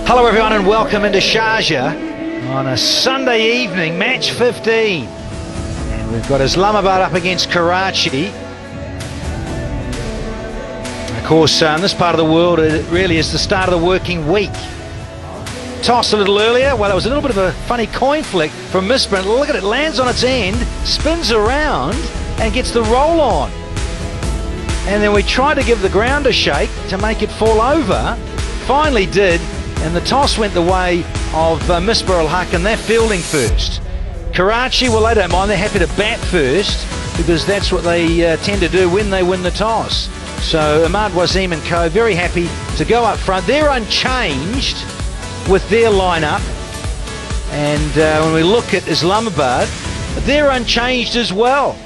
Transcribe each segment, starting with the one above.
Hello everyone and welcome into Sharjah on a Sunday evening, match 15. And we've got Islamabad up against Karachi. Of course, in this part of the world, it really is the start of the working week. Toss a little earlier. Well, it was a little bit of a funny coin flick from Misprint. Look at it, lands on its end, spins around and gets the roll on. And then we tried to give the ground a shake to make it fall over. Finally did. And the toss went the way of Misbah al-Haq, and they're fielding first. Karachi, well, they don't mind. They're happy to bat first because that's what they tend to do when they win the toss. So Ahmad Wasim and co very happy to go up front. They're unchanged with their lineup. And when we look at Islamabad, they're unchanged as well.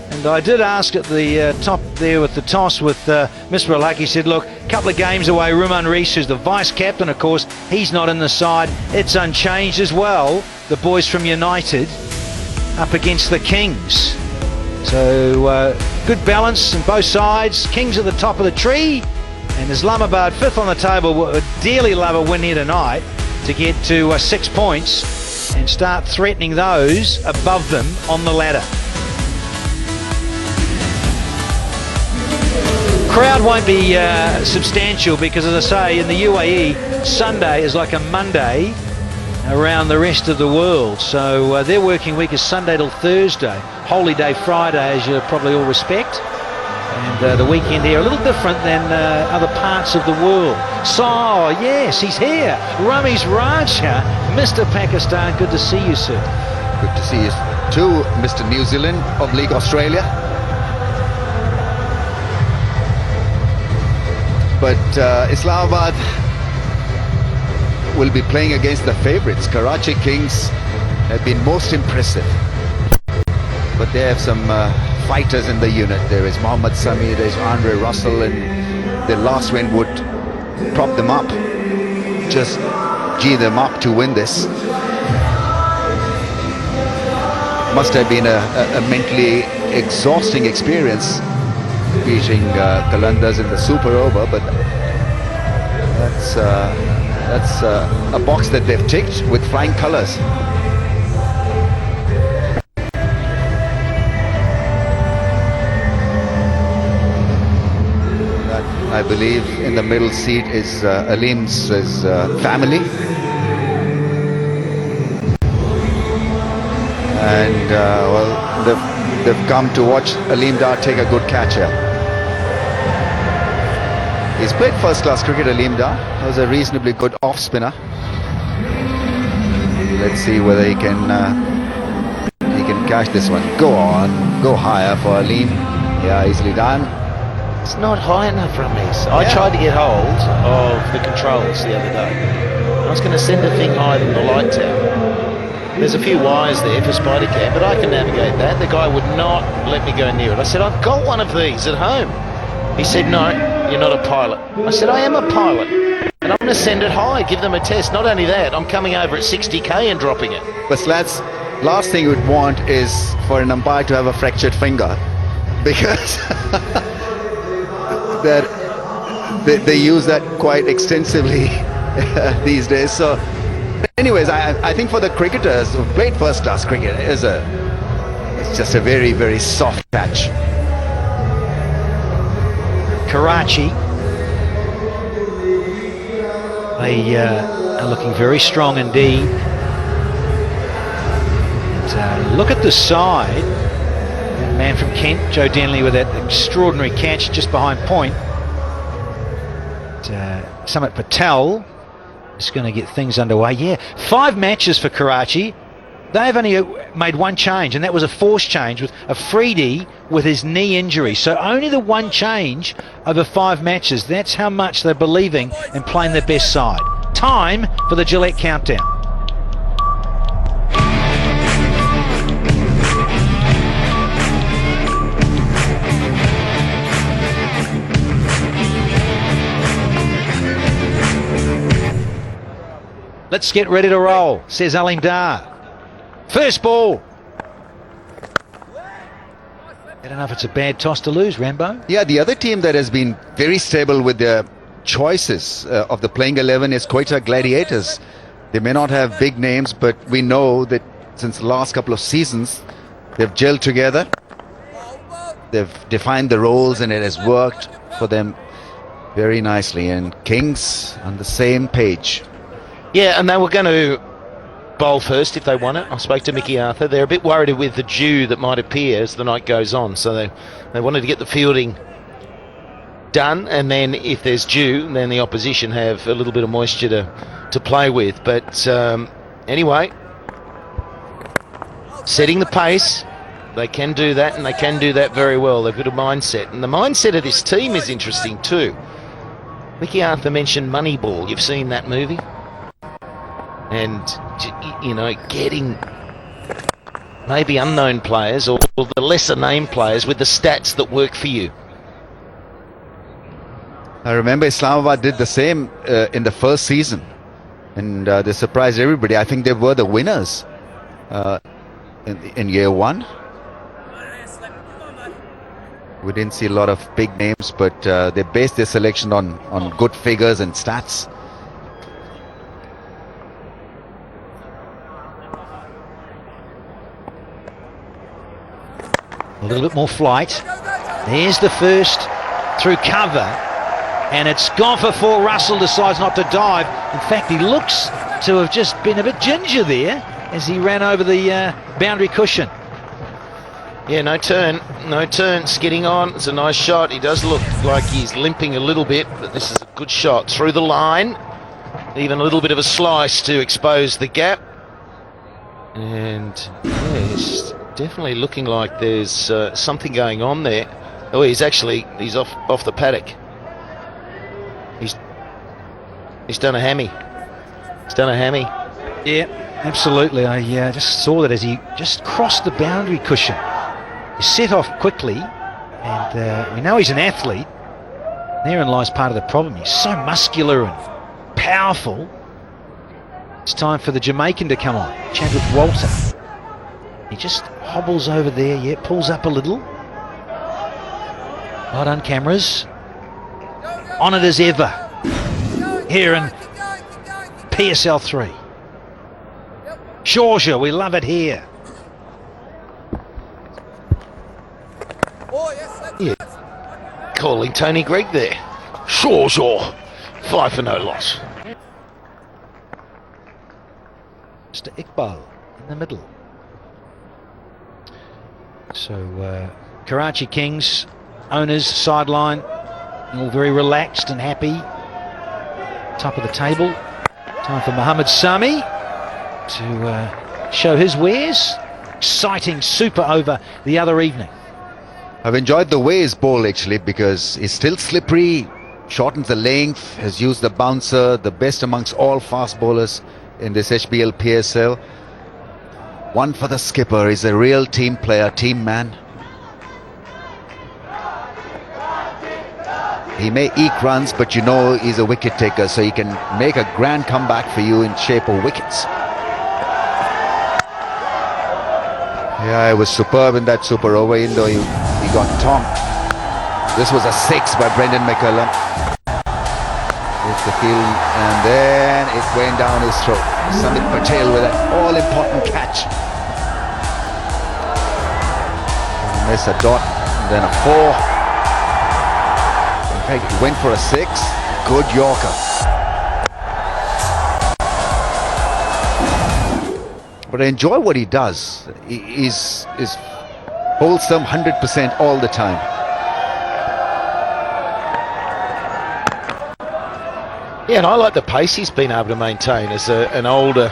And I did ask at the top there with the toss with Misbah al-Haq. He said, look, a couple of games away, Ruman Rees, who's the vice-captain, of course, he's not in the side. It's unchanged as well. The boys from United up against the Kings. So good balance on both sides. Kings at the top of the tree. And Islamabad, fifth on the table, would dearly love a win here tonight to get to 6 points and start threatening those above them on the ladder. Crowd won't be substantial because, as I say, in the UAE, Sunday is like a Monday around the rest of the world. So their working week is Sunday till Thursday. Holy Day Friday, as you probably all respect. And the weekend here a little different than other parts of the world. So, yes, he's here. Ramiz Raja, Mr. Pakistan. Good to see you, sir. Good to see you too, Mr. New Zealand of League Australia. But Islamabad will be playing against the favourites. Karachi Kings have been most impressive. But they have some fighters in the unit. There is Mohammad Sami, there's Andre Russell, and the last win would prop them up. Just gee them up to win this. Must have been a mentally exhausting experience beating Qalandars in the Super Over, but that's a box that they've ticked with flying colours. I believe in the middle seat is Alim's family, and well, they've come to watch Aleem Dar take a good catch here. He's played first-class cricket, Aleem Dar. Was a reasonably good off-spinner. Let's see whether he can catch this one. Go on, go higher for Aleem. Yeah, easily done. It's not high enough, Ramiz. I tried to get hold of the controls the other day. I was going to send the thing higher than the light tower. There's a few wires there for Spider Cam, but I can navigate that. The guy would not let me go near it. I said, I've got one of these at home. He said, no, you're not a pilot. I said, I am a pilot, and I'm going to send it high, give them a test. Not only that, I'm coming over at 60k and dropping it. But lads, last thing you'd want is for an umpire to have a fractured finger, because that they use that quite extensively these days. So anyways, I think for the cricketers who played first-class cricket, it's just a very, very soft patch. Karachi, they are looking very strong indeed. And, look at the side. Man from Kent, Joe Denley, with that extraordinary catch just behind point. Samit Patel is going to get things underway. Yeah, 5 matches for Karachi. They've only made one change, and that was a forced change with Afridi with his knee injury. So only the one change over 5 matches. That's how much they're believing in playing their best side. Time for the Gillette countdown. Let's get ready to roll, says Aleem Dar. First ball. I don't know if it's a bad toss to lose, Rambo. Yeah, the other team that has been very stable with their choices of the playing 11 is Quetta Gladiators. They may not have big names, but we know that since the last couple of seasons, they've gelled together. They've defined the roles and it has worked for them very nicely. And Kings on the same page. Yeah, and they were going to bowl first if they won it. I spoke to Mickey Arthur. They're a bit worried with the dew that might appear as the night goes on. So they wanted to get the fielding done, and then if there's dew, then the opposition have a little bit of moisture to play with. But anyway, setting the pace, they can do that, and they can do that very well. They've got a mindset, and the mindset of this team is interesting too. Mickey Arthur mentioned Moneyball. You've seen that movie? And, you know, getting maybe unknown players or the lesser name players with the stats that work for you. I remember Islamabad did the same in the first season, and they surprised everybody. I think they were the winners in year one. We didn't see a lot of big names, but they based their selection on good figures and stats. A little bit more flight. There's the first through cover, and it's gone for four. Russell decides not to dive. In fact, he looks to have just been a bit ginger there as he ran over the boundary cushion. Yeah, no turn, skidding on. It's a nice shot. He does look like he's limping a little bit, but this is a good shot through the line. Even a little bit of a slice to expose the gap. And yeah, it's definitely looking like there's something going on there. Oh, he's off the paddock. He's done a hammy. He's done a hammy. Yeah, absolutely. I just saw that as he just crossed the boundary cushion. He set off quickly, and we know he's an athlete. Therein lies part of the problem. He's so muscular and powerful. It's time for the Jamaican to come on, Chadwick Walter. He just hobbles over there, yeah, pulls up a little. Well done, cameras. On it as ever here in PSL 3. Georgia, we love it here. Yeah. Calling Tony Gregg there. Sure. 5 for no loss. Mr. Iqbal in the middle. So Karachi Kings owners sideline, all very relaxed and happy. Top of the table. Time for Mohammed Sami to show his wares. Exciting super over the other evening. I've enjoyed the way he's bowled actually, because he's still slippery, shortens the length, has used the bouncer, the best amongst all fast bowlers in this HBL PSL. One for the skipper. He's a real team player, team man. He may eke runs, but you know he's a wicket taker, so he can make a grand comeback for you in shape of wickets. Yeah, it was superb in that super over, even though he got tonked. This was a 6 by Brendan McCullum. Here's the field, and then it went down his throat. Samit Patel with an all-important catch. Miss a dot, and then a 4. In fact, he went for a 6. Good Yorker. But I enjoy what he does. He's wholesome 100% all the time. Yeah, and I like the pace he's been able to maintain as an older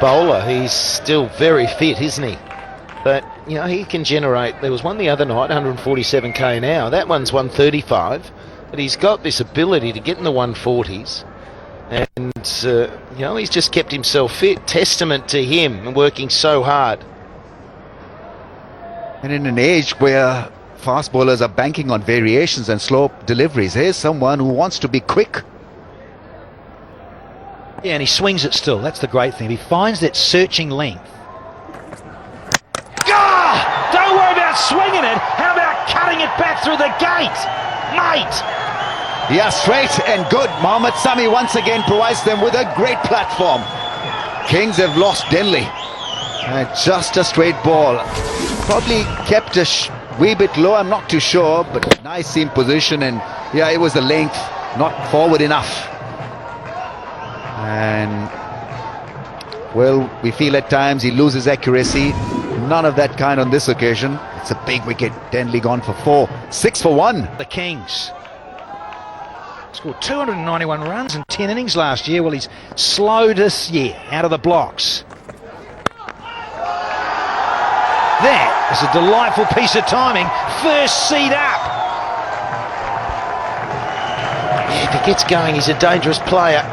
bowler. He's still very fit, isn't he? But, you know, he can generate. There was one the other night, 147k an hour. That one's 135. But he's got this ability to get in the 140s. And, you know, he's just kept himself fit. Testament to him and working so hard. And in an age where fast bowlers are banking on variations and slow deliveries, here's someone who wants to be quick. Yeah, and he swings it still. That's the great thing. He finds that searching length. Don't worry about swinging it. How about cutting it back through the gate, mate? Yeah, straight and good. Mohammad Sami once again provides them with a great platform. Kings have lost Denley. And just a straight ball. Probably kept a wee bit low, I'm not too sure, but nice seam position, and yeah, it was the length, not forward enough. And well, we feel at times he loses accuracy. None of that kind on this occasion. It's a big wicket. Denley gone for 4, 6 for 1. The Kings scored 291 runs in 10 innings last year. Well, he's slow this year out of the blocks. That is a delightful piece of timing. First seat up. Yeah, if he gets going, he's a dangerous player.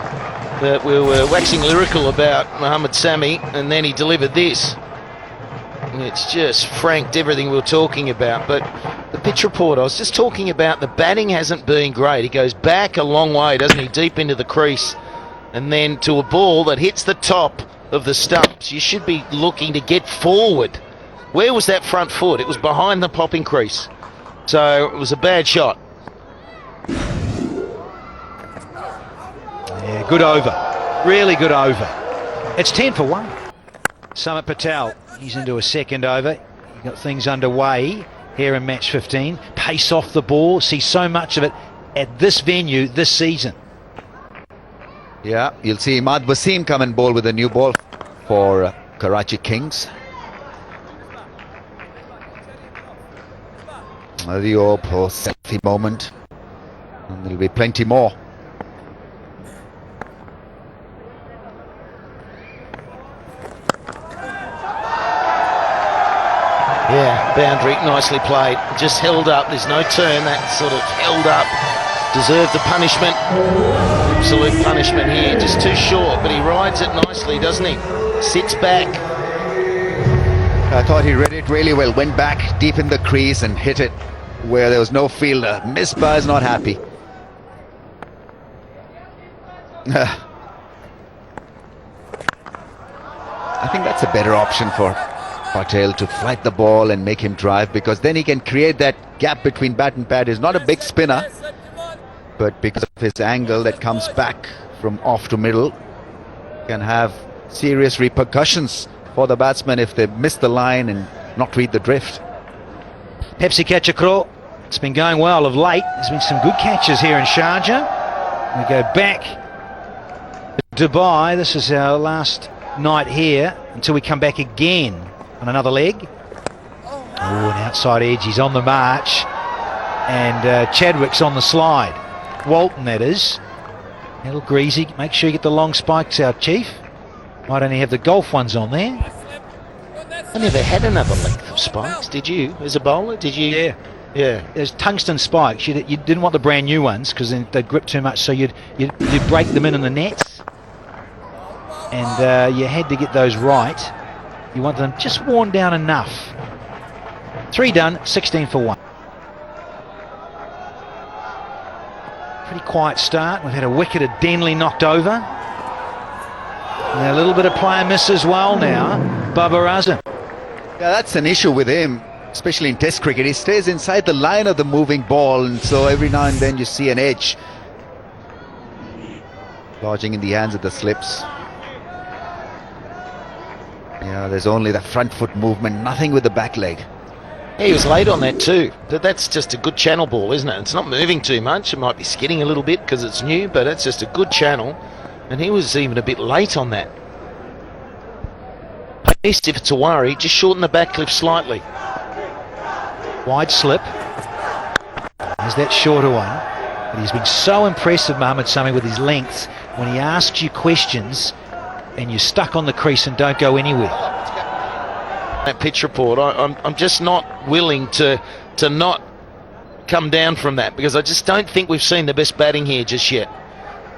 But we were waxing lyrical about Mohammad Sami, and then he delivered this. It's just franked everything we were talking about. But the pitch report, I was just talking about, the batting hasn't been great. He goes back a long way, doesn't he, deep into the crease, and then to a ball that hits the top of the stumps. You should be looking to get forward. Where was that front foot? It was behind the popping crease. So it was a bad shot. Yeah, good over. Really good over. It's 10 for 1. Samit Patel, he's into a second over. You've got things underway here in match 15. Pace off the ball. See so much of it at this venue this season. Yeah, you'll see Imad Wasim come and bowl with a new ball for Karachi Kings. The poor selfie moment, and there'll be plenty more. Yeah, boundary, nicely played. Just held up, there's no turn, that sort of held up. Deserved the punishment. Absolute punishment here, just too short, but he rides it nicely, doesn't he? Sits back. I thought he read it really well, went back deep in the crease and hit it where there was no fielder. Misbah is not happy. I think that's a better option for Patel, to flight the ball and make him drive, because then he can create that gap between bat and pad. He's not a big spinner, but because of his angle that comes back from off to middle, can have serious repercussions for the batsman if they miss the line and not read the drift. Pepsi catcher Crow. It's been going well of late. There's been some good catches here in Sharjah. We go back to Dubai. This is our last night here until we come back again on another leg. Oh, an outside edge. He's on the march. And Chadwick's on the slide. Walton, that is. A little greasy. Make sure you get the long spikes out, Chief. Might only have the golf ones on there. I never had another length of spikes, did you? As a bowler, did you? Yeah. Yeah. There's tungsten spikes. You didn't want the brand new ones because they'd grip too much, so you'd break them in the nets. And you had to get those right. You want them just worn down enough. 3 done, 16 for 1. Pretty quiet start. We've had a wicket at Denley knocked over. And a little bit of player miss as well now. Babar Azam. Yeah, that's an issue with him, especially in Test cricket. He stays inside the line of the moving ball, and so every now and then you see an edge lodging in the hands of the slips. Yeah, there's only the front foot movement, nothing with the back leg. Yeah, he was late on that too. But that's just a good channel ball, isn't it? It's not moving too much. It might be skidding a little bit because it's new, but it's just a good channel. And he was even a bit late on that. At least if it's a worry, just shorten the back cliff slightly. Wide slip. There's that shorter one. But he's been so impressive, Mohammad Sami, with his length. When he asks you questions and you're stuck on the crease and don't go anywhere. That pitch report, I'm just not willing to not come down from that, because I just don't think we've seen the best batting here just yet.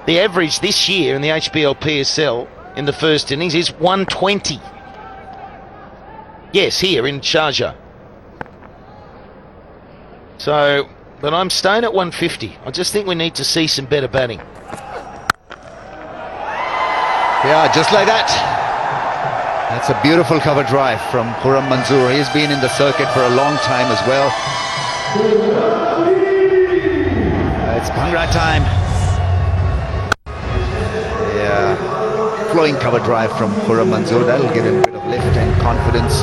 The average this year in the HBL PSL in the first innings is 120. Yes, here in Sharjah. So, but I'm staying at 150. I just think we need to see some better batting. Yeah, just like that. That's a beautiful cover drive from Khurram Manzoor. He's been in the circuit for a long time as well. It's Bhangra time. Yeah, flowing cover drive from Khurram Manzoor. That'll give him a bit of lift and confidence.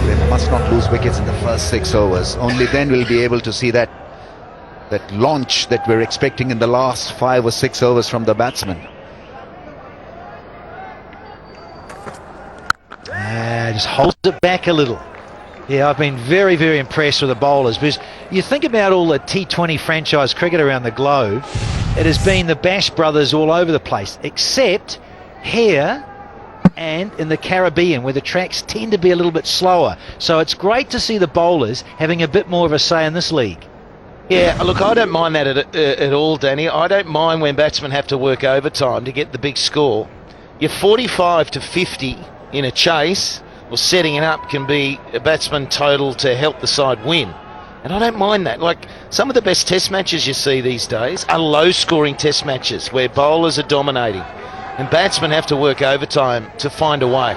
They must not lose wickets in the first 6 overs. Only then we'll be able to see that launch that we're expecting in the last 5 or 6 overs from the batsman. Just holds it back a little. Yeah, I've been very, very impressed with the bowlers, because you think about all the T20 franchise cricket around the globe, it has been the Bash brothers all over the place, except here and in the Caribbean, where the tracks tend to be a little bit slower. So it's great to see the bowlers having a bit more of a say in this league. Yeah, look, I don't mind that at all, Danny. I don't mind when batsmen have to work overtime to get the big score. You're 45 to 50 in a chase, or setting it up can be a batsman total to help the side win. And I don't mind that. Like, some of the best test matches you see these days are low-scoring test matches where bowlers are dominating and batsmen have to work overtime to find a way.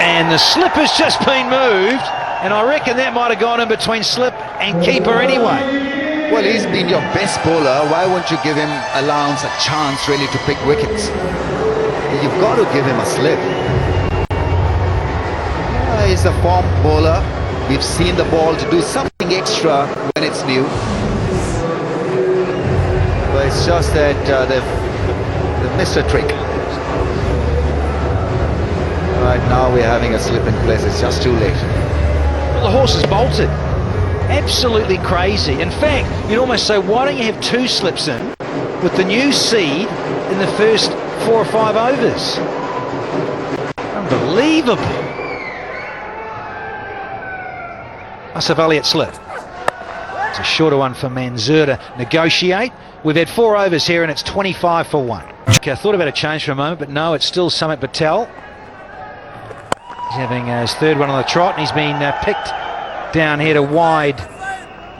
And the slip has just been moved, and I reckon that might have gone in between slip and keeper anyway. Well, he's been your best bowler. Why won't you give him allowance, a chance really to pick wickets? You've got to give him a slip. He's a form bowler. We've seen the ball to do something extra when it's new. But it's just that they've missed a trick. Right now we're having a slip in place. It's just too late. Well, the horse has bolted. Absolutely crazy. In fact, you'd almost say, why don't you have 2 slips in with the new seed in the first 4 or 5 overs? Unbelievable. Asif Ali at slip. It's a shorter one for Manzoor to negotiate. We've had 4 overs here and it's 25 for 1. Okay, I thought about a change for a moment, but no, it's still Samit Patel. He's having his 3rd one on the trot, and he's been picked down here to wide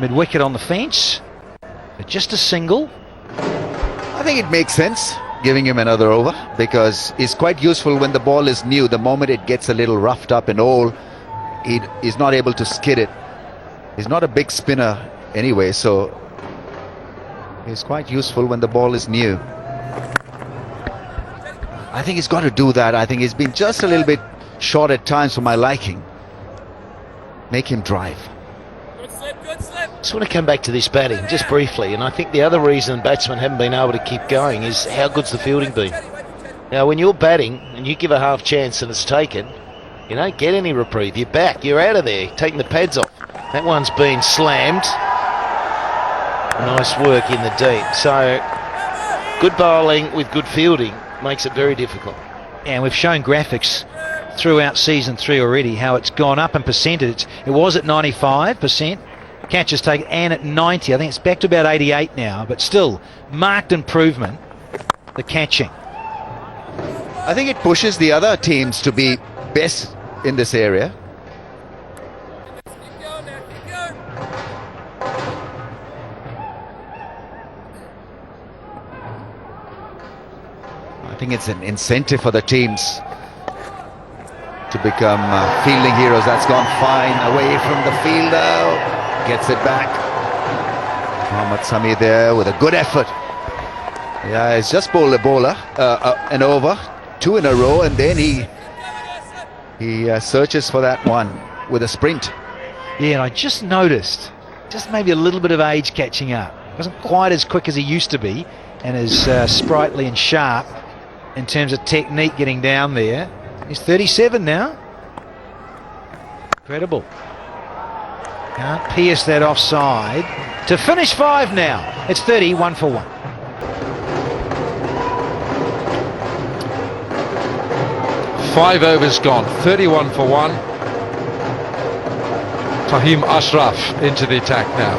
mid-wicket on the fence. But just a single. I think it makes sense giving him another over, because it's quite useful when the ball is new. The moment it gets a little roughed up and all, he's not able to skid it. He's not a big spinner anyway, so it's quite useful when the ball is new. I think he's got to do that. I think he's been just a little bit short at times for my liking. Make him drive. I just want to come back to this batting just briefly, and I think the other reason batsmen haven't been able to keep going is how good's the fielding been. Now, when you're batting and you give a half chance and it's taken, you don't get any reprieve. You're back, you're out of there, taking the pads off. That one's been slammed. Nice work in the deep. So, good bowling with good fielding makes it very difficult. And we've shown graphics throughout season 3 already how it's gone up in percentage. It was at 95%. Catches taken, and at 90. I think it's back to about 88 now, but still marked improvement, the catching. I think it pushes the other teams to be best in this area. I think it's an incentive for the teams to become fielding heroes. That's gone fine away from the fielder. Gets it back. Mohammad Sami there with a good effort. Yeah, he's just bowled a bowler, an over, 2 in a row, and then he searches for that one with a sprint. Yeah, and I just noticed, just maybe a little bit of age catching up. Wasn't quite as quick as he used to be, and as sprightly and sharp in terms of technique getting down there. He's 37 now. Incredible. Can't pierce that offside. To finish 5 now. It's 30, 1 for 1. Five overs gone, 31 for 1. Fahim Ashraf into the attack now.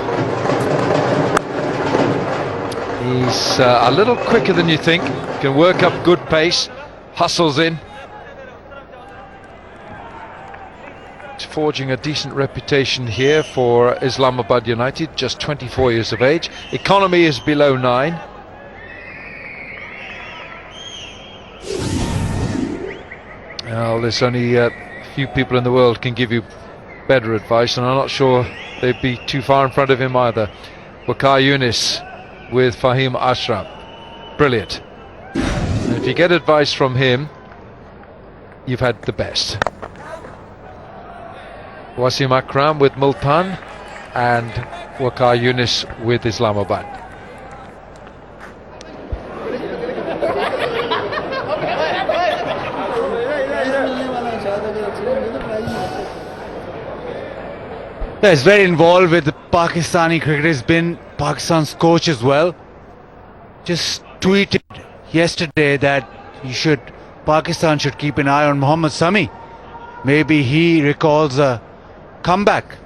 He's a little quicker than you think. Can work up good pace. Hustles in. Forging a decent reputation here for Islamabad United, just 24 years of age. Economy is below 9. Well, there's only a few people in the world can give you better advice, and I'm not sure they'd be too far in front of him either. Waqar Younis with Fahim Ashraf. Brilliant. And if you get advice from him, you've had the best. Wasim Akram with Multan and Waqar Younis with Islamabad. Yeah, he's very involved with the Pakistani cricket. He's been Pakistan's coach as well. Just tweeted yesterday that Pakistan should keep an eye on Mohammad Sami. Maybe he recalls a comeback.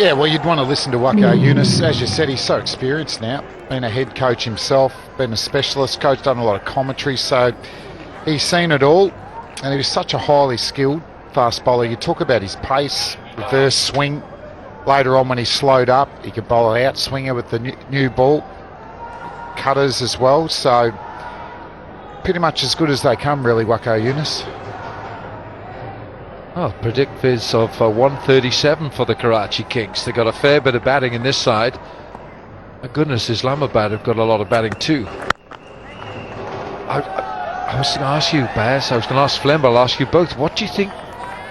Yeah, well, you'd want to listen to Waqar Younis. As you said, he's so experienced now, been a head coach himself, been a specialist coach, done a lot of commentary, so he's seen it all, and he was such a highly skilled fast bowler. You talk about his pace, reverse swing. Later on when he slowed up, he could bowl an outswinger with the new ball, cutters as well, so pretty much as good as they come, really, Waqar Younis. Oh, predict viz of 137 for the Karachi Kings. They've got a fair bit of batting in this side. My goodness, Islamabad have got a lot of batting too. I was going to ask you, Baz, I was going to ask Flem, but I'll ask you both. What do you think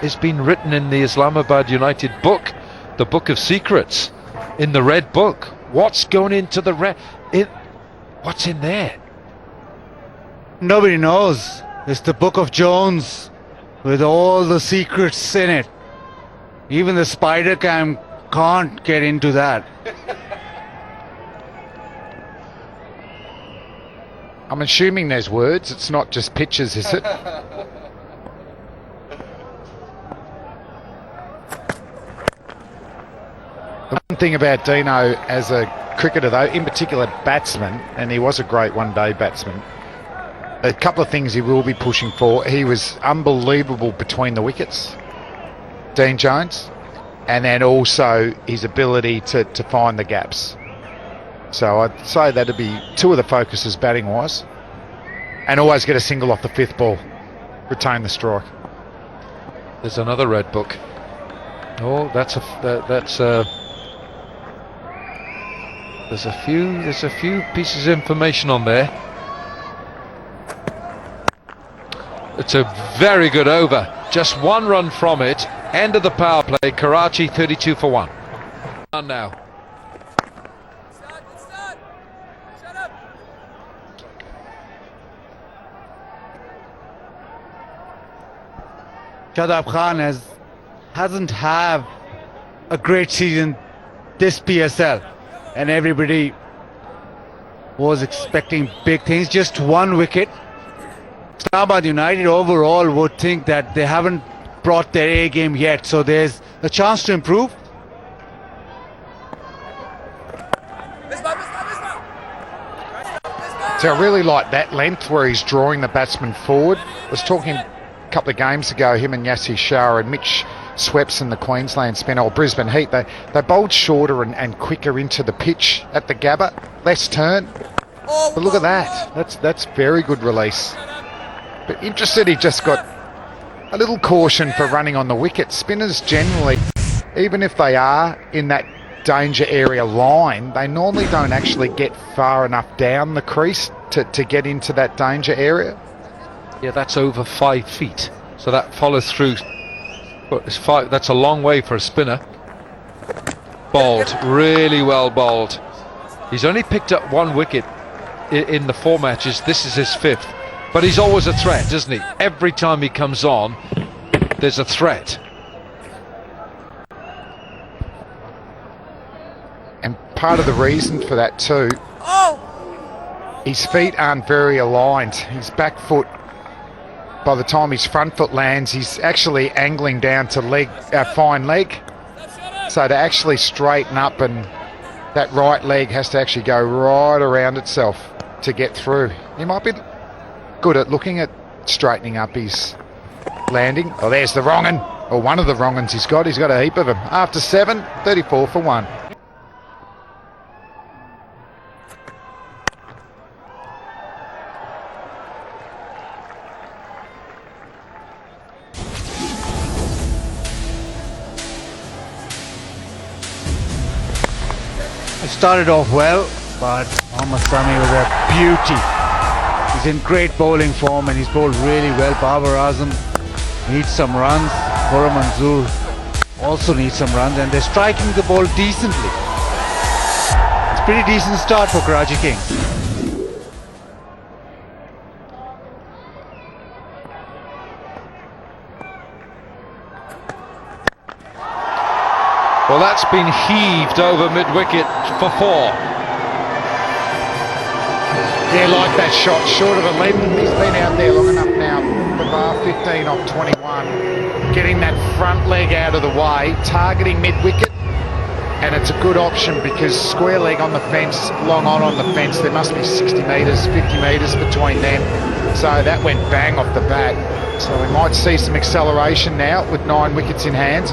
has been written in the Islamabad United book, the Book of Secrets, in the Red Book? What's going into the red? What's in there? Nobody knows. It's the Book of Jones with all the secrets in it. Even the spider cam can't get into that. I'm assuming there's words, it's not just pictures, is it? The one thing about Dino as a cricketer, though, in particular batsman, and he was a great one-day batsman, a couple of things he will be pushing for. He was unbelievable between the wickets, Dean Jones, and then also his ability to find the gaps. So I'd say that'd be two of the focuses batting-wise. And always get a single off the fifth ball. Retain the strike. There's another Red Book. Oh, there's a few pieces of information on there. It's a very good over. Just one run from it. End of the power play. Karachi 32 for 1. On now. Shadab Khan hasn't had a great season this PSL, and everybody was expecting big things. Just one wicket. Islamabad United overall would think that they haven't brought their A game yet, so there's a chance to improve. So I really like that length where he's drawing the batsman forward. I was talking a couple of games ago, him and Yassir Shah and Mitch Swepson, the Queensland spinner, or Brisbane Heat, they bowled shorter and quicker into the pitch at the Gabba, less turn. But look at that, that's very good release. But interested, he just got a little caution for running on the wicket. Spinners generally, even if they are in that danger area line, they normally don't actually get far enough down the crease to get into that danger area. Yeah, that's over 5 feet. So that follows through. Well, it's 5. That's a long way for a spinner. Bowled, really well bowled. He's only picked up 1 wicket in the 4 matches. This is his 5th. But he's always a threat, isn't he? Every time he comes on, there's a threat. And part of the reason for that too, his feet aren't very aligned. His back foot, by the time his front foot lands, he's actually angling down to fine leg. So to actually straighten up, and that right leg has to actually go right around itself to get through. He might be good at looking at straightening up his landing. Oh, there's the wrong un, or one of the wrong uns he's got. He's got a heap of them. After 7, 34 for 1. It started off well, but Mohammad Sami was a beauty. He's in great bowling form and he's bowled really well. Babar Azam needs some runs. Khurram Manzoor also needs some runs, and they're striking the ball decently. It's a pretty decent start for Karachi Kings. Well, that's been heaved over mid-wicket for 4. Yeah, like that shot, short of a length. He's been out there long enough now. The bar 15 off 21. Getting that front leg out of the way, targeting mid-wicket. And it's a good option because square leg on the fence, long on the fence, there must be 60 metres, 50 metres between them. So that went bang off the bat. So we might see some acceleration now with 9 wickets in hand.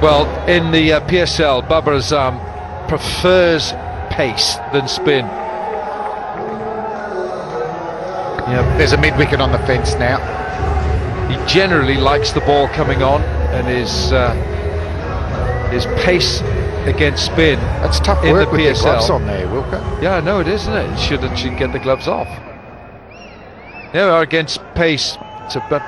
Well, in the PSL, Babar Azam prefers pace than spin. Yep. There's a mid-wicket on the fence now. He generally likes the ball coming on, and his pace against spin. That's tough in work the with PSL. your gloves on there, Wilco. Yeah, no, it isn't it? Should get the gloves off. There we are against pace. It's a bit.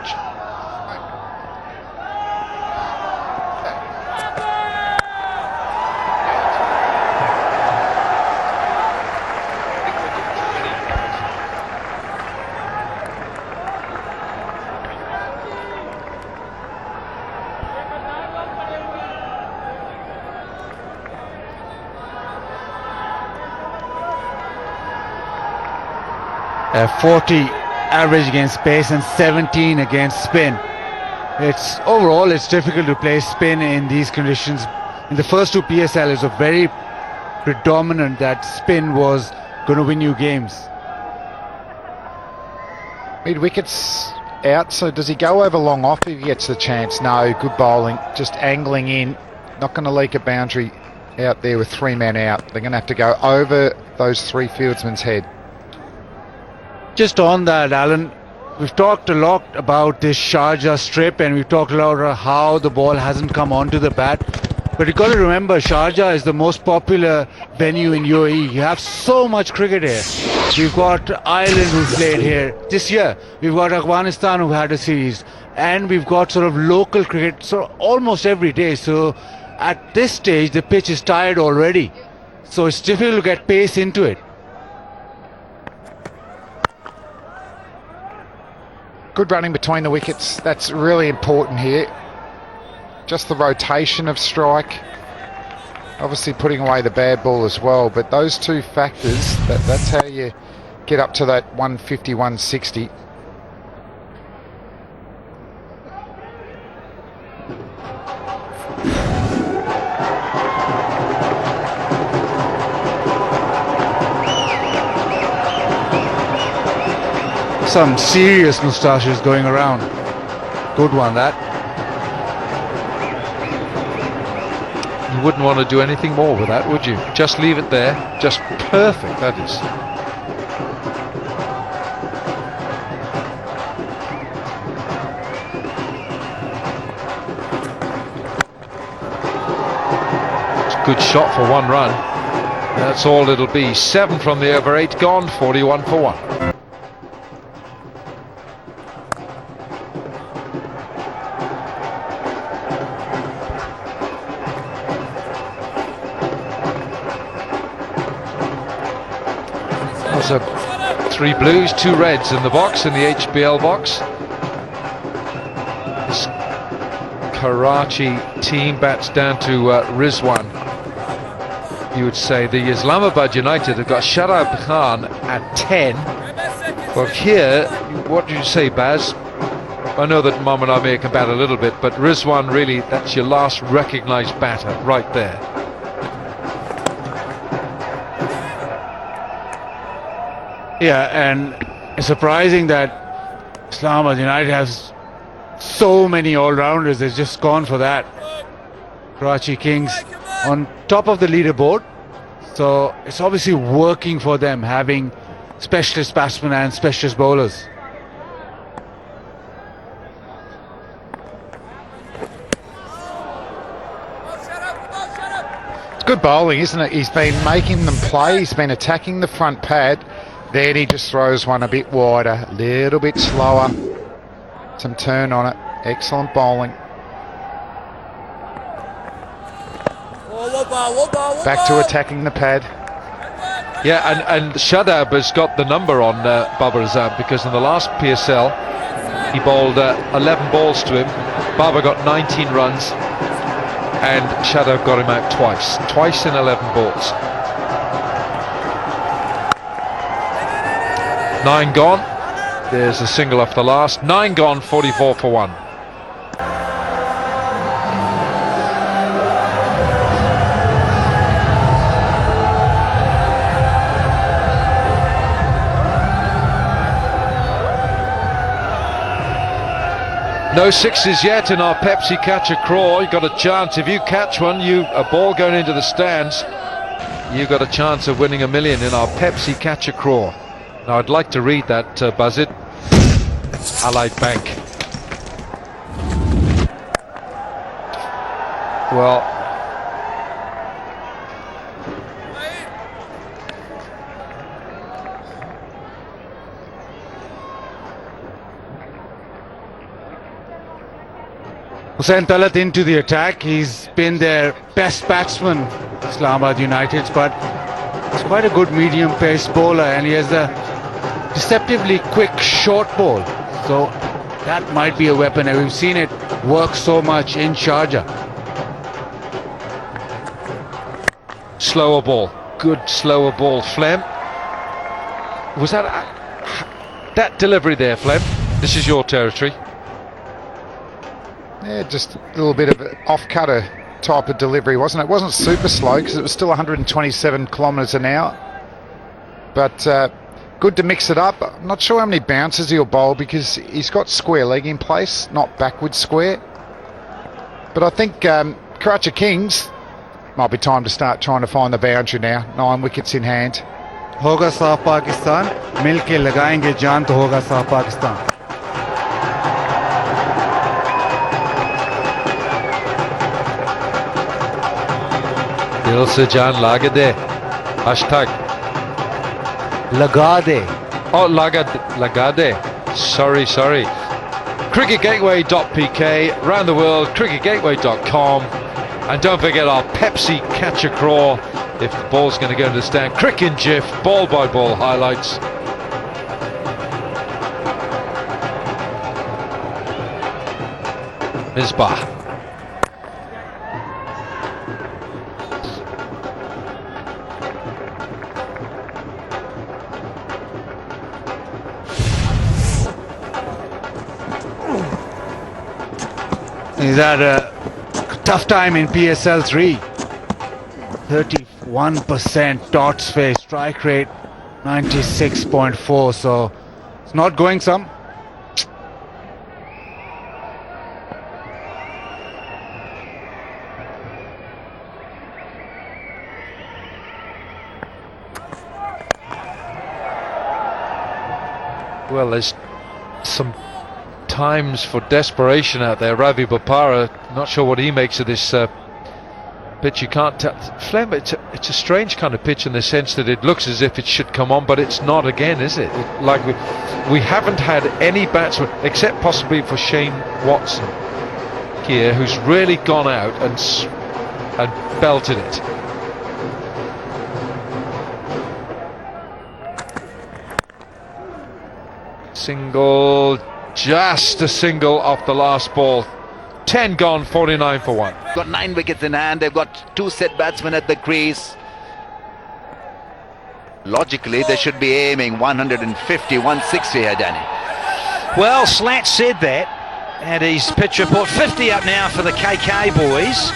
A 40 average against pace and 17 against spin. Overall it's difficult to play spin in these conditions. In the first 2 PSL it was very predominant that spin was going to win you games. Mid-wicket's out, so does he go over long off if he gets the chance? No, good bowling, just angling in, not going to leak a boundary out there with 3 men out. They're going to have to go over those 3 fieldsmen's head. Just on that, Alan, we've talked a lot about this Sharjah strip and we've talked a lot about how the ball hasn't come onto the bat. But you've got to remember, Sharjah is the most popular venue in UAE. You have so much cricket here. We've got Ireland who played here this year. We've got Afghanistan who had a series. And we've got sort of local cricket almost every day. So at this stage, the pitch is tired already. So it's difficult to get pace into it. Good running between the wickets, that's really important here. Just the rotation of strike, obviously putting away the bad ball as well, but those 2 factors, that's how you get up to that 150, 160. Some serious moustaches going around. Good one, that. You wouldn't want to do anything more with that, would you? Just leave it there. Just perfect, that is. It's a good shot for 1 run. That's all it'll be. 7 from the over 8 gone, 41 for 1. So 3 blues, 2 reds in the box, in the HBL box. This Karachi team bats down to Rizwan. You would say the Islamabad United have got Sharab Khan at 10. Well, here, what do you say, Baz? I know that Mohammad Amir can bat a little bit, but Rizwan, really, that's your last recognised batter right there. Yeah, and it's surprising that Islamabad United has so many all-rounders. They've just gone for that. Karachi Kings on top of the leaderboard. So it's obviously working for them, having specialist batsmen and specialist bowlers. Good bowling, isn't it? He's been making them play. He's been attacking the front pad. Then he just throws one a bit wider, a little bit slower. Some turn on it. Excellent bowling. Back to attacking the pad. Yeah, and Shadab has got the number on Babar Azam, because in the last PSL he bowled 11 balls to him. Babar got 19 runs and Shadab got him out twice in 11 balls. 9 gone. There's a single off the last. 9 gone, 44 for 1. No sixes yet in our Pepsi Catch a Craw. You got a chance. If you catch one, a ball going into the stands, you got a chance of winning $1 million in our Pepsi Catch a Craw. Now I'd like to read that, Buzzard. Allied Bank. Well, Hussain Talat into the attack. He's been their best batsman, Islamabad United, but he's quite a good medium pace bowler, and he has a deceptively quick short ball, so that might be a weapon, and we've seen it work so much in Sharjah. slower ball. Good slower ball, Flem. Was that that delivery there, Flem? This is your territory. Yeah, just a little bit of an off-cutter type of delivery, wasn't it? It wasn't super slow because it was still 127 kilometres an hour. But good to mix it up. I'm not sure how many bounces he'll bowl because he's got square leg in place, not backwards square. But I think Karachi Kings might be time to start trying to find the boundary now. 9 wickets in hand. होगा साफ पाकिस्तान, मिलके लगाएंगे जान तो होगा साफ Pakistan. Dil se jaan lage de. Hashtag. लगा दे. Oh, laga de. Sorry. Cricketgateway.pk, around the world, cricketgateway.com. And don't forget our Pepsi Catch a Craw. If the ball's going to go into the stand, crick and jiff, ball by ball highlights. Misbah. He's had a tough time in PSL 3. 31% dot space, strike rate 96.4, so it's not going some. Well, there's some times for desperation out there. Ravi Bopara, not sure what he makes of this pitch. You can't tell. Flem, it's a strange kind of pitch in the sense that it looks as if it should come on, but it's not again, is it? Like we haven't had any batsman, except possibly for Shane Watson here, who's really gone out and belted it. Single, just a single off the last ball. 10 gone, 49 for 1. Got 9 wickets in hand. They've got 2 set batsmen at the crease. Logically, they should be aiming 150, 160 here, Danny. Well, Slat said that at his pitch report. 50 up now for the KK boys.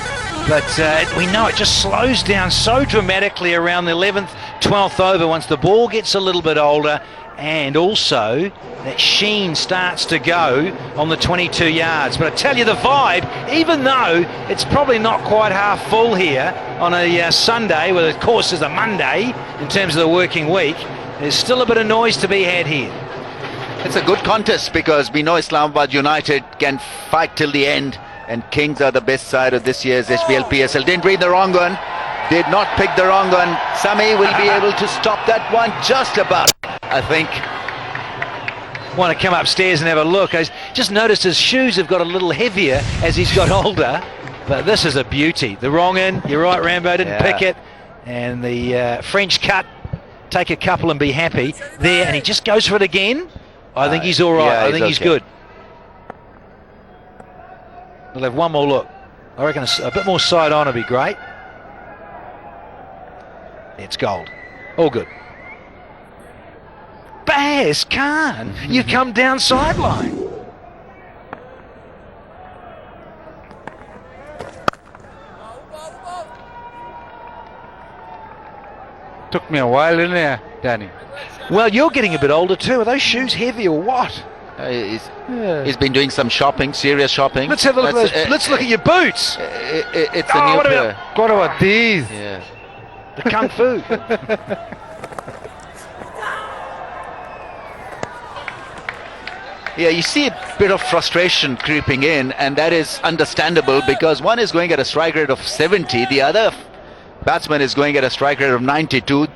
But we know it just slows down so dramatically around the 11th, 12th over once the ball gets a little bit older, and also that sheen starts to go on the 22 yards. But I tell you, the vibe, even though it's probably not quite half full here on a Sunday, well, of course is a Monday in terms of the working week, there's still a bit of noise to be had here. It's a good contest because we know Islamabad United can fight till the end, and Kings are the best side of this year's HBL PSL. Didn't read the wrong one. did not pick the wrong one. Sami will be able to stop that one just about, I think. Want to come upstairs and have a look. I just noticed his shoes have got a little heavier as he's got older, but this is a beauty. The wrong in, you're right, Rambo didn't pick it, and the French cut, take a couple and be happy there, and he just goes for it again. I think he's all right. Yeah, I think he's good. We'll have one more look. I reckon a bit more side on would be great. It's gold. All good. Baz Khan, you come down sideline. Took me a while, didn't it, Danny? Well, you're getting a bit older too. Are those shoes heavy or what? He's been doing some shopping, serious shopping. Let's have a look at those. Let's look at your boots. It's a new what pair. What about these? Yeah. The Kung Fu. Yeah, you see a bit of frustration creeping in, and that is understandable because one is going at a strike rate of 70, the other batsman is going at a strike rate of 92.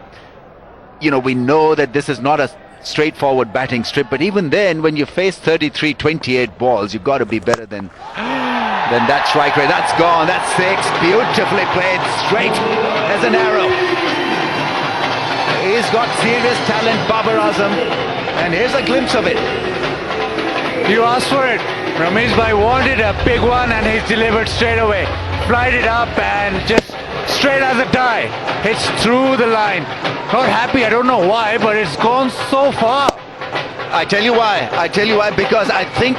You know, we know that this is not a straightforward batting strip, but even then, when you face 33, 28 balls, you've got to be better than that strike rate. That's gone, that's 6, beautifully played, straight as an arrow. He's got serious talent, Babar Azam, and here's a glimpse of it. You asked for it. Ramesh Bhai wanted a big one and he's delivered straight away. Flied it up and just straight as a die. Hits through the line. Not happy, I don't know why, but it's gone so far. I tell you why, because I think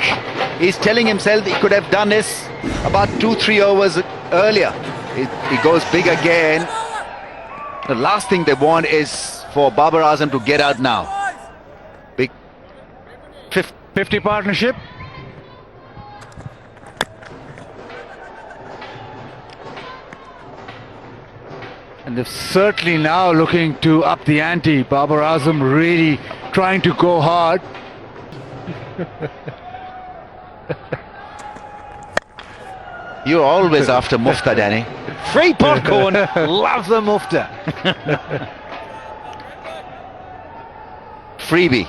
he's telling himself he could have done this about 2-3 overs earlier. He goes big again. The last thing they want is for Babar Azam to get out now. Big 50 partnership. And they're certainly now looking to up the ante. Babar Azam really trying to go hard. You're always after Mufta, Danny. Free popcorn. Love the mufta. Freebie.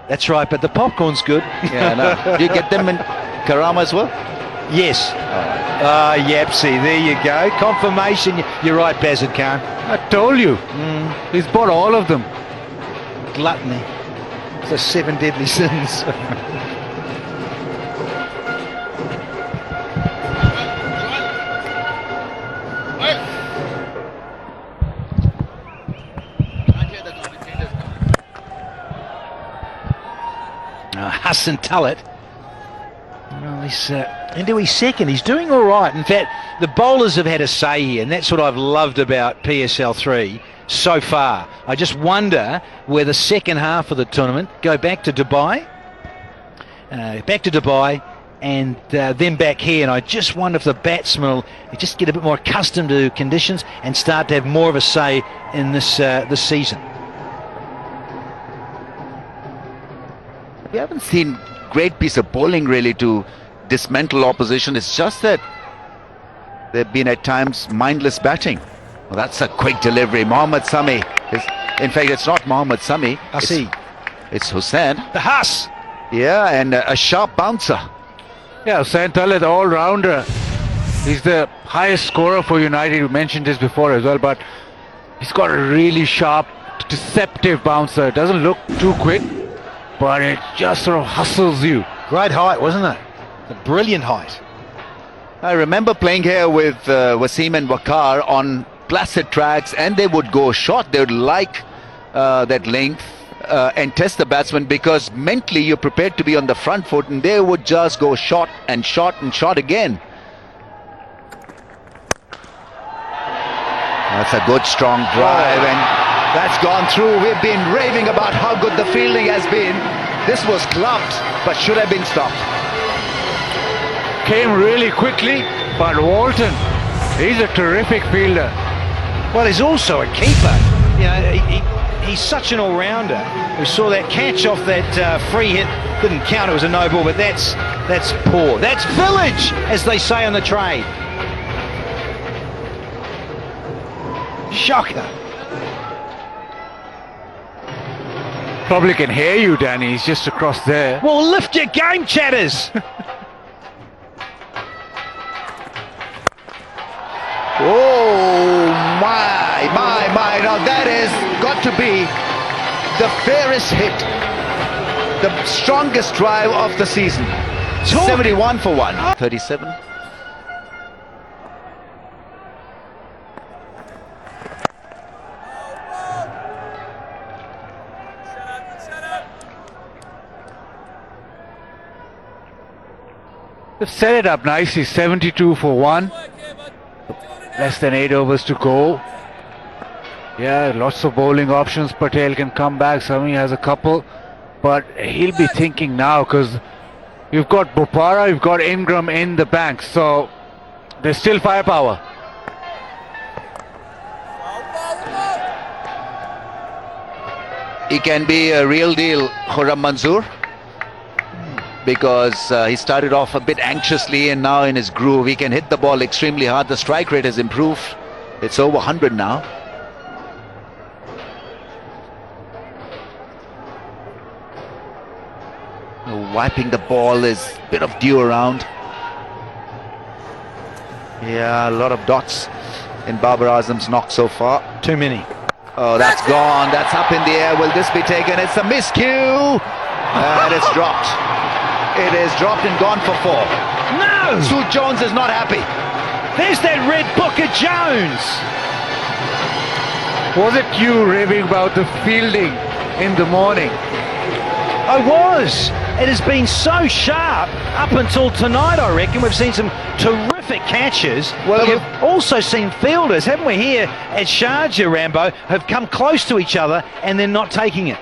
That's right, but the popcorn's good. Yeah, no. Do you get them in Karama as well? Yes. Yapsy, there you go. Confirmation. You're right, Bazard Khan. I told you. He's bought all of them. Gluttony. It's the 7 deadly sins. Hassan Tullett. Well, he's into his second. He's doing all right. In fact, the bowlers have had a say here, and that's what I've loved about PSL 3 so far. I just wonder where the second half of the tournament go back to Dubai, and then back here. And I just wonder if the batsmen will just get a bit more accustomed to conditions and start to have more of a say in this season. We haven't seen great piece of bowling really to dismantle opposition. It's just that they've been at times mindless batting. Well, that's a quick delivery. Mohammad Sami. In fact, it's not Mohammad Sami. It's Hussain. The Huss. Yeah, and a sharp bouncer. Yeah, Hussain Tullett, all-rounder. He's the highest scorer for United. We mentioned this before as well, but he's got a really sharp, deceptive bouncer. It doesn't look too quick, but it just sort of hustles you. Great height, wasn't it? A brilliant height. I remember playing here with Wasim and Waqar on placid tracks, and they would go short. They would like that length and test the batsman, because mentally you're prepared to be on the front foot, and they would just go short and short and short again. That's a good strong drive, and that's gone through. We've been raving about how good the fielding has been. This was clubbed, but should have been stopped. Came really quickly, but Walton, he's a terrific fielder. Well, he's also a keeper. You know, he's such an all-rounder. We saw that catch off that free hit. Didn't count, it was a no ball, but that's poor. That's village, as they say on the trade. Shocker. Probably can hear you, Danny. He's just across there. Well, lift your game, chatters. Oh, my. Now that has got to be the fairest hit. The strongest drive of the season. 71 for 1. 37. They've set it up nicely. 72 for 1. Less than 8 overs to go. Yeah, lots of bowling options. Patel can come back. Sami has a couple. But he'll be thinking now because you've got Bopara, you've got Ingram in the bank. So there's still firepower. He can be a real deal, Khurram Manzoor, because he started off a bit anxiously and now in his groove he can hit the ball extremely hard. The strike rate has improved. It's over 100 now. Wiping the ball, is a bit of dew around. Yeah, a lot of dots in Babar Azam's knock so far. Too many. Oh, that's gone. That's up in the air. Will this be taken? It's a miscue. And it's dropped. It is dropped and gone for 4. No! Sue Jones is not happy. There's that red Booker Jones. Was it you raving about the fielding in the morning? I was. It has been so sharp up until tonight, I reckon. We've seen some terrific catches. Well, but we've also seen fielders, haven't we, here at Sharjah, Rambo, have come close to each other and they're not taking it.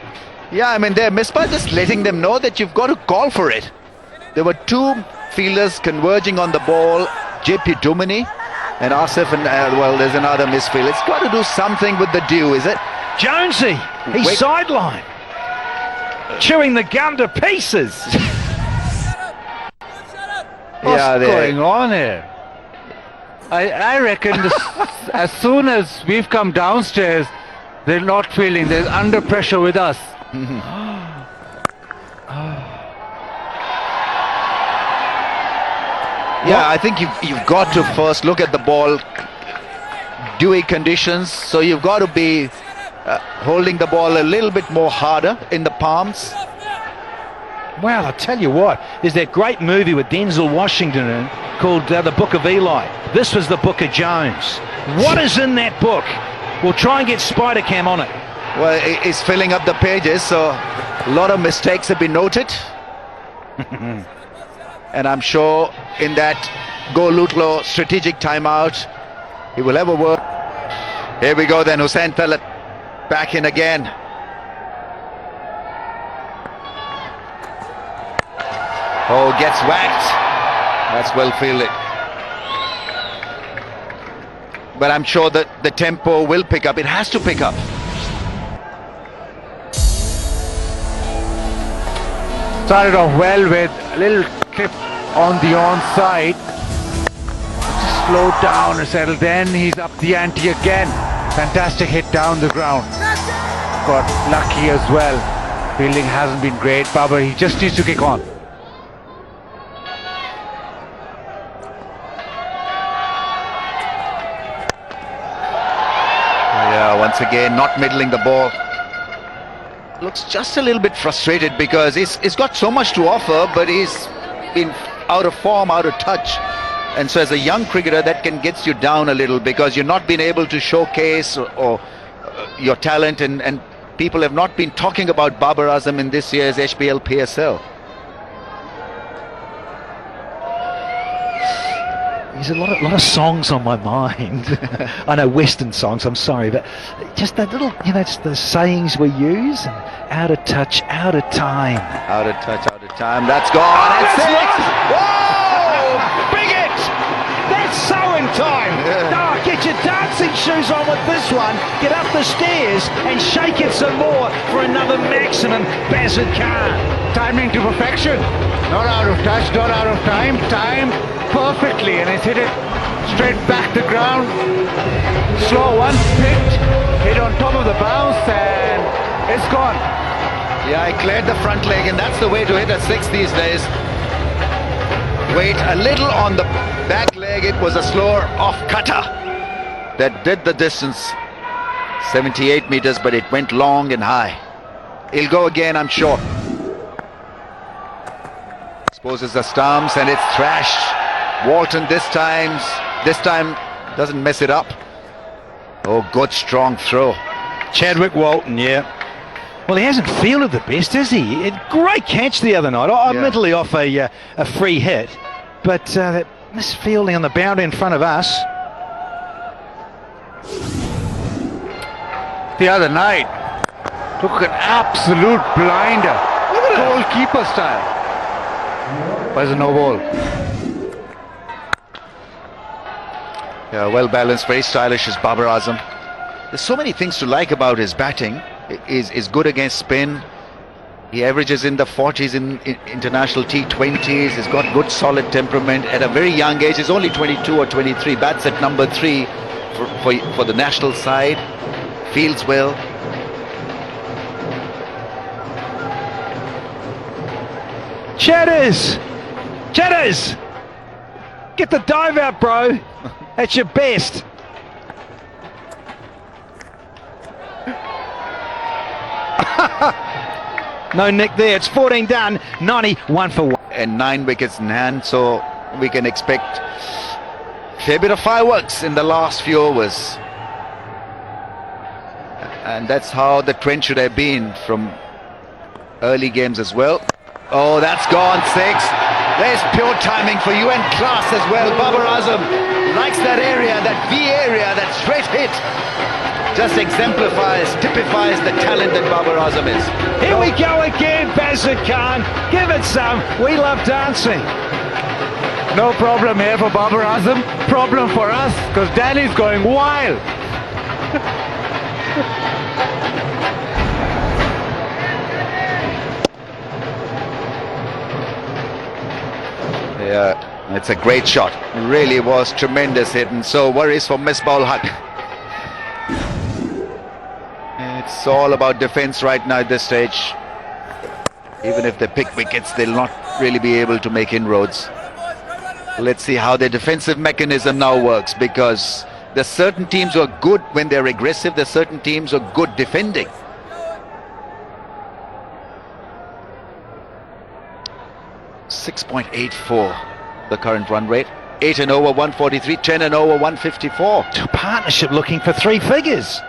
Yeah, I mean, they're Misbah just letting them know that you've got to call for it. There were 2 fielders converging on the ball, JP Dumini and Asif, and well, there's another misfield. It's got to do something with the dew, is it? Jonesy, he's Wait. sidelined. Chewing the gum to pieces. What's going on here? I reckon as soon as we've come downstairs, they're not feeling. There's under pressure with us. Yeah, I think you've got to first look at the ball, dewy conditions, so you've got to be holding the ball a little bit more harder in the palms. Well, I tell you what, there's that great movie with Denzel Washington in called The Book of Eli. This was the Book of Jones. What is in that book? We'll try and get Spider Cam on it. Well, it's filling up the pages, so a lot of mistakes have been noted. And I'm sure in that Go Lutlo strategic timeout, he will have a word. Here we go then, Hussain Talat back in again. Oh, gets whacked. That's well fielded. But I'm sure that the tempo will pick up. It has to pick up. Started off well with a little clip on the onside. Just slowed down and settled. Then he's up the ante again. Fantastic hit down the ground. Got lucky as well. Fielding hasn't been great. Babar, he just needs to kick on. Yeah, once again, not middling the ball. Looks just a little bit frustrated because he's got so much to offer, but he's been out of form, out of touch. And so as a young cricketer, that can get you down a little because you're not been able to showcase or your talent, and people have not been talking about Babar Azam in this year's HBL PSL. There's a lot of songs on my mind. I know Western songs, I'm sorry, but just that little, just the sayings we use. Out of touch, out of time. Out of touch, out of time. That's gone. That's That's it. right. Whoa! Big it! That's so in time. No, get your dancing shoes on with this one. Get up the stairs and shake it some more for another maximum Bazard Khan. Timing to perfection. Not out of touch, not out of time. Time perfectly, and it's hit it straight back to ground. Slow one, hit on top of the bounce, and it's gone. Yeah, he cleared the front leg, and that's the way to hit a six these days. Wait a little on the back leg. It was a slower off cutter that did the distance, 78 meters, but it went long and high. He'll go again, I'm sure. Exposes the stumps, and it's thrashed. Walton this time doesn't mess it up. Oh, good strong throw. Chadwick Walton, yeah. Well, he hasn't fielded the best, has he? Great catch the other night. Admittedly off a free hit, but that misfielding on the boundary in front of us. The other night, took an absolute blinder. Look at goalkeeper style. But it's a no ball. Yeah, well balanced, very stylish is Babar Azam. There's so many things to like about his batting. Is good against spin. He averages in the 40s in international T20s. He's got good solid temperament at a very young age. He's only 22 or 23. Bats at number 3 for the national side. Fields well. Cheddars! Get the dive out, bro. That's your best. No nick there. It's 14 done. 91 for 1. And 9 wickets in hand, so we can expect a fair bit of fireworks in the last few overs. And that's how the trend should have been from early games as well. Oh, that's gone 6. There's pure timing for you, and class as well. Babar Azam likes that area, that V area, that straight hit. Just typifies the talent that Babar Azam is. Here we go again, Bazir Khan. Give it some. We love dancing. No problem here for Babar Azam. Problem for us, because Danny's going wild. Yeah, it's a great shot. It really was tremendous hit, and so worries for Misbah-ul Haq. It's all about defense right now at this stage. Even if they pick wickets, they'll not really be able to make inroads. Let's see how their defensive mechanism now works, because there's certain teams who are good when they're aggressive, there's certain teams who are good defending. .84 the current run rate. 8 and over 143, 10 and over 154. Partnership looking for 3 figures.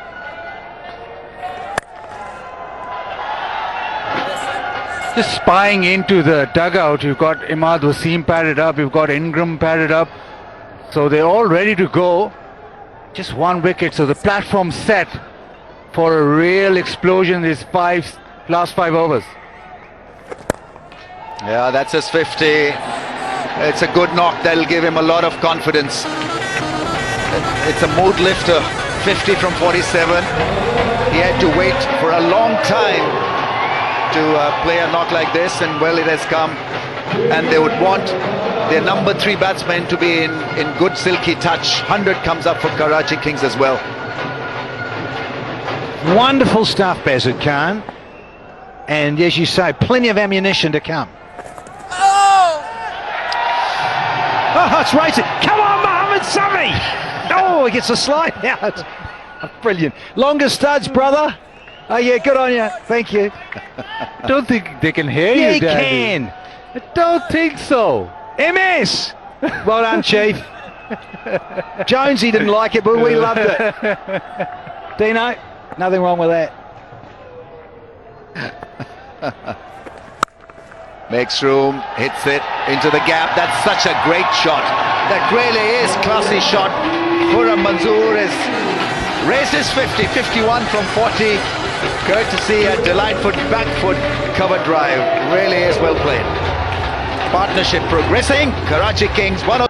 Just spying into the dugout, you've got Imad Wasim padded up, you've got Ingram padded up, so they're all ready to go. Just 1 wicket, so the platform's set for a real explosion these last 5 overs. Yeah, that's his 50. It's a good knock. That'll give him a lot of confidence. It's a mood lifter. 50 from 47. He had to wait for a long time to play a knock like this, and well, it has come. And they would want their number 3 batsman to be in good silky touch. 100 comes up for Karachi Kings as well. Wonderful stuff, Bazir Khan. And as you say, plenty of ammunition to come. Oh, it's racing. Come on, Mohammed Sami. Oh, he gets a slide out. Brilliant. Longer studs, brother. Oh, yeah, good on you. Thank you. Don't think they can hear Yeah, you, he Daddy. can. I don't think so. MS. Well done, Chief. Jonesy didn't like it, but we loved it. Dino, nothing wrong with that. Makes room, hits it into the gap. That's such a great shot. That really is classy shot. Khurram Manzoor is raised his 50, 51 from 40. Courtesy a delightful back foot cover drive. Really is well played. Partnership progressing. Karachi Kings, one of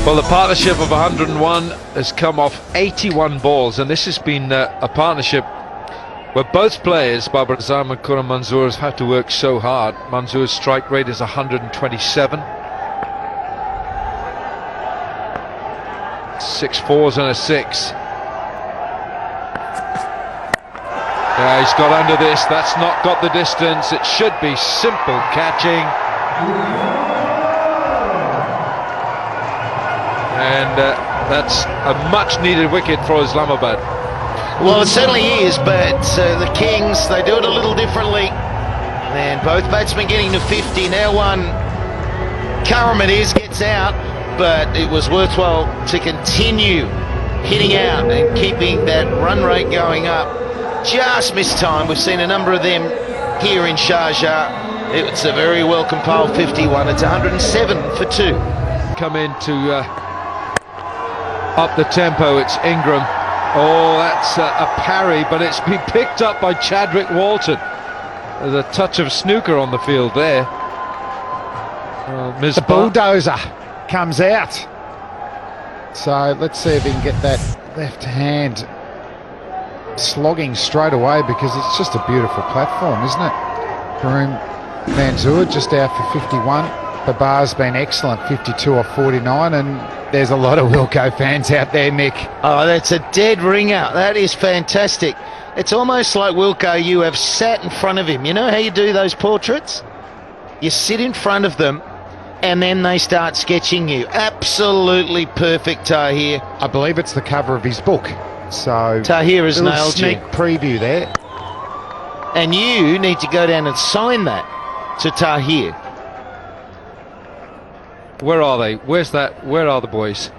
Well, the partnership of 101 has come off 81 balls, and this has been a partnership where both players, Babar Azam and Quram Manzoor, have had to work so hard. Manzoor's strike rate is 127. 6 fours and a 6. Yeah, he's got under this. That's not got the distance. It should be simple catching. And that's a much needed wicket for Islamabad. Well, it certainly is, but the Kings, they do it a little differently. And both batsmen getting to 50. Now one, Karam it is, gets out, but it was worthwhile to continue hitting out and keeping that run rate going up. Just missed time. We've seen a number of them here in Sharjah. It's a very well compiled 51. It's 107 for 2. Come in to up the tempo. It's Ingram. Oh, that's a parry, but it's been picked up by Chadwick Walton. There's a touch of snooker on the field there. The bulldozer comes out. So let's see if he can get that left hand slogging straight away, because it's just a beautiful platform, isn't it? Karim Manzoor just out for 51. Babar's been excellent, 52 off 49, and there's a lot of Wilco fans out there, Mick. Oh, that's a dead ringer. That is fantastic. It's almost like, Wilco, you have sat in front of him. You know how you do those portraits? You sit in front of them and then they start sketching you. Absolutely perfect, Tahir. I believe it's the cover of his book. So Tahir has little nailed sneak you. preview there. And you need to go down and sign that to Tahir. Where are they? Where's that? Where are the boys?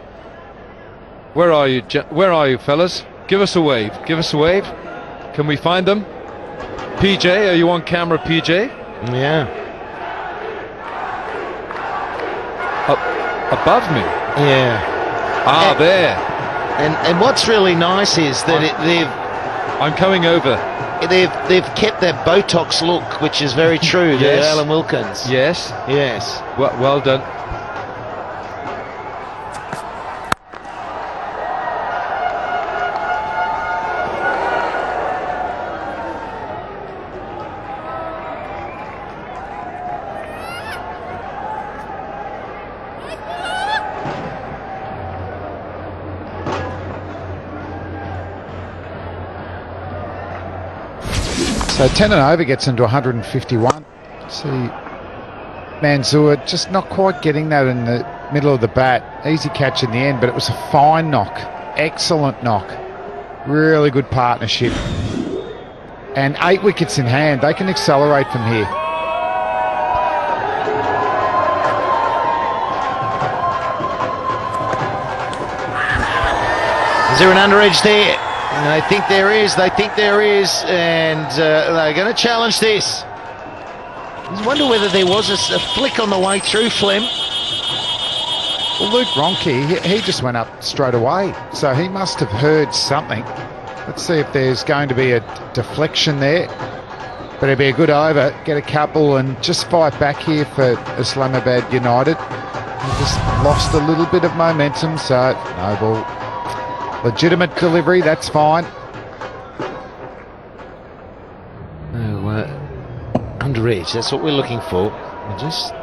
Where are you? Where are you, fellas? Give us a wave. Give us a wave. Can we find them? PJ, are you on camera, PJ? Yeah. Up above me. Yeah. Ah, there. And what's really nice is that I'm coming over. they've kept that Botox look, which is very true to Yes. Alan Wilkins. Yes. Yes. Well done. So 10 and over gets into 151. See, Manzoor just not quite getting that in the middle of the bat. Easy catch in the end, but it was a fine knock. Excellent knock. Really good partnership. And 8 wickets in hand. They can accelerate from here. Is there an underedge there? I think there is. They think there is, and they're going to challenge this. I wonder whether there was a flick on the way through, Flem. Well, Luke Ronke, he just went up straight away, so he must have heard something. Let's see if there's going to be a deflection there. But it'd be a good over, get a couple and just fight back here for Islamabad United. They just lost a little bit of momentum, so no ball. Legitimate delivery, that's fine. Oh, underage, that's what we're looking for. We're just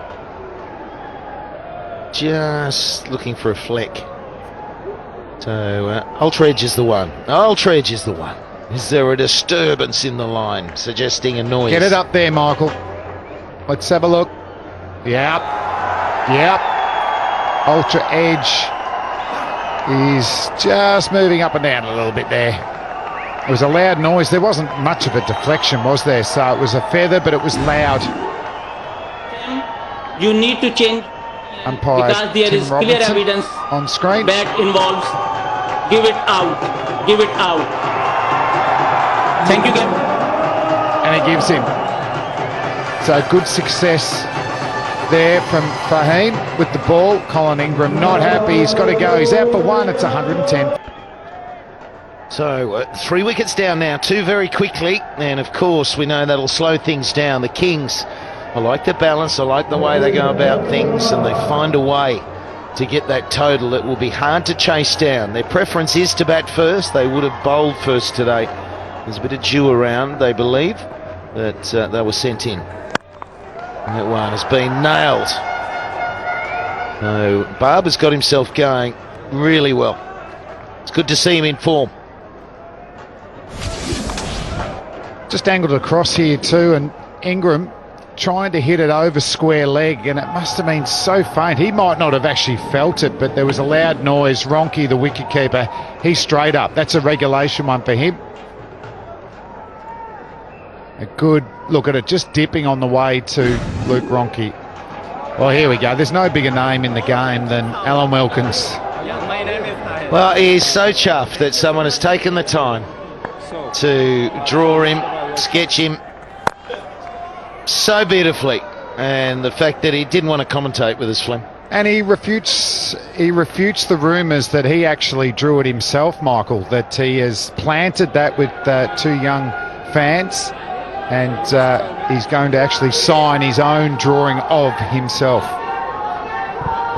looking for a flick. So, ultra edge is the one. Ultra edge is the one. Is there a disturbance in the line suggesting a noise? Get it up there, Michael. Let's have a look. Yep. Ultra edge is just moving up and down a little bit there. It was a loud noise. There wasn't much of a deflection, was there? So it was a feather, but it was loud. You need to change Umpire because there Tim is clear Robinson evidence on screen. bat involves. Give it out. Give it out. Thank you, Captain. And he gives him. So good success there from Fahim with the ball. Colin Ingram not happy. He's got to go. He's out for 1. It's 110. So 3 wickets down now, 2 very quickly, and of course we know that'll slow things down. The Kings, I like the balance, I like the way they go about things, and they find a way to get that total. It will be hard to chase down. Their preference is to bat first. They would have bowled first today. There's a bit of dew around, they believe, that they were sent in. And that one has been nailed. So Barber's got himself going really well. It's good to see him in form. Just angled across here too, and Ingram trying to hit it over square leg, and it must have been so faint. He might not have actually felt it, but there was a loud noise. Ronke, the wicketkeeper, he's straight up. That's a regulation one for him. A good look at it, just dipping on the way to Luke Ronke. Well, here we go. There's no bigger name in the game than Alan Wilkins. Well, he is so chuffed that someone has taken the time to draw him, sketch him so beautifully, and the fact that he didn't want to commentate with us, Flem. And he refutes the rumours that he actually drew it himself, Michael, that he has planted that with two young fans, and he's going to actually sign his own drawing of himself.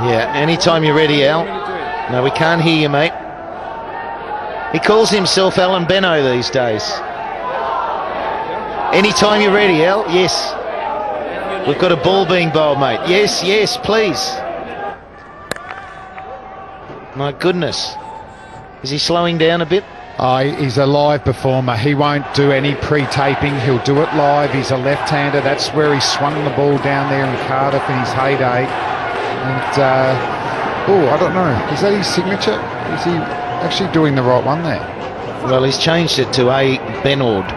Yeah, anytime you're ready, Al. No, we can't hear you, mate. He calls himself Alan Benno these days. Anytime you're ready, Al. Yes. We've got a ball being bowled, mate. Yes, yes, please. My goodness. Is he slowing down a bit? He's a live performer. He won't do any pre-taping. He'll do it live. He's a left-hander. That's where he swung the ball down there in Cardiff in his heyday. And, I don't know. Is that his signature? Is he actually doing the right one there? Well, he's changed it to A. Benord.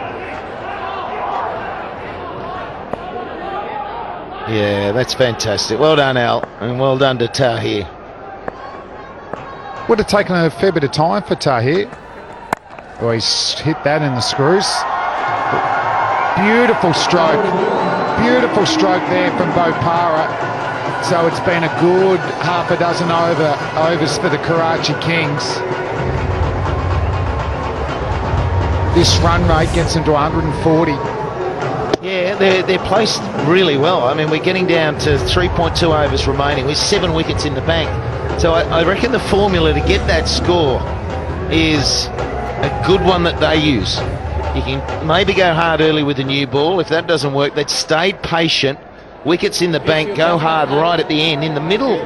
Yeah, that's fantastic. Well done, Al, and well done to Tahir. Would have taken a fair bit of time for Tahir. Oh, he's hit that in the screws. Beautiful stroke. Beautiful stroke there from Bopara. So it's been a good half a dozen overs for the Karachi Kings. This run rate gets them to 140. Yeah, they're placed really well. I mean, we're getting down to 3.2 overs remaining with 7 wickets in the bank. So I reckon the formula to get that score is a good one that they use. You can maybe go hard early with the new ball. If that doesn't work, they've stayed patient. Wickets in the bank, go hard right at the end. In the middle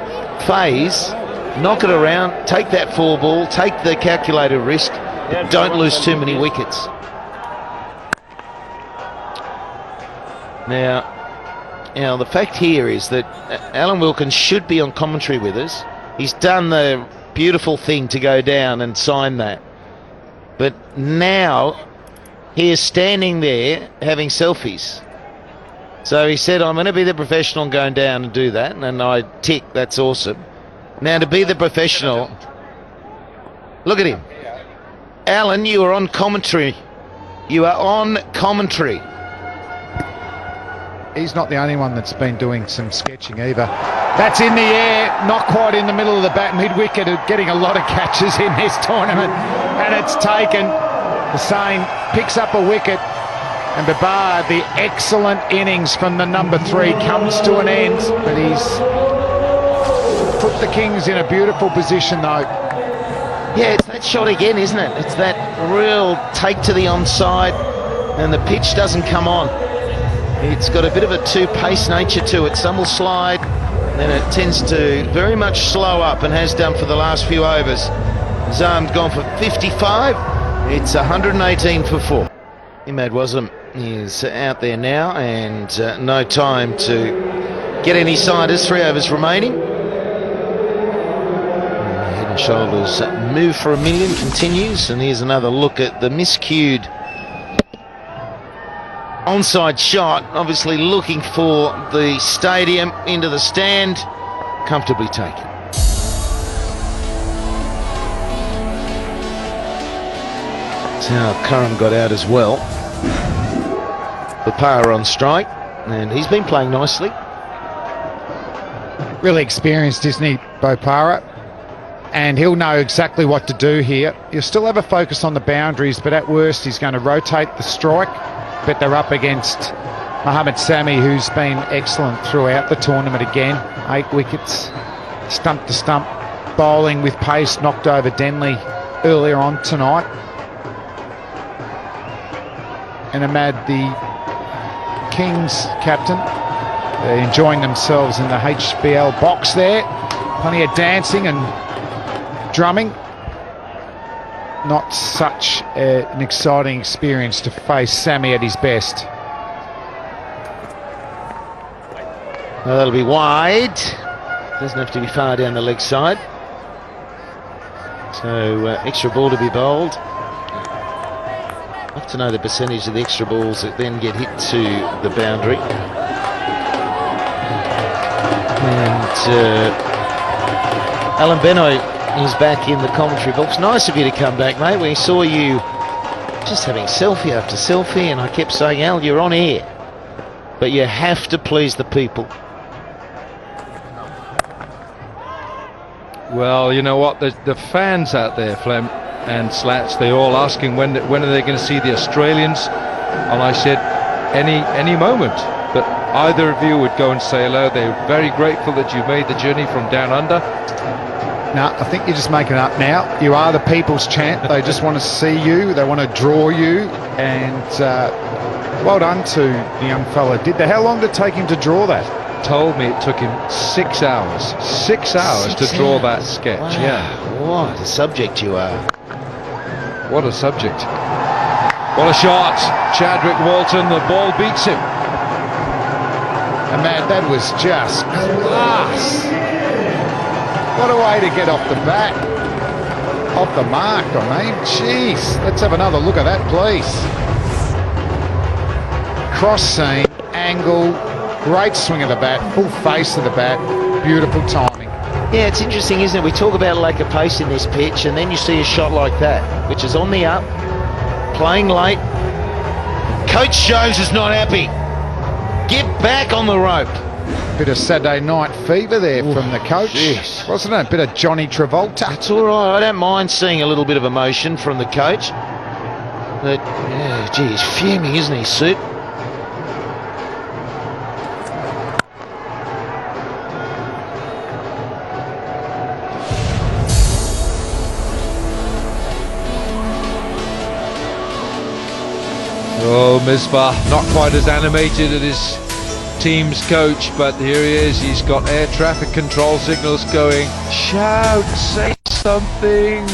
phase, knock it around, take that 4 ball, take the calculated risk, but don't lose too many wickets. Now, the fact here is that Alan Wilkins should be on commentary with us. He's done the beautiful thing to go down and sign that. But now he is standing there having selfies. So he said, I'm going to be the professional and going down and do that. And I tick, that's awesome. Now to be the professional, look at him. Alan, you are on commentary. You are on commentary. He's not the only one that's been doing some sketching either. That's in the air, not quite in the middle of the bat, mid-wicket, getting a lot of catches in this tournament. And it's taken. Hussain picks up a wicket. And Babar, the excellent innings from the number 3 comes to an end. But he's put the Kings in a beautiful position though. Yeah, it's that shot again, isn't it? It's that real take to the onside and the pitch doesn't come on. It's got a bit of a two-pace nature to it. Some will slide, then it tends to very much slow up and has done for the last few overs. Zam's gone for 55. It's 118 for 4. Imad Wasem is out there now and no time to get any siders. 3 overs remaining. Head and shoulders move for a million continues, and here's another look at the miscued onside shot, obviously looking for the stadium into the stand, comfortably taken. That's how Curran got out as well. The power on strike, and he's been playing nicely. Really experienced, isn't he, Bopara? And he'll know exactly what to do here. He'll still have a focus on the boundaries, but at worst he's going to rotate the strike. But they're up against Mohammad Sami, who's been excellent throughout the tournament again. 8 wickets. stump to stump bowling with pace, knocked over Denley earlier on tonight. And Ahmad, the Kings captain, they're enjoying themselves in the HBL box there. Plenty of dancing and drumming. Not such an exciting experience to face Sammy at his best. Well, that'll be wide. Doesn't have to be far down the leg side. So extra ball to be bowled. I'd like to know the percentage of the extra balls that then get hit to the boundary. And Alan Beno is back in the commentary box. Nice of you to come back, mate. We saw you just having selfie after selfie, and I kept saying, Al, you're on air, but you have to please the people. Well, you know what? The fans out there, Flem and Slats, they're all asking when are they going to see the Australians? And I said, any moment that either of you would go and say hello. They're very grateful that you made the journey from down under. No, I think you're just making it up now. You are the people's champ. They just want to see you. They want to draw you. And well done to the young fella. How long did it take him to draw that? Told me it took him 6 hours. 6 hours to draw that sketch. Wow. Yeah. What a subject you are. What a subject. What a shot. Chadwick Walton, the ball beats him. And man, that was just class. What a way to get off the bat. Off the mark, I mean. Jeez. Let's have another look at that, please. Cross seam, angle, great swing of the bat, full face of the bat, beautiful timing. Yeah, it's interesting, isn't it? We talk about a lack of pace in this pitch, and then you see a shot like that, which is on the up, playing late. Coach Jones is not happy. Get back on the rope. Bit of Saturday night fever there from the coach, wasn't it? A bit of Johnny Travolta. It's all right. I don't mind seeing a little bit of emotion from the coach. But, yeah, gee, he's fuming, isn't he, Soup? Oh, Misbah, not quite as animated as his team's coach, but here he is. He's got air traffic control signals going. Shout, say something.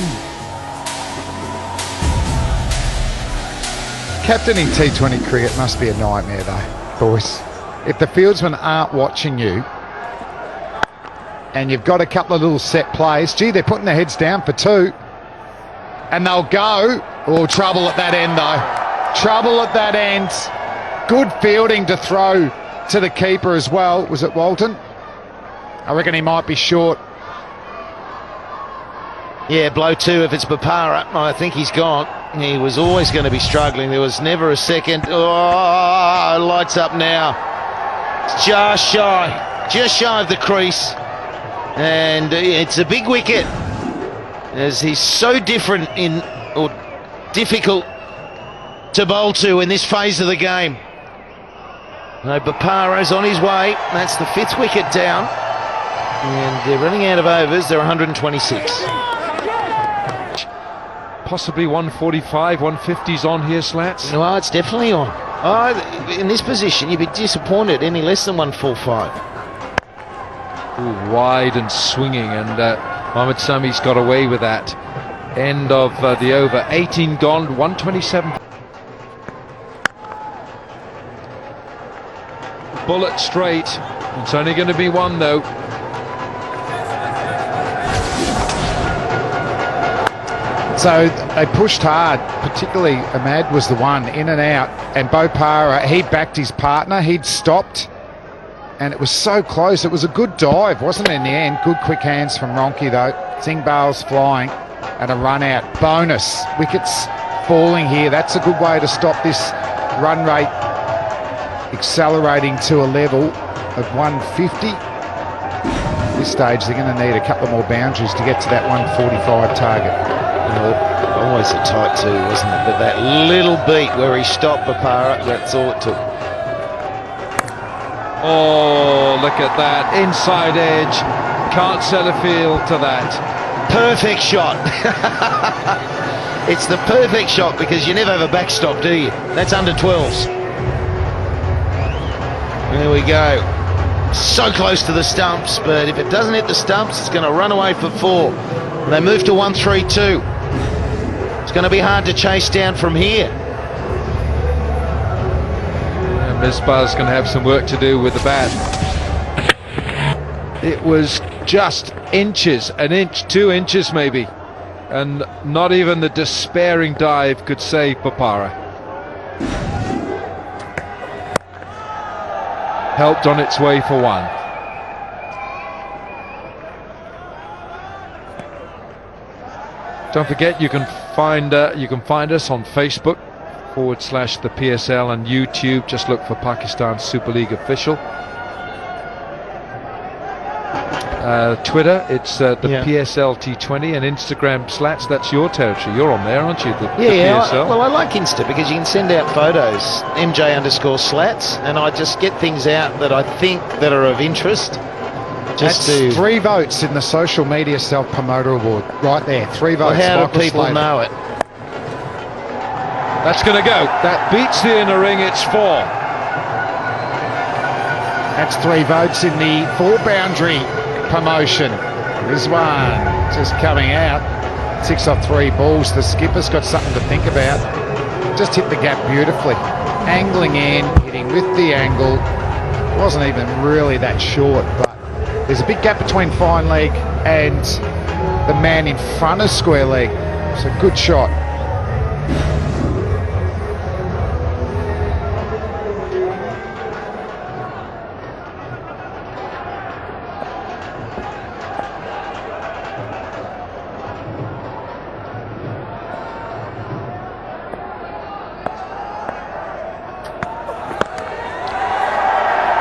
Captaining T20 cricket must be a nightmare though, boys. If the fieldsmen aren't watching you and you've got a couple of little set plays, gee, they're putting their heads down for two and they'll go. Oh, trouble at that end though. Trouble at that end. Good fielding to throw to the keeper as well. Was it Walton? I reckon he might be short. Yeah, blow two if it's Bapara. I think he's gone. He was always going to be struggling. There was never a second. Oh, lights up now. It's just shy of the crease. And it's a big wicket, as he's so different difficult to bowl to in this phase of the game. No, Bapara's on his way. That's the 5th wicket down. And they're running out of overs. They're 126. Possibly 145, 150's on here, Slats. No, it's definitely on. Oh, in this position, you'd be disappointed any less than 145. Ooh, wide and swinging, and Mohammad Sami's got away with that. End of the over. 18 gone, 127. Bullet straight. It's only going to be one though. So they pushed hard, particularly Ahmad was the one in and out, and Bopara, he backed his partner, he'd stopped, and it was so close. It was a good dive, wasn't it, in the end? Good quick hands from Ronke though. Singh Bale's flying and a run out. Bonus, wickets falling here. That's a good way to stop this run rate accelerating to a level of 150. At this stage they're going to need a couple more boundaries to get to that 145 target. Always a tight two, wasn't it? But that little beat where he stopped Bapara, that's all it took. Oh, look at that. Inside edge. can't sell a field to that. Perfect shot. It's the perfect shot because you never have a backstop, do you? That's under 12s. There we go. So close to the stumps, but if it doesn't hit the stumps, it's going to run away for 4. They move to 1-3-2. It's going to be hard to chase down from here. Misbah's going to have some work to do with the bat. It was just inches, an inch, 2 inches maybe, and not even the despairing dive could save Papara. Helped on its way for 1. Don't forget, you can find us on Facebook /the PSL and YouTube. Just look for Pakistan Super League Official. Twitter, it's the PSL T20, and Instagram Slats. That's your territory. You're on there, aren't you? The PSL. Well, I like Insta because you can send out photos, MJ_Slats, and I just get things out that I think that are of interest. That's 3 votes in the social media self-promoter award. Right there, 3 votes. Well, how do people know it? That's going to go. That beats the inner ring. It's 4. That's 3 votes in the 4-boundary promotion. Rizwan just coming out. 6 off 3 balls. The skipper's got something to think about. Just hit the gap beautifully. Angling in, hitting with the angle. Wasn't even really that short, but there's a big gap between fine leg and the man in front of square leg. It's a good shot.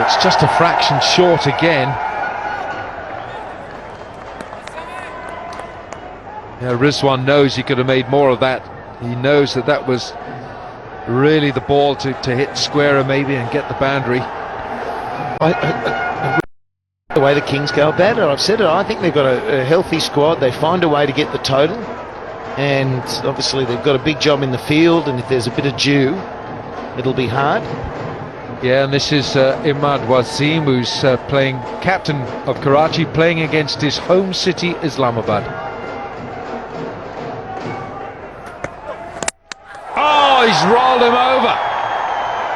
It's just a fraction short again. Yeah, Rizwan knows he could have made more of that. He knows that that was really the ball to hit squarer maybe and get the boundary. The way the Kings go about it, I've said it, I think they've got a healthy squad. They find a way to get the total, and obviously they've got a big job in the field, and if there's a bit of dew, it'll be hard. Yeah, and this is Imad Wasim, who's playing captain of Karachi, playing against his home city, Islamabad. Oh, he's rolled him over.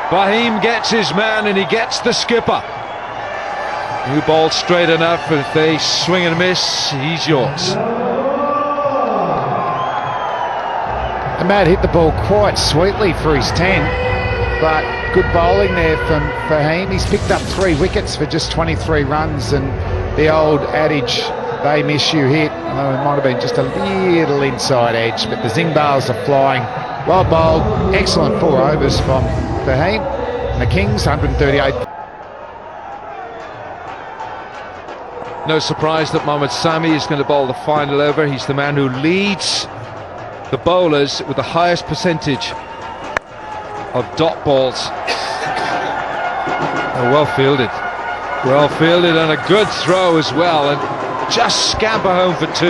Fahim gets his man and he gets the skipper. New ball straight enough, and if they swing and miss, he's yours. Imad hit the ball quite sweetly for his 10, but good bowling there from Fahim. He's picked up 3 wickets for just 23 runs, and the old adage, they miss you hit, although it might have been just a little inside edge, but the zing bales are flying. Well bowled, excellent 4 overs from Fahim. And the Kings, 138. No surprise that Mohammad Sami is going to bowl the final over. He's the man who leads the bowlers with the highest percentage of dot balls. Oh, well fielded and a good throw as well, and just scamper home for 2.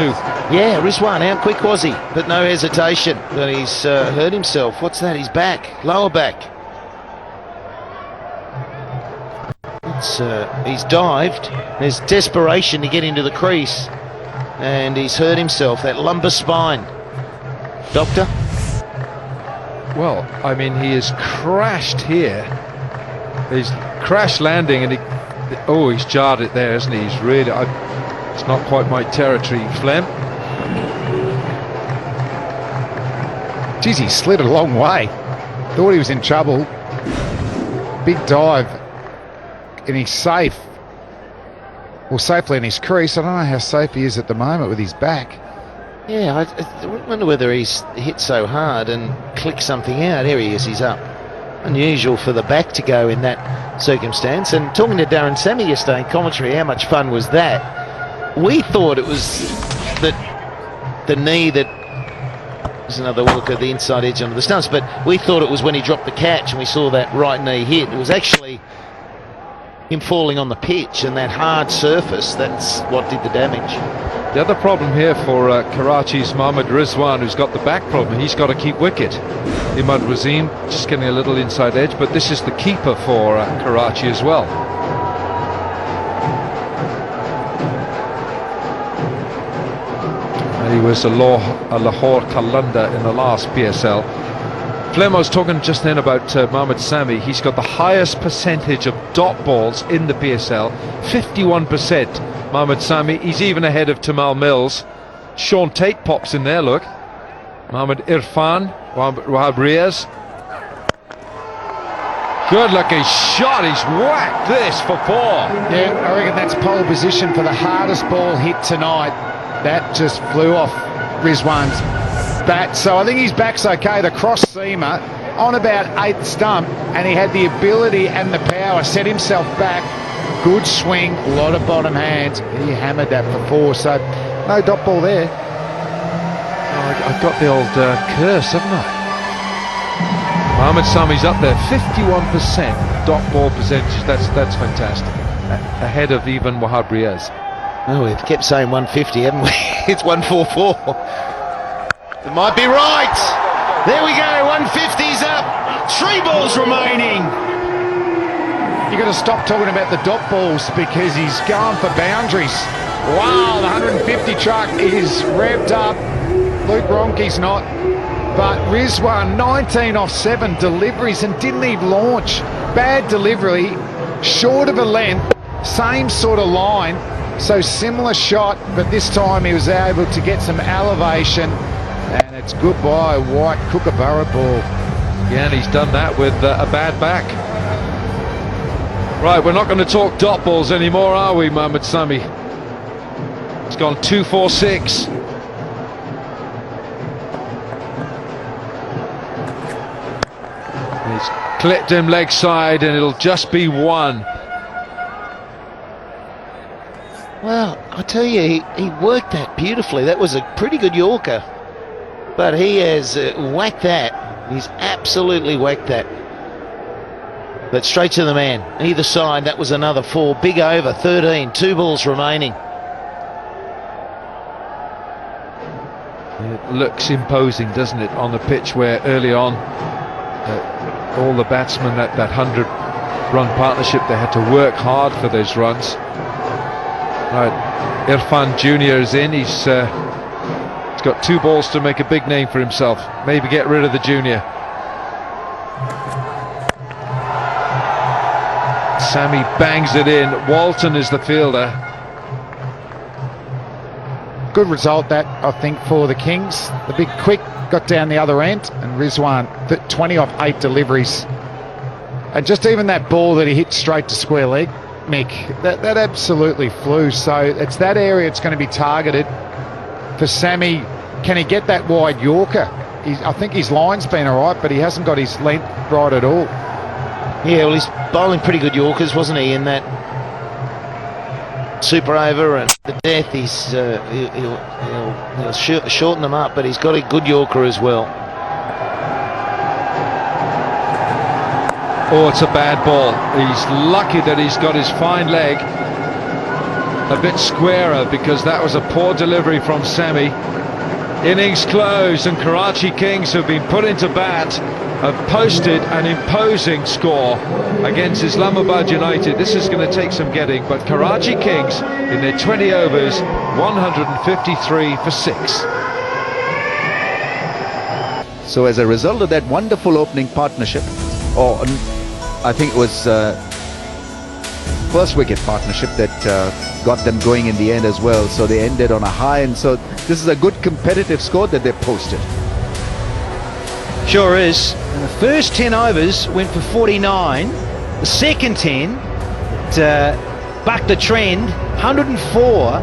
Yeah, Rizwan, how quick was he? But no hesitation. But he's hurt himself. What's that? His back, lower back. He's dived. There's desperation to get into the crease, and he's hurt himself. That lumbar spine. Doctor? Well, I mean, he has crashed here. He's crash landing, and he's jarred it there, hasn't he? He's really, it's not quite my territory, Flem. Geez, he slid a long way. Thought he was in trouble. Big dive. And he's safe. Well, safely in his crease. I don't know how safe he is at the moment with his back. Yeah, I wonder whether he's hit so hard and clicked something out. Here he is, he's up. Unusual for the back to go in that circumstance. And talking to Darren Sammy yesterday in commentary, how much fun was that? We thought it was the knee that was another look at the inside edge under the stumps, but we thought it was when he dropped the catch and we saw that right knee hit. It was actually him falling on the pitch, and that hard surface, that's what did the damage. The other problem here for Karachi's Mohammad Rizwan, who's got the back problem, he's got to keep wicket. Imad Wazim just getting a little inside edge, but this is the keeper for Karachi as well. And he was a Lahore Kalanda in the last PSL. Flem, I was talking just then about Mohammad Sami. He's got the highest percentage of dot balls in the PSL, 51%. Mohammad Sami, he's even ahead of Tamal Mills. Sean Tate pops in there, look. Mohammad Irfan, Wahab Riaz. Good looking shot, he's whacked this for four. Yeah, I reckon that's pole position for the hardest ball hit tonight. That just flew off Rizwan's bat. So I think his back's okay. The cross seamer on about 8th stump, and he had the ability and the power, set himself back. Good swing, a lot of bottom hands. He hammered that for four, so no dot ball there. Oh, I've got the old curse, haven't I? Mohammad Sami's up there, 51% dot ball percentage. That's fantastic. Ahead of even Wahab Riaz. Oh, we've kept saying 150, haven't we? It's 144. It might be right. There we go, 150's up. 3 balls remaining. You've got to stop talking about the dot balls because he's going for boundaries. Wow, the 150 truck is revved up. Luke Ronke's not. But Rizwan, 19 off 7 deliveries and didn't even launch. Bad delivery, short of a length, same sort of line. So similar shot, but this time he was able to get some elevation. And it's goodbye, white Kookaburra ball. Yeah, and he's done that with a bad back. Right, we're not going to talk dot balls anymore, are we, Mohammad Sami? It's gone 2-4-6. He's clipped him leg side, and it'll just be one. Well, I tell you, he worked that beautifully. That was a pretty good Yorker. But he has whacked that. He's absolutely whacked that. But straight to the man. Either side, that was another 4. Big over, 13. 2 balls remaining. It looks imposing, doesn't it, on the pitch where early on all the batsmen, that 100-run partnership, they had to work hard for those runs. Right, Irfan Jr. is in. He's got 2 balls to make a big name for himself. Maybe get rid of the junior. Sami bangs it in. Walton is the fielder. Good result that, I think, for the Kings. The big quick got down the other end, and Rizwan 20 off 8 deliveries. And just even that ball that he hit straight to square leg, Mick, that absolutely flew. So it's that area it's going to be targeted for Sami. Can he get that wide Yorker? I think his line's been all right, but he hasn't got his length right at all. Yeah, well, he's bowling pretty good Yorkers, wasn't he, in that super over, and the death, he'll shorten them up, but he's got a good Yorker as well. Oh, it's a bad ball. He's lucky that he's got his fine leg a bit squarer, because that was a poor delivery from Sami. Innings closed, and Karachi Kings have been put into bat, have posted an imposing score against Islamabad United. This is going to take some getting, but Karachi Kings in their 20 overs, 153 for 6. So as a result of that wonderful opening partnership, or I think it was first wicket partnership that got them going in the end as well. So they ended on a high, and so this is a good competitive score that they posted. Sure is. And the first 10 overs went for 49. The second 10 bucked the trend. 104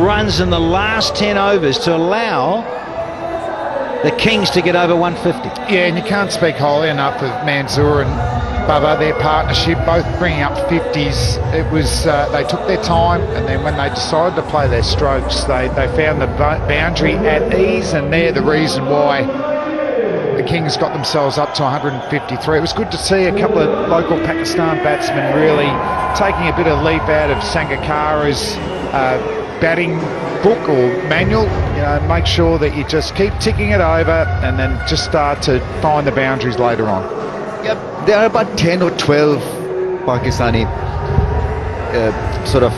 runs in the last 10 overs to allow the Kings to get over 150. Yeah, and you can't speak highly enough of Manzoor and Bubba, their partnership, both bringing up 50s. It was they took their time, and then when they decided to play their strokes, they found the boundary at ease, and they're the reason why the Kings got themselves up to 153. It was good to see a couple of local Pakistan batsmen really taking a bit of leap out of Sangakkara's batting book or manual. You know, make sure that you just keep ticking it over and then just start to find the boundaries later on. Yep, there are about 10 or 12 Pakistani sort of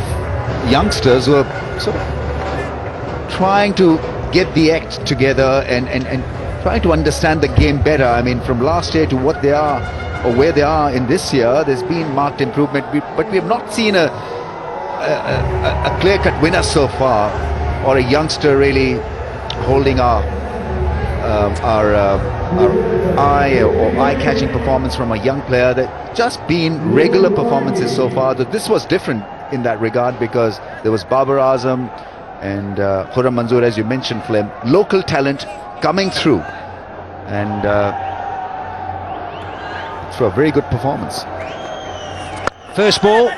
youngsters who are sort of trying to get the act together and trying to understand the game better. I mean, from last year to what they are or where they are in this year, there's been marked improvement, but we have not seen a clear-cut winner so far, or a youngster really holding our eye or eye-catching performance from a young player. That just been regular performances so far. That this was different in that regard because there was Babar Azam and Khurram Manzoor, as you mentioned, Flem, local talent coming through, and for a very good performance. First ball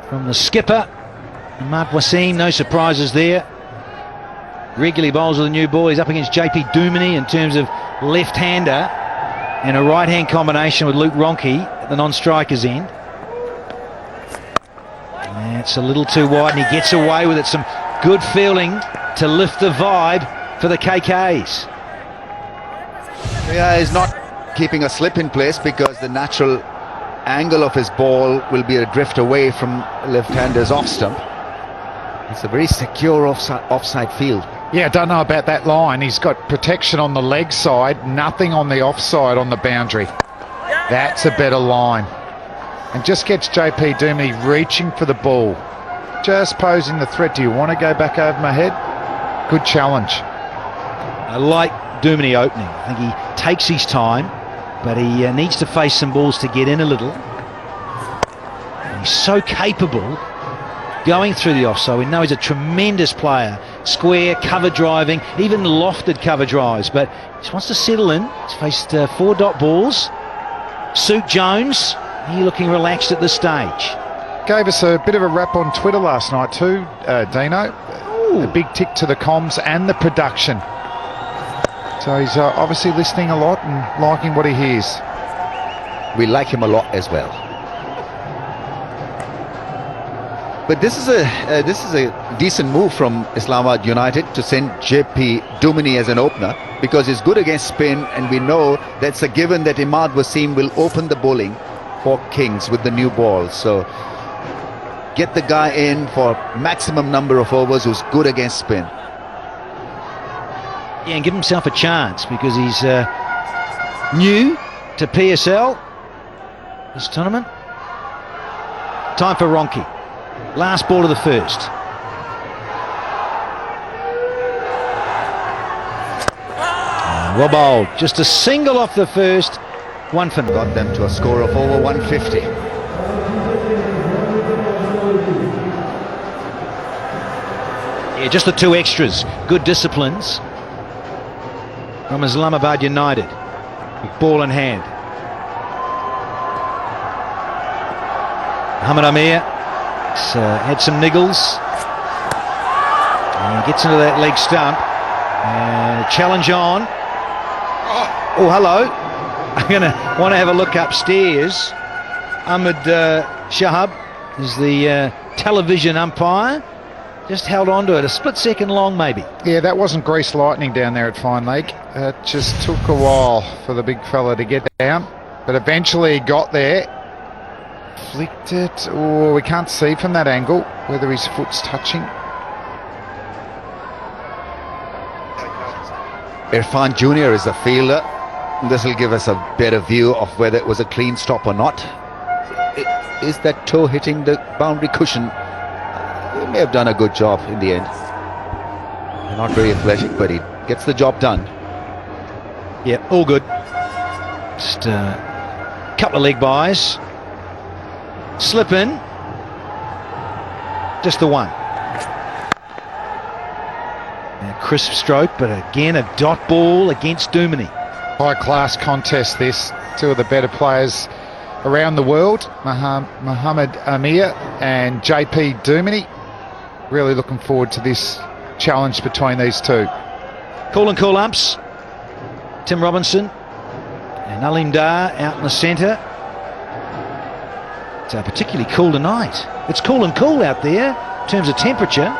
from the skipper, Ahmad Wasim. No surprises there. Regularly bowls with a new ball. He's up against JP Dumini in terms of left-hander and a right-hand combination with Luke Ronke at the non-striker's end. It's a little too wide and he gets away with it. Some good fielding to lift the vibe for the KKs. Yeah, he's not keeping a slip in place because the natural angle of his ball will be a drift away from left-hander's off stump. It's a very secure offside field. Yeah, don't know about that line. He's got protection on the leg side, nothing on the offside on the boundary. That's a better line. And just gets JP Dumini reaching for the ball. Just posing the threat. Do you want to go back over my head? Good challenge. I like Dumini opening. I think he takes his time, but he needs to face some balls to get in a little. And he's so capable going through the offside. We know he's a tremendous player. Square, cover driving, even lofted cover drives, but he just wants to settle in. He's faced 4 dot balls. Suit Jones, he looking relaxed at this stage. Gave us a bit of a rap on Twitter last night too, Dino. Ooh. A big tick to the comms and the production. So he's obviously listening a lot and liking what he hears. We like him a lot as well. But this is a decent move from Islamabad United to send JP Dumini as an opener, because he's good against spin, and we know that's a given that Ahmad Wasim will open the bowling for Kings with the new ball. So get the guy in for maximum number of overs who's good against spin. Yeah, and give himself a chance because he's new to PSL this tournament. Time for Ronke. Last ball of the first. Well bowled. Just a single off the first. One for Got them to a score of over 150. Yeah, just the 2 extras. Good disciplines from Islamabad United. With ball in hand. Muhammad Amir had some niggles. And he gets into that leg stump. Challenge on. Oh, hello. I'm going to want to have a look upstairs. Ahmed Shahab is the television umpire. Just held on to it, a split second long maybe. Yeah, that wasn't grease lightning down there at Fine Lake. It just took a while for the big fella to get down, but eventually he got there. Flicked it. Oh, we can't see from that angle whether his foot's touching. Irfan Jr. is the fielder. This will give us a better view of whether it was a clean stop or not. Is that toe hitting the boundary cushion? He may have done a good job in the end. Not very athletic, but he gets the job done. Yeah, all good. Just a couple of leg buys. Slip in. Just the one. A crisp stroke, but again a dot ball against Dumini. High class contest this. 2 of the better players around the world, Muhammad Amir and JP Dumini. Really looking forward to this challenge between these two. Cool and cool umps. Tim Robinson and Alim Dar out in the centre. It's particularly cool tonight. It's cool and cool out there in terms of temperature.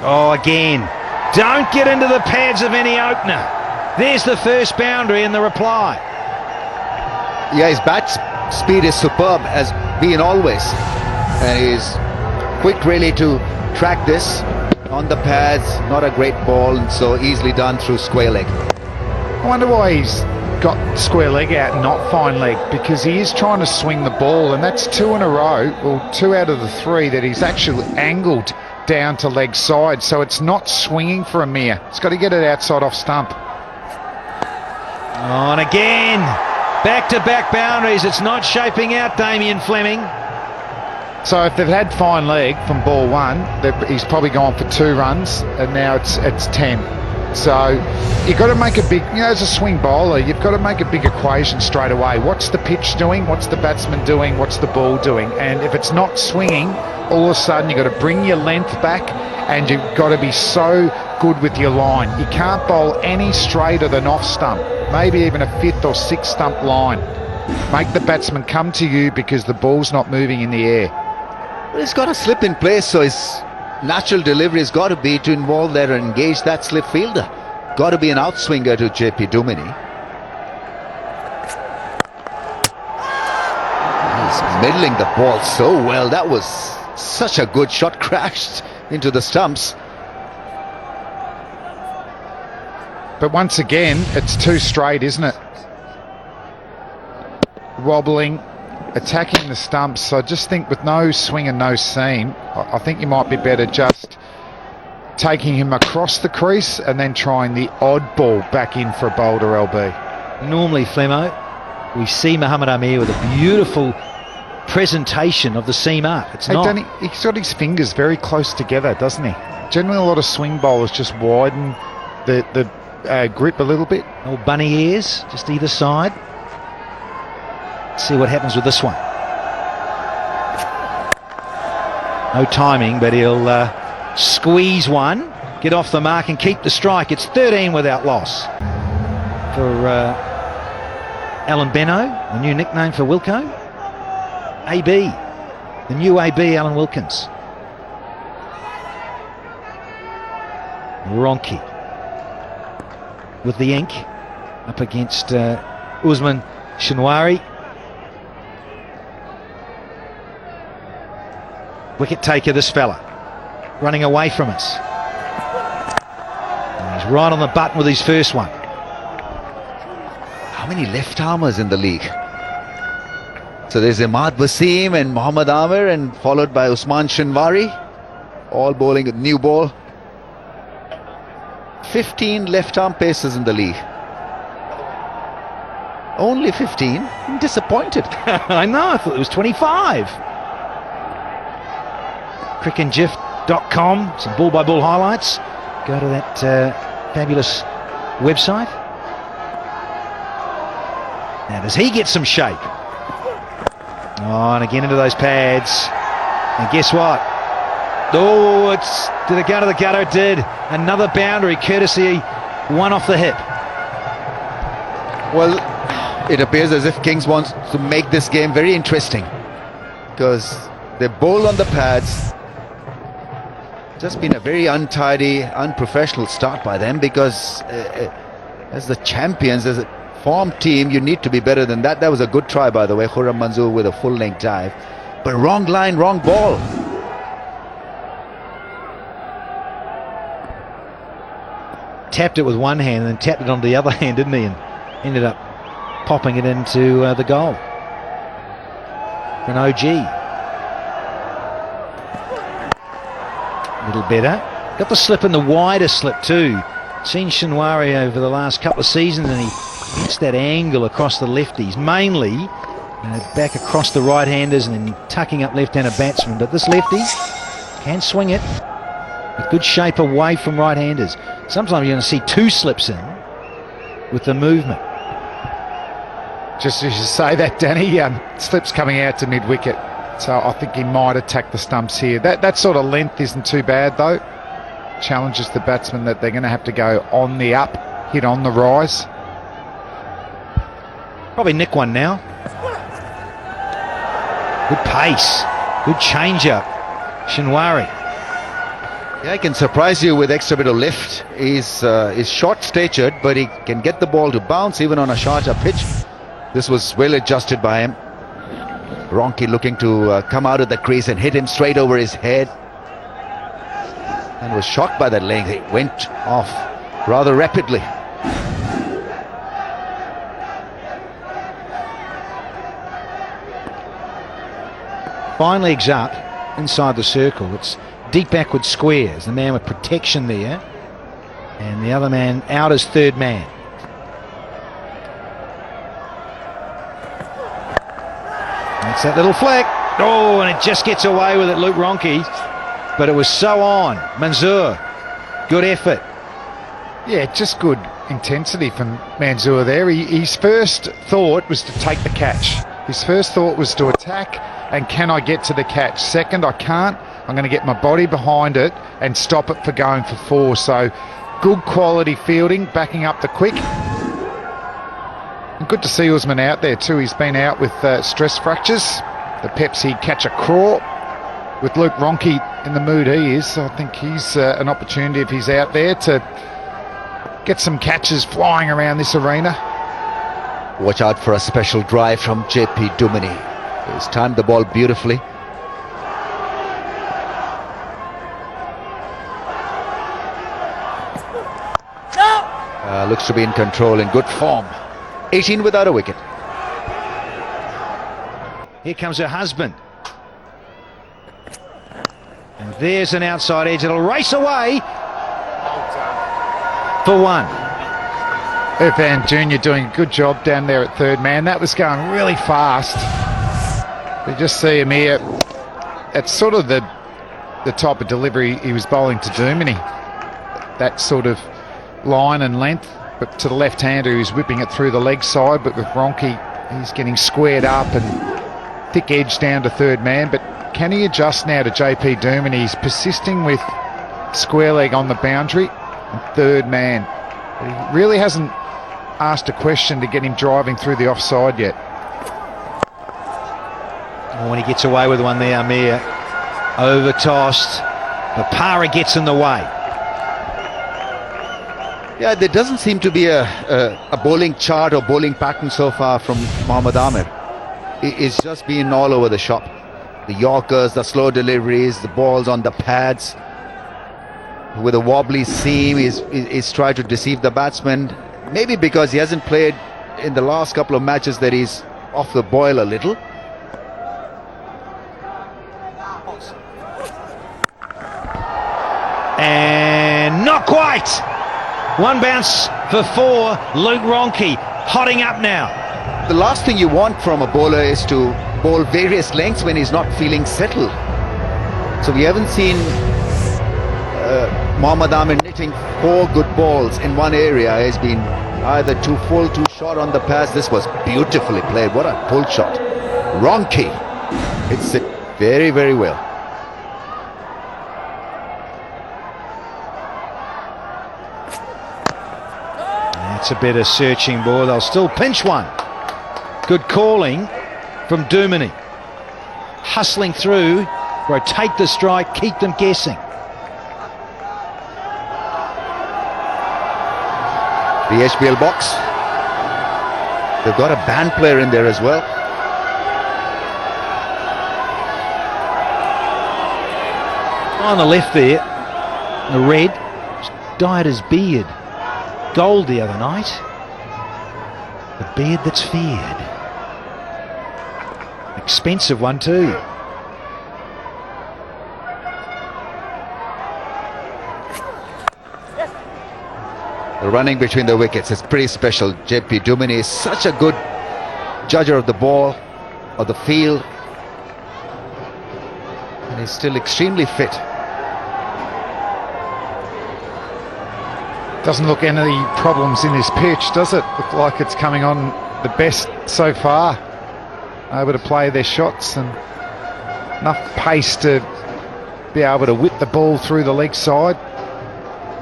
Oh, again. Don't get into the pads of any opener. There's the first boundary and the reply. Yeah, his bat speed is superb, as been always. And he's quick really to track this on the pads. Not a great ball, and so easily done through square leg. I wonder why he's got square leg out, not fine leg, because he is trying to swing the ball, and that's 2 in a row, or 2 out of the 3 that he's actually angled down to leg side, so it's not swinging for Amir. It's got to get it outside off stump. Oh, and again, back-to-back boundaries. It's not shaping out, Damien Fleming. So if they've had fine leg from ball 1, he's probably gone for 2 runs, and now it's 10. So you've got to make a big, as a swing bowler, you've got to make a big equation straight away. What's the pitch doing? What's the batsman doing? What's the ball doing? And if it's not swinging, all of a sudden you've got to bring your length back, and you've got to be so good with your line. You can't bowl any straighter than off stump, maybe even a 5th or 6th stump line. Make the batsman come to you because the ball's not moving in the air. But he's got to slip in place, so his natural delivery has got to be to involve there and engage that slip fielder. Got to be an outswinger to JP Duminy. He's middling the ball so well. That was such a good shot, crashed into the stumps. But once again, it's too straight, isn't it? Wobbling, attacking the stumps. So I just think with no swing and no seam, I think you might be better just taking him across the crease and then trying the odd ball back in for a bolder LB. Normally, Flemo, we see Mohammad Amir with a beautiful presentation of the seam up. It's not. Danny, he's got his fingers very close together, doesn't he? Generally, a lot of swing bowlers just widen the grip a little bit. Little bunny ears, just either side. Let's see what happens with this one. No timing, but he'll squeeze one, get off the mark and keep the strike. It's 13 without loss for Alan Benno, the new nickname for Wilco. AB, the new AB, Alan Wilkins. Ronki with the ink up against Usman Shinwari. Wicket taker, this fella, running away from us. And he's right on the button with his first one. How many left-armers in the league? So there's Imad Wasim and Mohammad Amir, and followed by Usman Shinwari, all bowling a new ball. 15 left-arm pacers in the league. Only 15? I'm disappointed. I know, I thought it was 25. crickandgif.com, some ball-by-ball highlights. Go to that fabulous website. Now, does he get some shape? Oh, and again into those pads. And guess what? Oh, did it go to the gutter? It did. Another boundary, courtesy one off the hip. Well, it appears as if Kings wants to make this game very interesting, because they bowl on the pads. Just been a very untidy, unprofessional start by them, because as the champions, as a form team, you need to be better than that. That was a good try, by the way, Khurram Manzoor with a full-length dive, but wrong line, wrong ball. Tapped it with one hand and then tapped it onto the other hand, didn't he? And ended up popping it into the goal for an OG. A little better. Got the slip in the wider slip too. Seen Shinwari over the last couple of seasons, and he gets that angle across the lefties, mainly back across the right-handers and then tucking up left-handed batsmen. But this lefty can swing it with good shape away from right-handers. Sometimes you're going to see 2 slips in with the movement. Just as you say that, Danny, slips coming out to mid-wicket. So I think he might attack the stumps here. That sort of length isn't too bad, though. challenges the batsman that they're going to have to go on the up, hit on the rise. Probably nick one now. Good pace. Good change-up. Shinwari. Yeah, he can surprise you with extra bit of lift. He's short-statured, but he can get the ball to bounce even on a shorter pitch. This was well adjusted by him. Ronke looking to come out of the crease and hit him straight over his head. And was shocked by that length. It went off rather rapidly. Fine legs up inside the circle. It's deep backward squares. The man with protection there, and the other man out as third man. That's that little flick. Oh, and it just gets away with it, Luke Ronke. But it was so on. Manzoor, good effort. Yeah, just good intensity from Manzoor there. His first thought was to take the catch. His first thought was to attack and can I get to the catch. Second, I can't. I'm going to get my body behind it and stop it for going for four. So good quality fielding, backing up the quick. And good to see Usman out there too. He's been out with stress fractures. The Peps, he'd catch a craw. With Luke Ronke in the mood he is, I think he's an opportunity if he's out there to get some catches flying around this arena. Watch out for a special drive from JP Duminy. He's timed the ball beautifully. Looks to be in control, in good form. 18 without a wicket. Here comes her husband. And there's an outside edge. It'll race away for one. Irfan Jr. doing a good job down there at third man. That was going really fast. You just see him here. It's sort of the type of delivery he was bowling to Duminy. That sort of line and length, but to the left-hander who's whipping it through the leg side. But with Ronke, he's getting squared up and thick edge down to third man. But can he adjust now to JP Duminy? He's persisting with square leg on the boundary and third man. But he really hasn't asked a question to get him driving through the offside yet. Oh, when he gets away with one there, Amir. Over-tossed. Papara gets in the way. Yeah, there doesn't seem to be a bowling chart or bowling pattern so far from Mohammad Amir. It's just been all over the shop. The Yorkers, the slow deliveries, the balls on the pads. With a wobbly seam, he's tried to deceive the batsman. Maybe because he hasn't played in the last couple of matches that he's off the boil a little. And not quite. One bounce for four. Luke Ronke hotting up now. The last thing you want from a bowler is to bowl various lengths when he's not feeling settled. So we haven't seen Mohammad Amir knitting four good balls in one area. He's been either too full, too short on the pass. This was beautifully played. What a pull shot. Ronke hits it very, very well. That's a bit of searching ball. They'll still pinch one. Good calling from Duminy. Hustling through, rotate the strike, keep them guessing. The HBL box. They've got a band player in there as well. On the left there, the red, dyed his beard gold the other night. The beard that's feared. Expensive one too. The running between the wickets is pretty special. JP Duminy is such a good judger of the ball, of the field, and he's still extremely fit. Doesn't look any problems in this pitch, does it? Look like it's coming on the best so far. Able to play their shots and enough pace to be able to whip the ball through the leg side.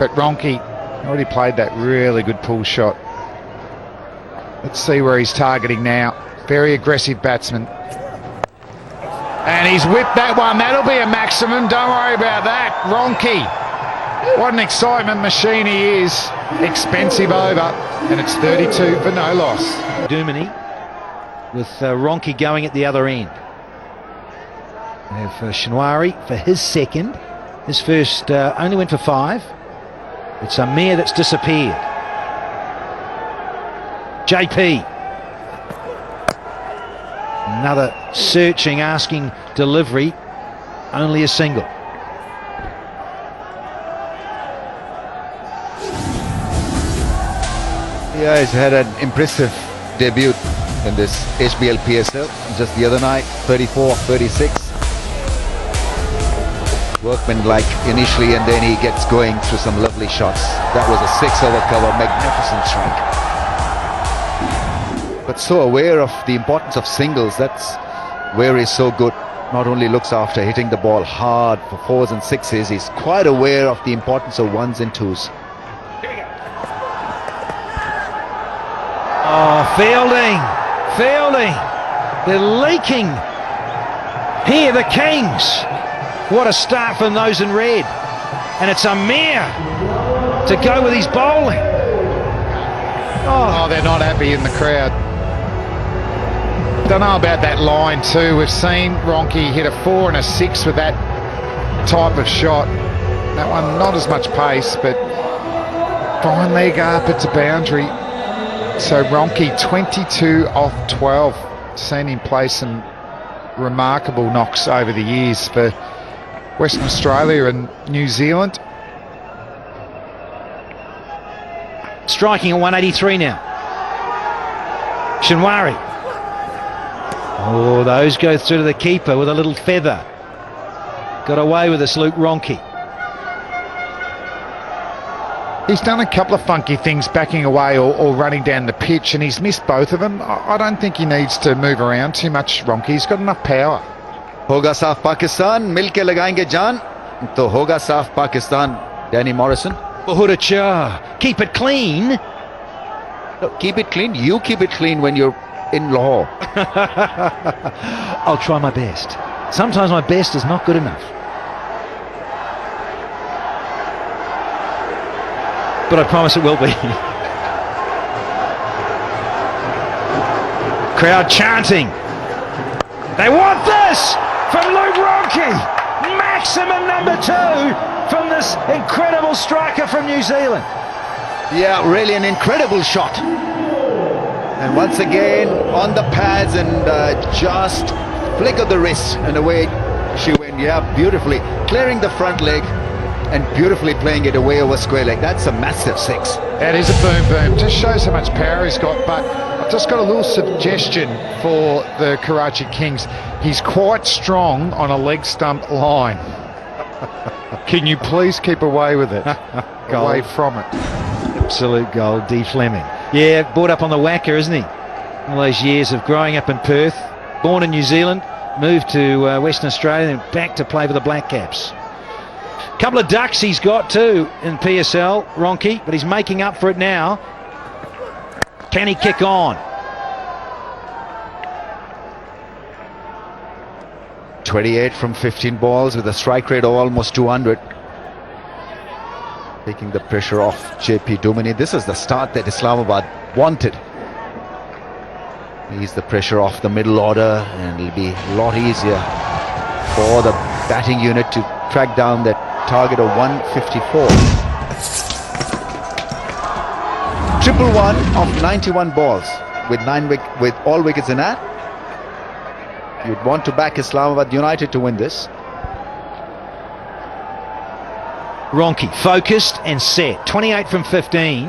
But Ronke already played that really good pull shot. Let's see where he's targeting now. Very aggressive batsman. And he's whipped that one. That'll be a maximum. Don't worry about that. Ronke. What an excitement machine he is. Expensive over. And it's 32 for no loss. Duminy with Ronke going at the other end. We have Shinwari for his second. His first only went for 5. It's Amir that's disappeared. JP. Another searching, asking delivery. Only a single. Yeah, he's had an impressive debut in this HBL PSL just the other night. 34-36. Workman-like initially, and then he gets going through some lovely shots. That was a 6-over cover, magnificent strike. But so aware of the importance of singles. That's where he's so good. Not only looks after hitting the ball hard for 4s and 6s, he's quite aware of the importance of 1s and 2s. Oh, fielding. They're leaking. Here, the Kings. What a start from those in red. And it's Amir to go with his bowling. Oh, they're not happy in the crowd. Don't know about that line too. We've seen Ronke hit a 4 and a 6 with that type of shot. That one not as much pace, but fine leg up, it's a boundary. So Ronke 22 off 12. Seen him play some remarkable knocks over the years for Western Australia and New Zealand. Striking at 183 now. Shinwari. Oh, those go through to the keeper with a little feather. Got away with this, Luke Ronke. He's done a couple of funky things backing away or running down the pitch, and he's missed both of them. I don't think he needs to move around too much, Ronke. He's got enough power. Hoga saaf Pakistan, milke lagayenge jaan. To hoga saaf Pakistan, Danny Morrison. Bahuracha. Keep it clean. Look, keep it clean. You keep it clean when you're in Lahore. I'll try my best. Sometimes my best is not good enough. But I promise it will be. Crowd chanting. They want this from Luke Ronke. Maximum number 2 from this incredible striker from New Zealand. Yeah, really an incredible shot. And once again, on the pads and just flick of the wrist and away she went. Yeah, beautifully. Clearing the front leg and beautifully playing it away over square leg. That's a massive 6. That is a boom. Just shows how much power he's got. But I've just got a little suggestion for the Karachi Kings. He's quite strong on a leg stump line. Can you please keep away with it? Away from it. Absolute goal, D. Fleming. Yeah, brought up on the whacker, isn't he? All those years of growing up in Perth, born in New Zealand, moved to Western Australia and back to play for the Black Caps. Couple of ducks he's got too in PSL, Ronke, but he's making up for it now. Can he kick on? 28 from 15 balls with a strike rate of almost 200. Taking the pressure off JP Duminy. This is the start that Islamabad wanted. Ease the pressure off the middle order, and it'll be a lot easier for the batting unit to track down that target of 154. 111 of 91 balls with all wickets in hand. You'd want to back Islamabad United to win this. Ronke focused and set. 28 from 15.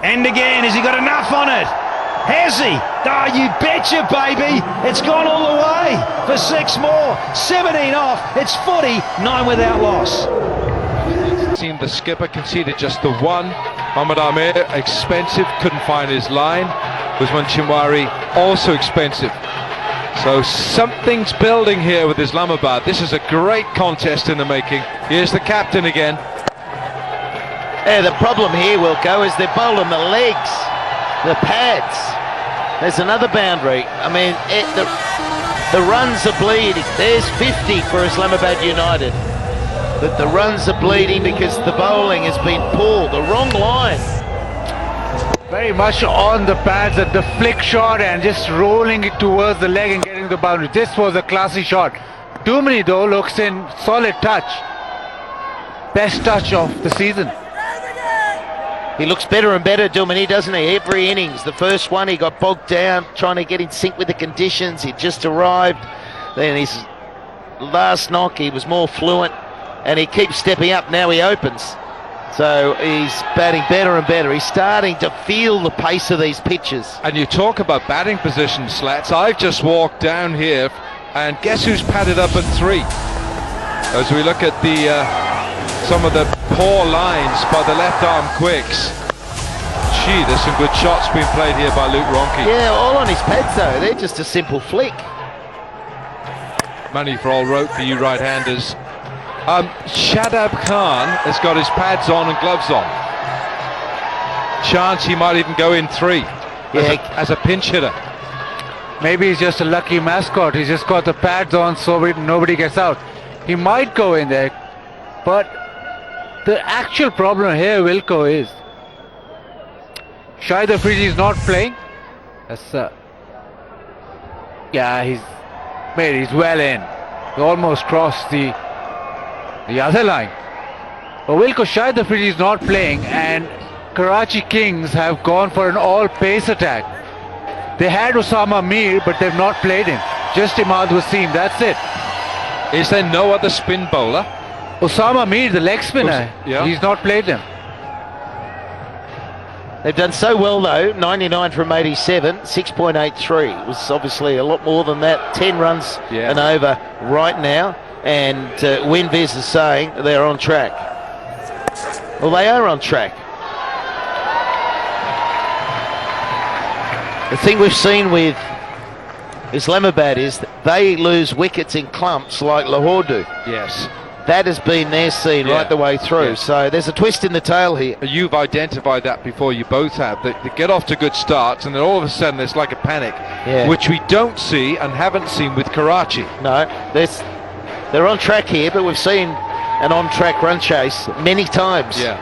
And again, has he got enough on it? Has he? Oh, you betcha, baby. It's gone all the way for 6 more. 17 off. It's 40, 9 without loss. Seemed the skipper conceded just the one. Mohammad Amir, expensive, couldn't find his line. Usman Chimwari, also expensive. So something's building here with Islamabad. This is a great contest in the making. Here's the captain again. Yeah, the problem here, Wilco, is they're bowling the legs, the pads. There's another boundary. I mean, the runs are bleeding. There's 50 for Islamabad United. But the runs are bleeding because the bowling has been pulled. The wrong line. Very much on the pads at the flick shot and just rolling it towards the leg and getting the boundary. This was a classy shot. Dumini though looks in solid touch. Best touch of the season. He looks better and better, Dumini, doesn't he? Every innings. The first one he got bogged down trying to get in sync with the conditions. He just arrived. Then his last knock he was more fluent and he keeps stepping up. Now he opens. So he's batting better and better. He's starting to feel the pace of these pitches. And you talk about batting position, Slats. I've just walked down here and guess who's padded up at 3? As we look at the some of the poor lines by the left arm quicks. Gee, there's some good shots being played here by Luke Ronke. Yeah, all on his pads though. They're just a simple flick. Money for all rope for you right-handers. Shadab Khan has got his pads on and gloves on. Chance he might even go in 3 as a pinch hitter. Maybe he's just a lucky mascot. He's just got the pads on so nobody gets out. He might go in there, but the actual problem here, Wilco, is Shahid Afridi is not playing. That's yeah, he's well in. He almost crossed the other line. But Wilco, Shahid Afridi is not playing and Karachi Kings have gone for an all-pace attack. They had Osama Mir, but they've not played him. Just Imad Wasim, that's it. Is there no other spin bowler? Osama Mir, the leg spinner, he's not played him. They've done so well though, 99 from 87, 6.83. It was obviously a lot more than that. 10 runs and over right now. And Winviz is saying they're on track. Well, they are on track. The thing we've seen with Islamabad is that they lose wickets in clumps like Lahore do. Yes. That has been their scene right the way through. So there's a twist in the tail here. You've identified that before, you both have. They get off to good starts and then all of a sudden there's like a panic, which we don't see and haven't seen with Karachi. No, they're on track here, but we've seen an on-track run chase many times. Yeah.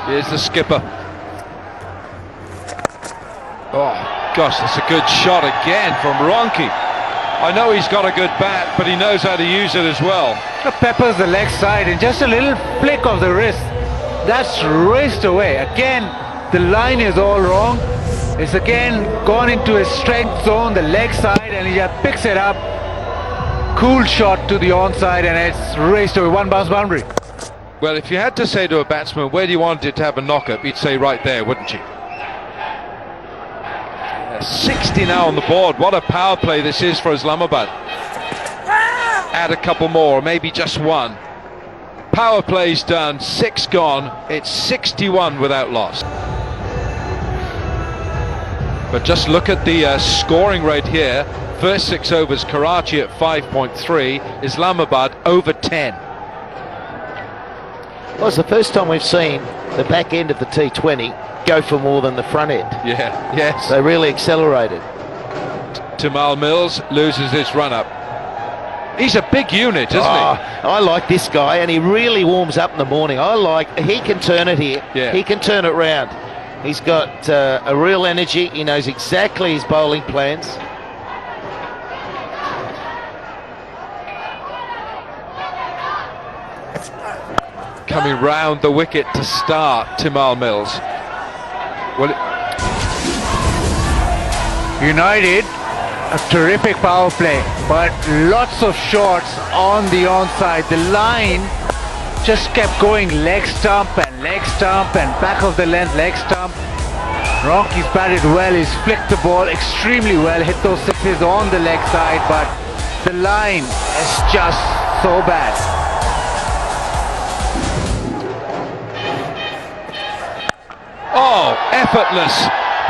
Here's the skipper. Oh, gosh, that's a good shot again from Ronke. I know he's got a good bat, but he knows how to use it as well. Peppers the leg side and just a little flick of the wrist. That's raced away. Again, the line is all wrong. It's again gone into his strength zone, the leg side, and he just picks it up. Cool shot to the onside and it's raced away. One bounce boundary. Well, if you had to say to a batsman, where do you want it to have a knock-up, you'd say right there, wouldn't you? 60 now on the board. What a power play this is for Islamabad. Add a couple more, maybe just one. Power play's done, 6 gone. It's 61 without loss. But just look at the scoring rate here. First 6 overs, Karachi at 5.3, Islamabad over 10. Well, it's the first time we've seen the back end of the T20 go for more than the front end. Yeah, yes. They really accelerated. Tamal Mills loses his run-up. He's a big unit, isn't he? I like this guy, and he really warms up in the morning. He can turn it here. Yeah. He can turn it round. He's got a real energy. He knows exactly his bowling plans. Coming round the wicket to start, Tamal Mills. Well, United, a terrific power play, but lots of shots on the onside. The line just kept going leg stump and back of the length leg stump. Ronke's batted well, he's flicked the ball extremely well, hit those sixes on the leg side, but the line is just so bad. oh, effortless.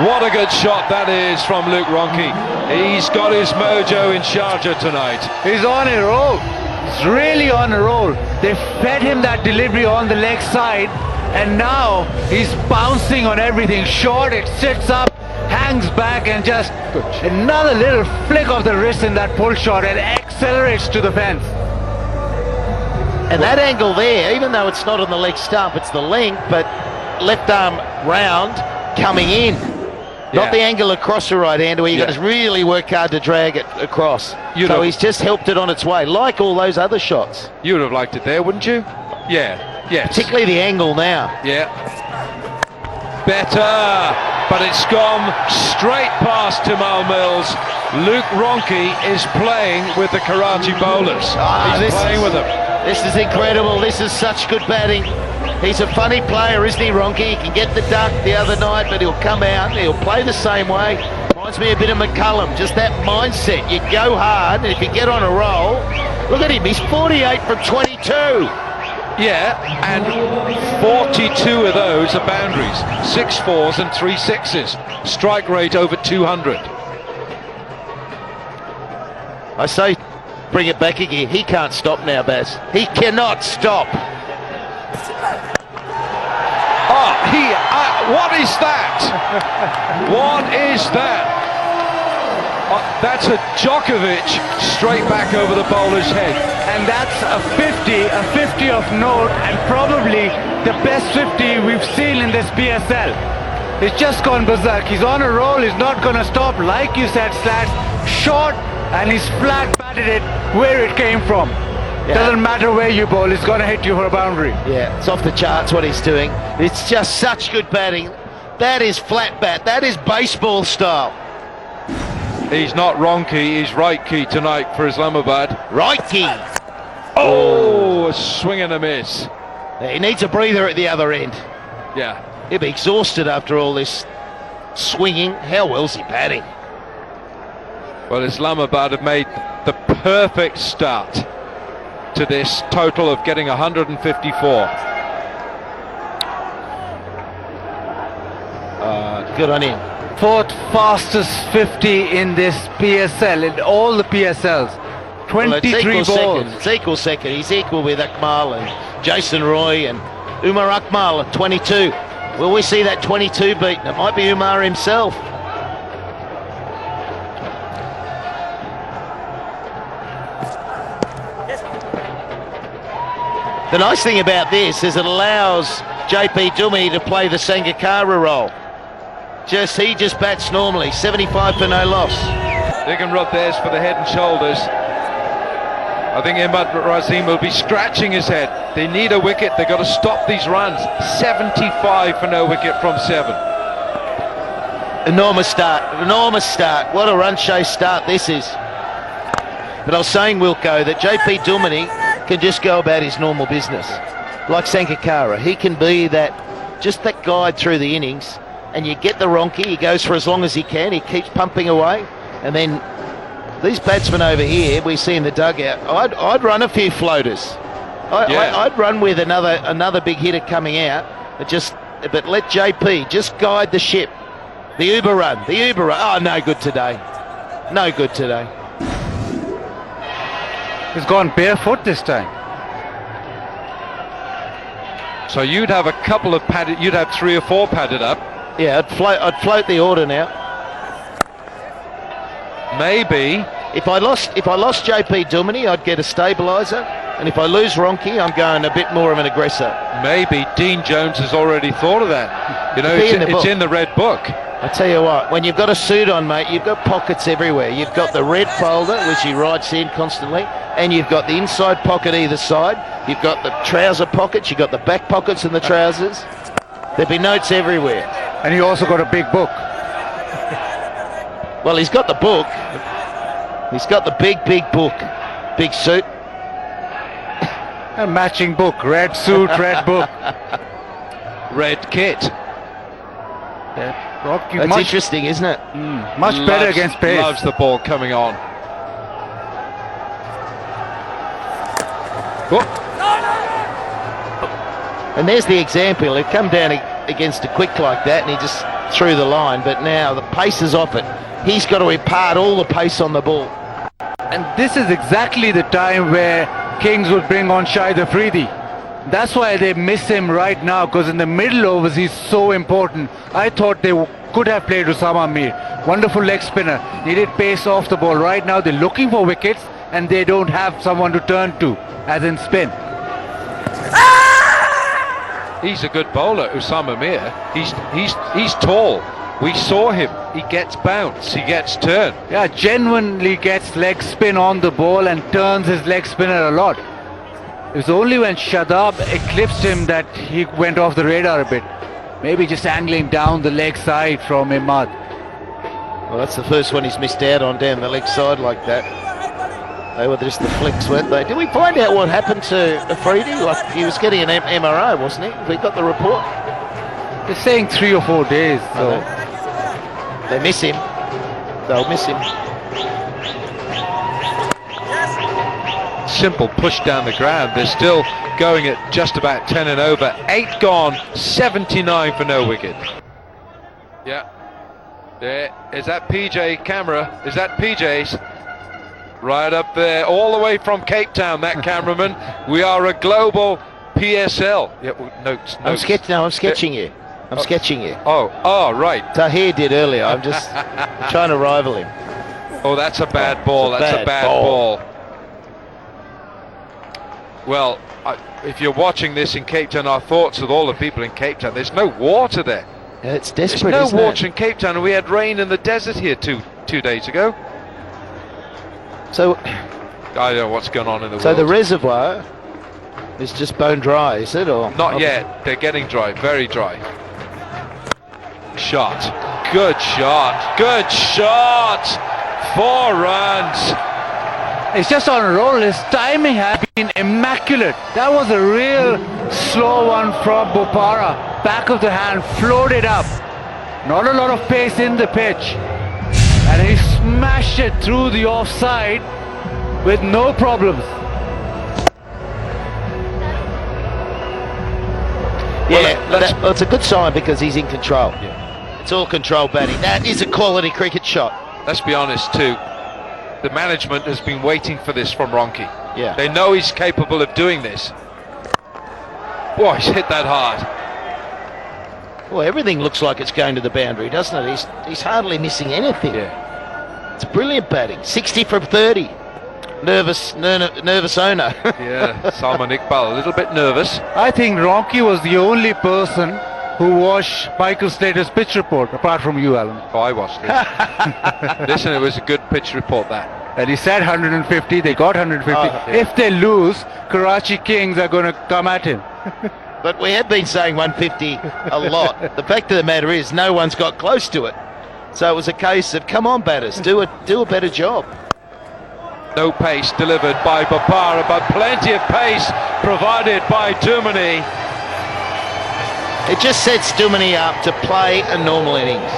What a good shot that is from Luke Ronchi. He's got his mojo in Sharjah tonight. He's on a roll. He's really on a roll. They fed him that delivery on the leg side, and now he's bouncing on everything. Short, it sits up, hangs back, and just another little flick of the wrist in that pull shot and accelerates to the fence. And that angle there, even though it's not on the leg stump, it's the length, but left arm round coming in. Not the angle across the right hand where you've got to really work hard to drag it across. So he's just helped it on its way, like all those other shots. You would have liked it there, wouldn't you? Yeah. Yes. Particularly the angle now. Yeah. Better. But it's gone straight past Tamal Mills. Luke Ronchi is playing with the Karachi bowlers. He's playing with them. This is incredible. This is such good batting. He's a funny player, isn't he, Ronchi? He can get the duck the other night, but he'll come out, he'll play the same way. Reminds me a bit of McCullum, just that mindset. You go hard, and if you get on a roll, look at him, he's 48 from 22. Yeah, and 42 of those are boundaries. 6 4s and 3 6s. Strike rate over 200. I say, bring it back again. He can't stop now, Baz. He cannot stop. What is that? What is that? That's a Djokovic straight back over the bowler's head. And that's a 50 of note, and probably the best 50 we've seen in this PSL. It's just gone berserk. He's on a roll, he's not going to stop. Like you said, Slats, short, and he's flat batted it where it came from. Doesn't matter where you bowl, it's going to hit you for a boundary. Yeah, it's off the charts what he's doing. It's just such good batting. That is flat bat. That is baseball style. He's not wrong key, he's right key tonight for Islamabad. Right key. Oh, a swing and a miss. He needs a breather at the other end. Yeah. He'll be exhausted after all this swinging. How well's he batting? Well, Islamabad have made the perfect start to this total of getting 154. Good on him. Fourth fastest 50 in this PSL, in all the PSLs. 23 balls. It's equal second. He's equal with Akmal and Jason Roy and Umar Akmal at 22. Will we see that 22 beaten? It might be Umar himself. The nice thing about this is it allows JP Dummy to play the Sangakkara role. He just bats normally, 75 for no loss. They can rub theirs for the head and shoulders. I think Imad Razim will be scratching his head. They need a wicket, they've got to stop these runs. 75 for no wicket from 7. Enormous start. What a run chase start this is. But I was saying, Wilco, that JP Duminy can just go about his normal business. Like Sangakkara, he can be just that guide through the innings, and you get the Ronchi, he goes for as long as he can, he keeps pumping away, and then these batsmen over here, we see in the dugout, I'd run a few floaters. I'd run with another big hitter coming out, but let JP just guide the ship. The Uber run. Oh, no good today. He's gone barefoot this time. So you'd have a couple of padded, you'd have 3 or 4 padded up. Yeah, I'd float the order now. Maybe. If I lost JP Duminy, I'd get a stabiliser, and if I lose Ronchi, I'm going a bit more of an aggressor. Maybe Dean Jones has already thought of that. You know, it's in the red book. I tell you what, when you've got a suit on, mate, you've got pockets everywhere. You've got the red folder, which he writes in constantly, and you've got the inside pocket either side. You've got the trouser pockets, you've got the back pockets in the trousers. There'll be notes everywhere. And he also got a big book. Well, he's got the book. He's got the big book. Big suit. A matching book. Red suit, red book. Red kit. Yeah. That's interesting, isn't it? Much better against pace. Loves the ball coming on. And there's the example. He'll come down against a quick like that, and he just through the line, but now the pace is off it. He's got to impart all the pace on the ball. And this is exactly the time where Kings would bring on Shahid Afridi. That's why they miss him right now, because in the middle overs he's so important. I thought they could have played Usama Mir. Wonderful leg spinner. Needed pace off the ball. Right now they're looking for wickets and they don't have someone to turn to, as in spin. He's a good bowler, Usama Mir. He's tall. We saw him. He gets bounce. He gets turn. Yeah, genuinely gets leg spin on the ball and turns his leg spinner a lot. It was only when Shadab eclipsed him that he went off the radar a bit. Maybe just angling down the leg side from Imad. Well, that's the first one he's missed out on down the leg side like that. They were just the flicks, weren't they? Did we find out what happened to Afridi? Like, he was getting an MRI, wasn't he? We got the report. They're saying 3 or 4 days. So. They miss him. They'll miss him. Simple push down the ground. They're still going at just about 10 and over. 8 gone, 79 for no wicket. Yeah. There is that PJ camera. Is that PJ's? Right up there, all the way from Cape Town, that cameraman. We are a global PSL. Yeah, notes. I'm sketching you. I'm sketching you. Oh, right. Tahir did earlier. I'm just trying to rival him. Oh, that's a bad ball. That's a bad ball. Well, if you're watching this in Cape Town, our thoughts with all the people in Cape Town. There's no water there. Yeah, it's desperate. There's no water in Cape Town, and we had rain in the desert here two days ago. So I don't know what's going on in the world. So the reservoir is just bone dry, is it? Or not yet. They're getting dry, very dry. Shot. Good shot. Good shot. 4 runs. It's just on a roll. His timing has been immaculate. That was a real slow one from Bopara. Back of the hand, floated up. Not a lot of pace in the pitch. And he smashed it through the offside with no problems. Yeah, well, it's a good sign because he's in control. Yeah. It's all control batting. That is a quality cricket shot. Let's be honest too. The management has been waiting for this from Ronke. Yeah. They know he's capable of doing this. Boy, he's hit that hard. Well, everything looks like it's going to the boundary, doesn't it? He's hardly missing anything. Yeah. It's brilliant batting. 60 from 30. Nervous owner. Yeah, Salman Iqbal, a little bit nervous. I think Ronke was the only person who watched Michael Slater's pitch report, apart from you, Alan. Oh, I watched it. Listen, it was a good pitch report, that. And he said 150, they got 150. Yeah. If they lose, Karachi Kings are going to come at him. But we have been saying 150 a lot. The fact of the matter is, no one's got close to it. So it was a case of, come on, batters, do a better job. No pace delivered by Bopara, but plenty of pace provided by Dumini. It just sets Dumini up to play a normal innings.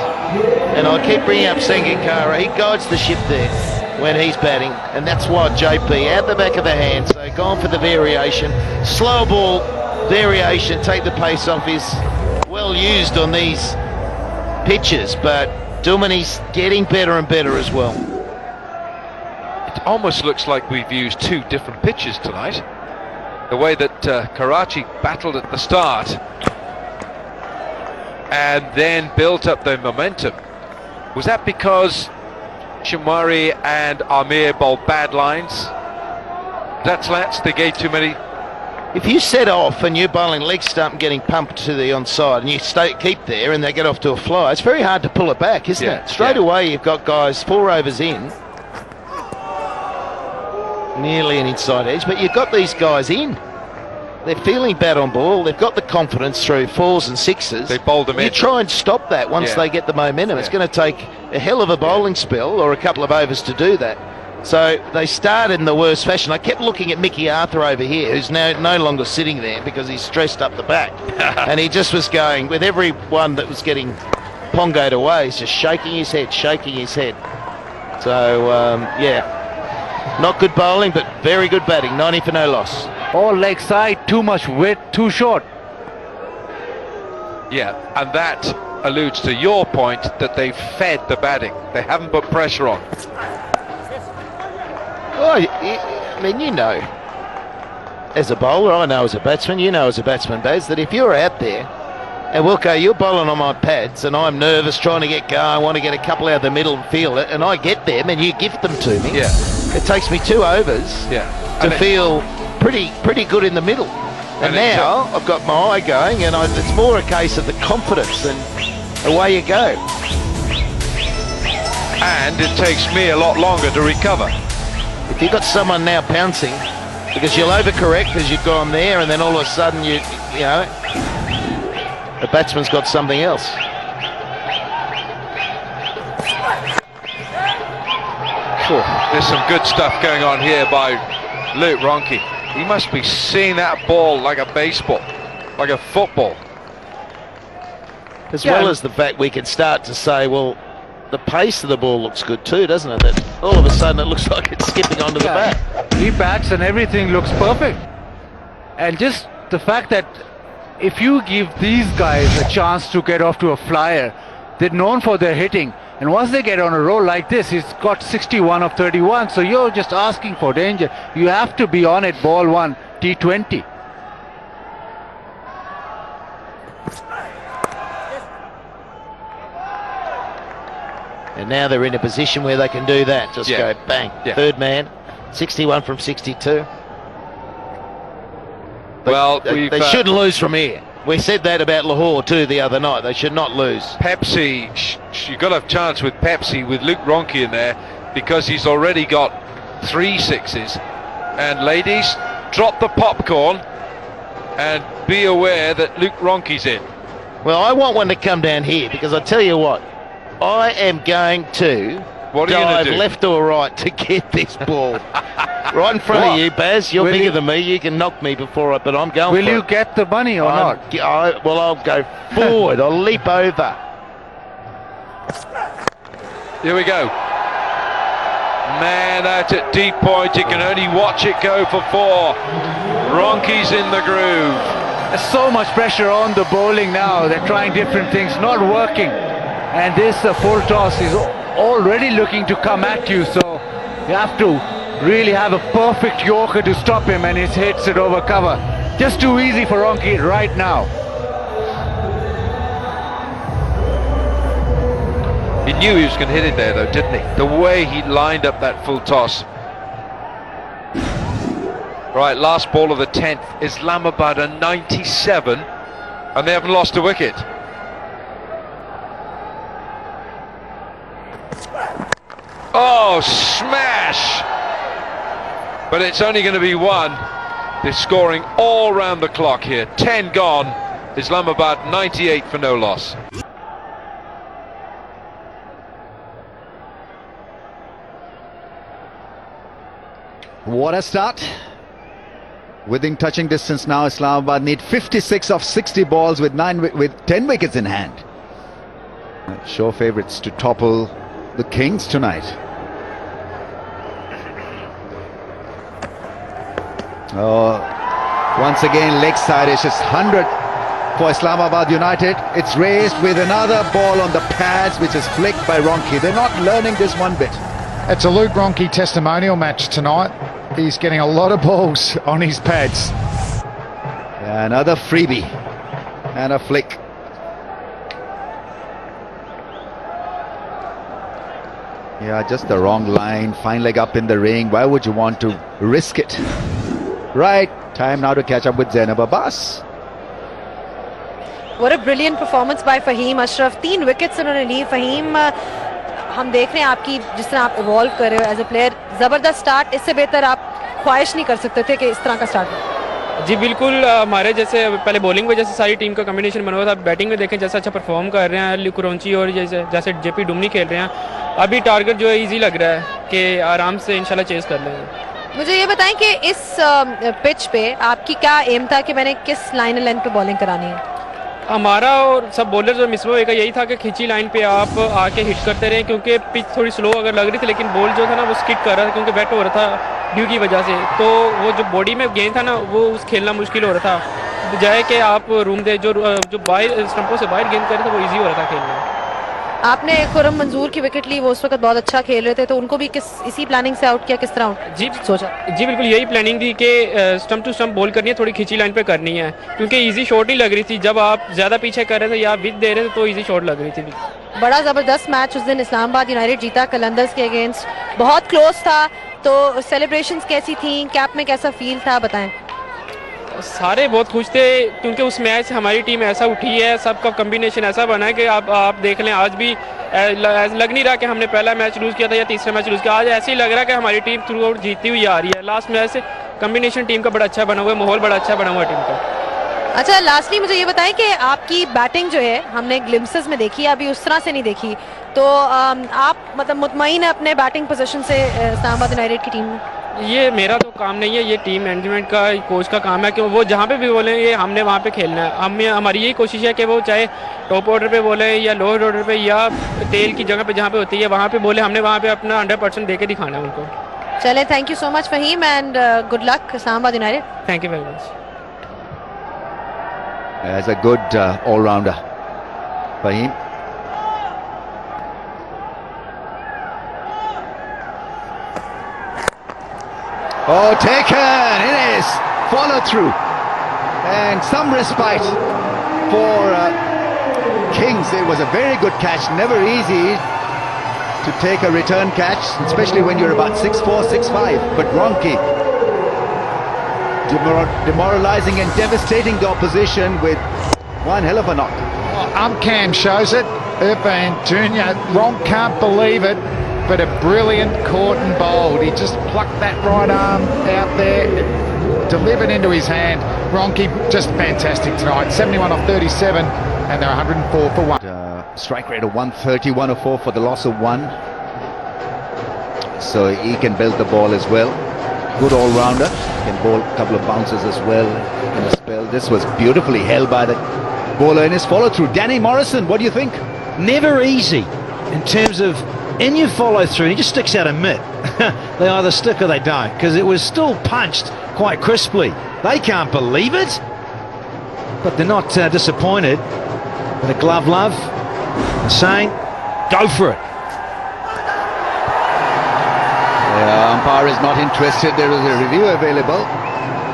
And I keep bringing up Sangakkara. He guides the ship there when he's batting, and that's what JP, out the back of the hand, so gone for the variation. Slow ball variation, take the pace off, is well used on these pitches, but Dumini's getting better and better as well. It almost looks like we've used 2 different pitches tonight. The way that Karachi battled at the start and then built up their momentum. Was that because Shamwari and Amir bowled bad lines? That's slats, they gave too many. If you set off and you're bowling leg stump and getting pumped to the onside and you keep there and they get off to a fly, it's very hard to pull it back, isn't it? Straight away you've got guys 4 overs in, nearly an inside edge, but you've got these guys in. They're feeling bad on ball. They've got the confidence through 4s and 6s. They bowled them in. You try and stop that once they get the momentum. It's going to take a hell of a bowling spell or a couple of overs to do that. So they started in the worst fashion. I kept looking at Mickey Arthur over here, who's now no longer sitting there because he's stressed up the back. And he just was going, with every one that was getting pongoed away, he's just shaking his head. So, not good bowling, but very good batting. 90 for no loss. All leg side, too much width, too short. Yeah, and that alludes to your point that they've fed the batting. They haven't put pressure on. Well, I mean, you know, as a bowler, I know as a batsman, you know as a batsman, Baz, that if you're out there and Wilco, you're bowling on my pads and I'm nervous trying to get going, I want to get a couple out of the middle and feel it, and I get them and you gift them to me. Yeah. It takes me 2 overs Yeah. to And feel pretty good in the middle. And now I've got my eye going, and it's more a case of the confidence, and away you go. And it takes me a lot longer to recover. If you've got someone now pouncing, because you'll overcorrect as you've gone there, and then all of a sudden you know, the batsman's got something else. There's some good stuff going on here by Luke Ronchi. He must be seeing that ball like a baseball, like a football. As well as the fact we can start to say, well, the pace of the ball looks good too, doesn't it? That all of a sudden it looks like it's skipping onto the bat. He bats and everything looks perfect. And just the fact that if you give these guys a chance to get off to a flyer, they're known for their hitting. And once they get on a roll like this, he's got 61 of 31. So you're just asking for danger. You have to be on it, ball one, T20. And now they're in a position where they can do that. Just go bang. Yeah. Third man, 61 from 62. Well, They shouldn't lose from here. We said that about Lahore too the other night. They should not lose. Pepsi, you've got to have a chance with Pepsi, with Luke Ronchi in there, because he's already got 3 sixes. And ladies, drop the popcorn and be aware that Luke Ronchi's in. Well, I want one to come down here, because I tell you what, I am going to What are you going dive to do? left or right to get this ball. Right in front of you, Baz. You're bigger than me. You can knock me before but I'm going Will for you it. get the money or not? Well, I'll go forward. I'll leap over. Here we go. Man, that's at deep point. You can only watch it go for 4. Ronchi's in the groove. There's so much pressure on the bowling now. They're trying different things, not working. And this full toss is already looking to come at you. So you have to really have a perfect Yorker to stop him, and he hits it over cover. Just too easy for Ronchi right now. He knew he was going to hit it there though, didn't he? The way he lined up that full toss. Right, last ball of the 10th. Islamabad are 97 and they haven't lost a wicket. Oh, smash! But it's only going to be 1. They're scoring all round the clock here. 10 gone. Islamabad 98 for no loss. What a start. Within touching distance now, Islamabad need 56 of 60 balls with 10 wickets in hand. Sure favourites to topple the Kings tonight. Oh, once again leg side. It's just 100 for Islamabad United. It's raised with another ball on the pads, which is flicked by Ronchi. They're not learning this one bit. It's a Luke Ronchi testimonial match tonight. He's getting a lot of balls on his pads. Yeah, another freebie and a flick. Yeah, just the wrong line. Fine leg up in the ring. Why would you want to risk it? Right, time now to catch up with Zainab Abbas. What a brilliant performance by Fahim Ashraf. 3 wickets उन्होंने ली. Fahim, हम देख रहे हैं आपकी जिस तरह आप evolve कर रहे हो एज ए प्लेयर. जबरदस्त स्टार्ट. इससे बेहतर आप ख्वाहिश नहीं कर सकते थे कि इस तरह का स्टार्ट हो. जी बिल्कुल. हमारे जैसे पहले बॉलिंग में जैसे सारी टीम का कॉम्बिनेशन बना हुआ था. बैटिंग में देखें जैसा अच्छा परफॉर्म कर रहे हैं लुक रॉन्ची और जैसे जेपी डुमनी खेल रहे हैं. अभी टारगेट जो है इजी लग रहा है कि आराम से इंशाल्लाह चेस कर लेंगे. मुझे ये बताएं कि इस पिच पे आपकी क्या एम था कि मैंने किस लाइन लेंथ पे बॉलिंग करानी है? हमारा और सब बॉलर जो मिसबे का यही था कि खिंची लाइन पे आप आके हिट करते रहे, क्योंकि पिच थोड़ी स्लो अगर लग रही थी लेकिन बॉल जो था ना वो स्किड कर रहा था क्योंकि बैट हो रहा था ड्यू की वजह से. तो वो जो बॉडी में गेंद था ना वो उस खेलना मुश्किल हो रहा था. बजाय कि आप रूम दे जो बाहर स्टंपों से बाहर गेंद करे तो वो इजी हो रहा था खेलना। आपने खुरम मंजूर की विकेट ली, वो उस वक्त बहुत अच्छा खेल रहे थे, तो उनको भी इसी प्लानिंग से आउट किया, किस तरह आउट जी सोचा? जी बिल्कुल यही प्लानिंग थी कि स्टंप टू स्टंप बॉल करनी है, थोड़ी खींची लाइन पे करनी है, क्योंकि इजी शॉट ही लग रही थी। जब आप ज़्यादा पीछे कर रहे थे या विद दे रहे थे तो इजी शॉट लग रही थी। बड़ा ज़बरदस्त मैच उस दिन इस्लामाबाद यूनाइटेड जीता कलंदर्स के अगेंस्ट, बहुत क्लोज था। तो सेलिब्रेशंस कैसी थी, कैप में कैसा फील था, बताएं। सारे बहुत खुश थे क्योंकि उस मैच से हमारी टीम ऐसा उठी है, सबका कॉम्बिनेशन ऐसा बना है कि आप देख लें, आज भी लग नहीं रहा कि हमने पहला मैच लूज़ किया था या तीसरा मैच लूज़ किया। आज ऐसे ही लग रहा है कि हमारी टीम थ्रू आउट जीतती हुई आ रही है। लास्ट मैच से कॉम्बिनेशन टीम का बड़ा अच्छा बना हुआ है, माहौल बड़ा अच्छा बना हुआ है टीम का। अच्छा, लास्टली मुझे ये बताएं कि आपकी बैटिंग जो है हमने ग्लिम्सेस में देखी है, अभी उस तरह से नहीं देखी, तो आप मतलब मुतमईन है अपने बैटिंग पोजीशन से इस्लामाबाद यूनाइटेड की टीम में? ये मेरा तो काम नहीं है, ये टीम मैनेजमेंट का, कोच का काम है कि वो जहाँ पे भी बोले ये हमने वहाँ पे खेलना है। हमारी यही कोशिश है कि वो चाहे टॉप ऑर्डर पे बोले या लोअर ऑर्डर पे या तेल की जगह पे जहाँ पे होती है वहाँ पे बोले, हमने वहाँ पे अपना 100% दे के दिखाना है उनको। चले, thank you so much Fahim and good luck Islamabad United. Thank you very much. As a good all-rounder, Fahim. Oh, taken! It is follow through, and some respite for Kings. It was a very good catch. Never easy to take a return catch, especially when you're about 6'4", 6'5". But Ronki demoralizing and devastating the opposition with one hell of a knock. Cam shows it. Irfan Jr. Ron can't believe it, but a brilliant caught and bowled. He just plucked that right arm out there, delivered into his hand. Ronki just fantastic tonight. 71 off 37, and they're 104 for 1. Strike rate of 130, 104 for the loss of 1. So he can build the ball as well. Good all-rounder. Can bowl a couple of bounces as well in a spell. This was beautifully held by the bowler in his follow-through. Danny Morrison, what do you think? Never easy in terms of in your follow-through. He just sticks out a mitt. They either stick or they don't, because it was still punched quite crisply. They can't believe it, but they're not disappointed. But a glove love, saying, go for it. Umpire is not interested. There is a review available.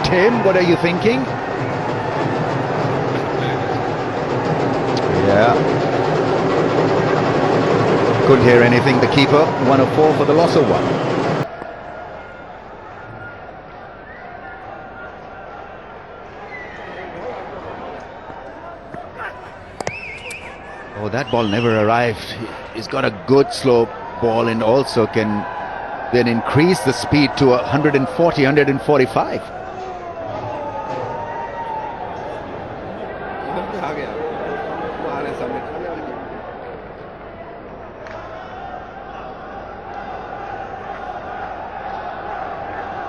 Tim, what are you thinking? Yeah. Couldn't hear anything. The keeper, 104 for the loss of 1. Oh, that ball never arrived. He's got a good slow ball and also can then increase the speed to 140, 145.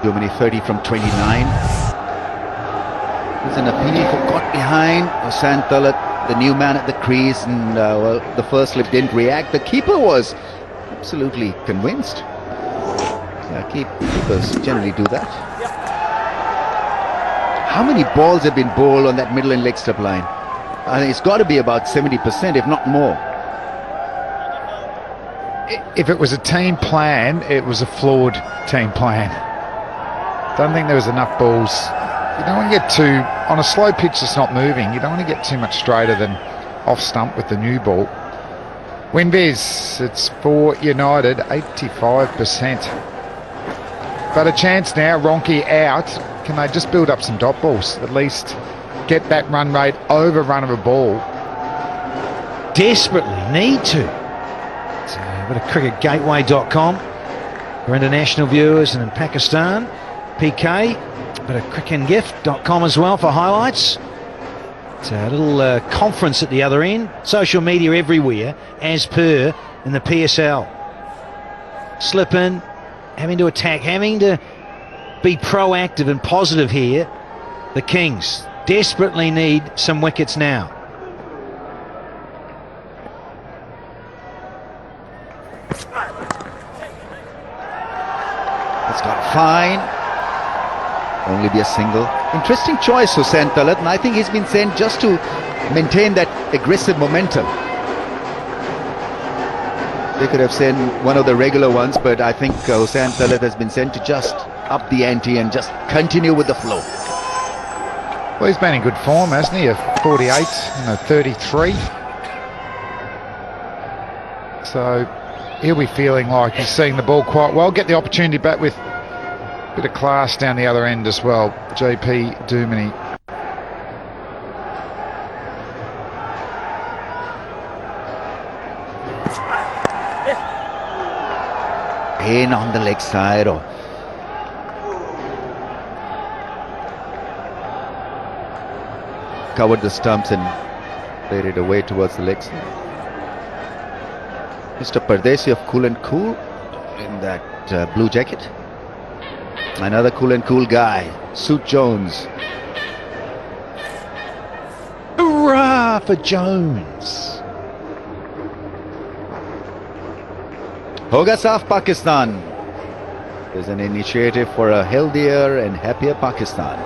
Germany 30 from 29. There's an appeal for got behind. Hossain Talat, the new man at the crease, and well, the first slip didn't react. The keeper was absolutely convinced. Yeah, keepers generally do that. How many balls have been bowled on that middle and leg step line? I think it's got to be about 70%, if not more. If it was a team plan, it was a flawed team plan. Don't think there was enough balls. You don't want to get too, on a slow pitch that's not moving, you don't want to get too much straighter than off stump with the new ball. Winviz, it's for United, 85%. But a chance now, Ronki out. Can they just build up some dot balls? At least get that run rate over run of a ball. Desperately need to. Go to cricketgateway.com for international viewers and in Pakistan. PK, but a cricketgift.com as well for highlights. It's a little conference at the other end. Social media everywhere, as per in the PSL. Slip in, having to attack, having to be proactive and positive here. The Kings desperately need some wickets now. It's got fine. Only be a single. Interesting choice, Hussain Talat, and I think he's been sent just to maintain that aggressive momentum. They could have sent one of the regular ones, but I think Hussain Talat has been sent to just up the ante and just continue with the flow. Well, he's been in good form, hasn't he? A 48 and a 33. So he'll be feeling like he's seeing the ball quite well. Get the opportunity back with a bit of class down the other end as well. JP Duminy. In on the leg side, or covered the stumps and played it away towards the leg side. Mr. Pardesi of Cool and Cool in that blue jacket. Another cool and cool guy, Suit Jones. Hurrah for Jones. Hoga Saaf Pakistan. There's an initiative for a healthier and happier Pakistan.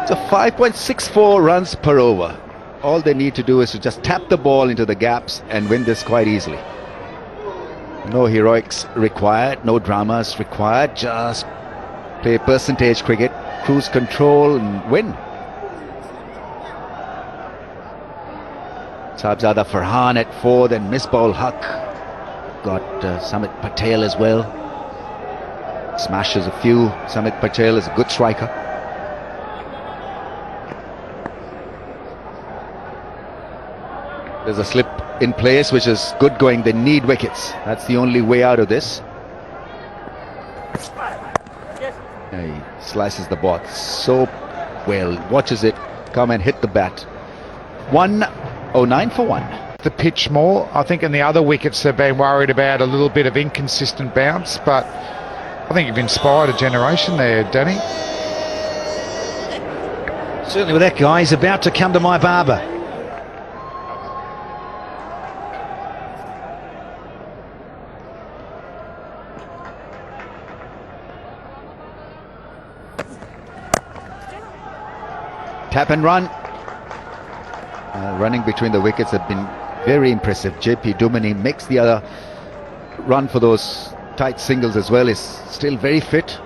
So 5.64 runs per over. All they need to do is to just tap the ball into the gaps and win this quite easily. No heroics required, no dramas required, just play percentage cricket, cruise control and win. Sahibzada Farhan at 4, then Misbah-ul Haq. Got Samit Patel as well. Smashes a few. Samit Patel is a good striker. There's a slip in place which is good going. They need wickets. That's the only way out of this. He slices the ball so well. Watches it come and hit the bat. 109 for 1. The pitch more. I think in the other wickets they've been worried about a little bit of inconsistent bounce, but I think you've inspired a generation there, Danny. Certainly with that guy, he's about to come to my barber. Tap and run. Running between the wickets have been very impressive. JP Duminy makes the other run for those tight singles as well. Is still very fit.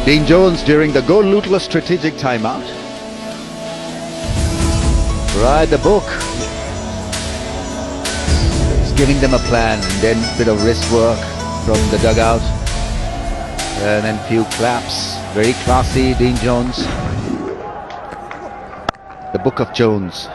Dean Jones during the Go Lutler strategic timeout. Right, the book. He's giving them a plan and then a bit of wrist work from the dugout. And then few claps. Very classy, Dean Jones. The Book of Jones.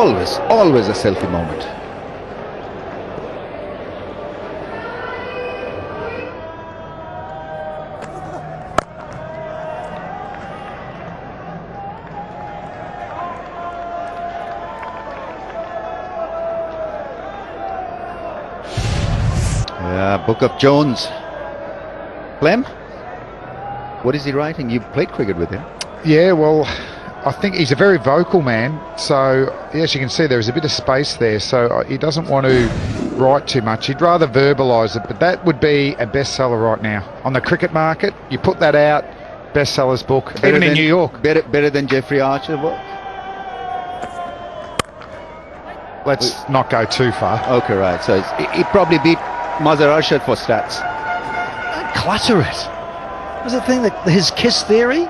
There's always a selfie moment. Book of Jones. Clem, what is he writing? You played cricket with him. Yeah, well, I think he's a very vocal man. So, as you can see, there is a bit of space there. So he doesn't want to write too much. He'd rather verbalise it. But that would be a bestseller right now. On the cricket market, you put that out, bestsellers book, even in New York. Better than Jeffrey Archer book? Let's not go too far. Okay, right. So he probably beat Mazhar Arshad for stats. Don't clutter it. Was the thing that his KISS theory?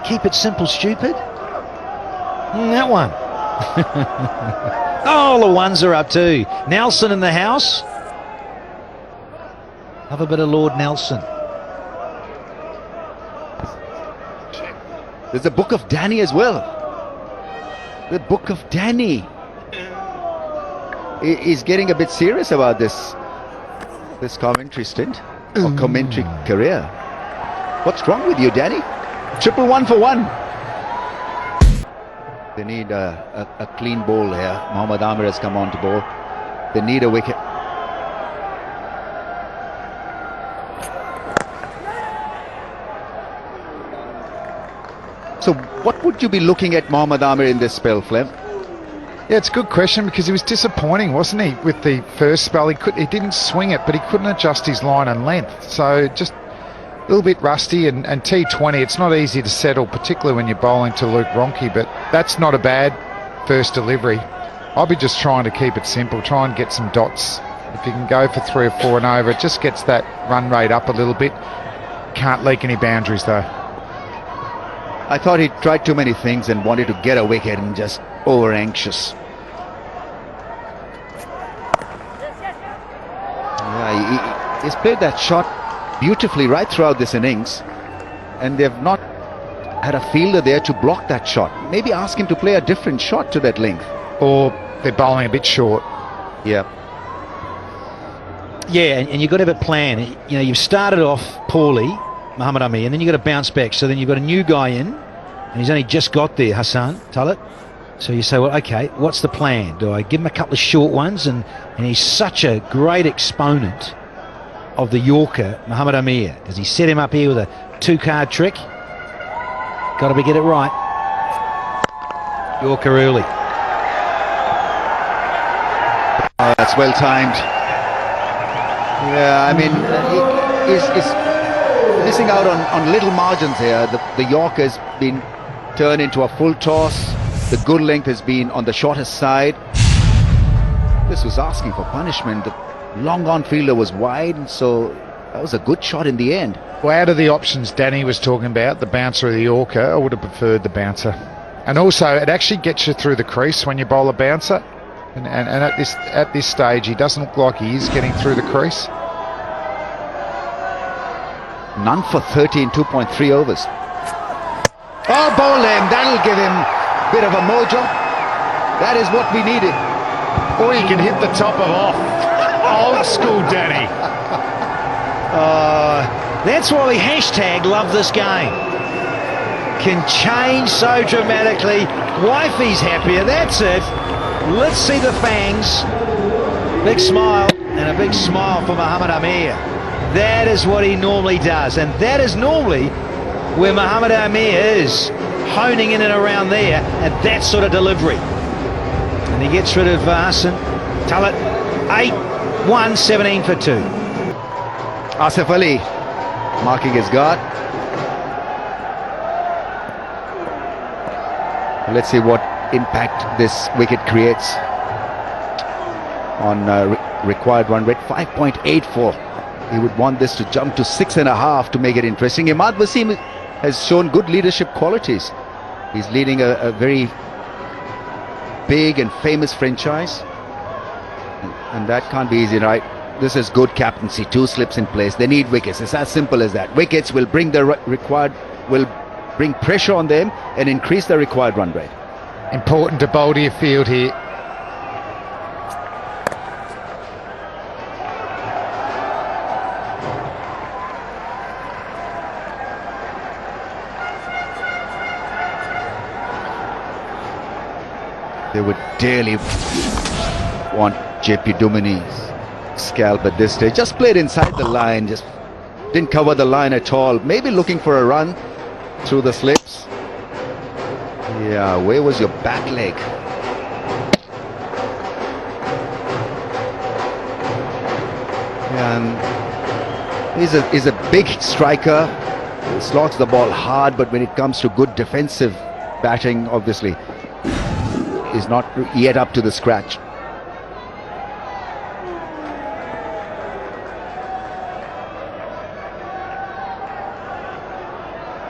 Keep it simple, stupid. That one. Oh, the ones are up too. Nelson in the house. Have a bit of Lord Nelson. There's a Book of Danny as well. The Book of Danny. He's getting a bit serious about this commentary stint or commentary career. What's wrong with you, Danny? Triple 1 for 1. They need a clean ball here. Mohammad Amir has come on to bowl. They need a wicket. So what would you be looking at Mohammad Amir in this spell, Flem? Yeah, it's a good question because he was disappointing, wasn't he, with the first spell? He didn't swing it, but he couldn't adjust his line and length. So just a little bit rusty, and T20, it's not easy to settle, particularly when you're bowling to Luke Ronchi, but that's not a bad first delivery. I'll be just trying to keep it simple, try and get some dots. If you can go for 3 or 4 and over, it just gets that run rate up a little bit. Can't leak any boundaries though. I thought he tried too many things and wanted to get a wicket and just over anxious. Yeah, he's played that shot beautifully right throughout this innings, and they've not had a fielder there to block that shot. Maybe ask him to play a different shot to that length. Or they're bowling a bit short. Yeah. Yeah, and you've got to have a plan. You know, you've started off poorly, Mohammad Amir, and then you've got to bounce back. So then you've got a new guy in, and he's only just got there, Hassan Talat. So you say, well, okay, what's the plan? Do I give him a couple of short ones? And he's such a great exponent of the Yorker, Mohammad Amir. Does he set him up here with a 2-card trick? Got to get it right. Yorker early. Oh, that's well timed. Yeah, I mean, he's missing out on little margins here. The Yorker has been turned into a full toss. The good length has been on the shortest side. This was asking for punishment. The long on fielder was wide, so that was a good shot in the end. Well, out of the options Danny was talking about, the bouncer or the Yorker, I would have preferred the bouncer. And also, it actually gets you through the crease when you bowl a bouncer. And at this stage, he doesn't look like he is getting through the crease. None for 30 in 2.3 overs. Oh, bowl him. That'll give him a bit of a mojo. That is what we needed. Or you can hit the top of off. Old school Danny. That's why we hashtag love this game. Can change so dramatically. Wifey's happier, that's it. Let's see the fangs. Big smile, and a big smile for Mohammad Amir. That is what he normally does, and that is normally where Mohammad Amir is, honing in and around there, and that sort of delivery. And he gets rid of Hassan Talat. 8-1, 17 for 2. Asif Ali marking his guard. Let's see what impact this wicket creates on required run rate. 5.84. He would want this to jump to 6.5 to make it interesting. Imad Wasim has shown good leadership qualities. He's leading a very big and famous franchise, and that can't be easy, right? This is good captaincy. 2 slips in place. They need wickets. It's as simple as that. Wickets will bring the will bring pressure on them and increase the required run rate. Important to bowl to your field here. They would dearly want JP Dumini's scalp at this stage. Just played inside the line, just didn't cover the line at all. Maybe looking for a run through the slips. Yeah, where was your back leg? Yeah, and he's a big striker. He slogs the ball hard, but when it comes to good defensive batting, obviously is not yet up to the scratch.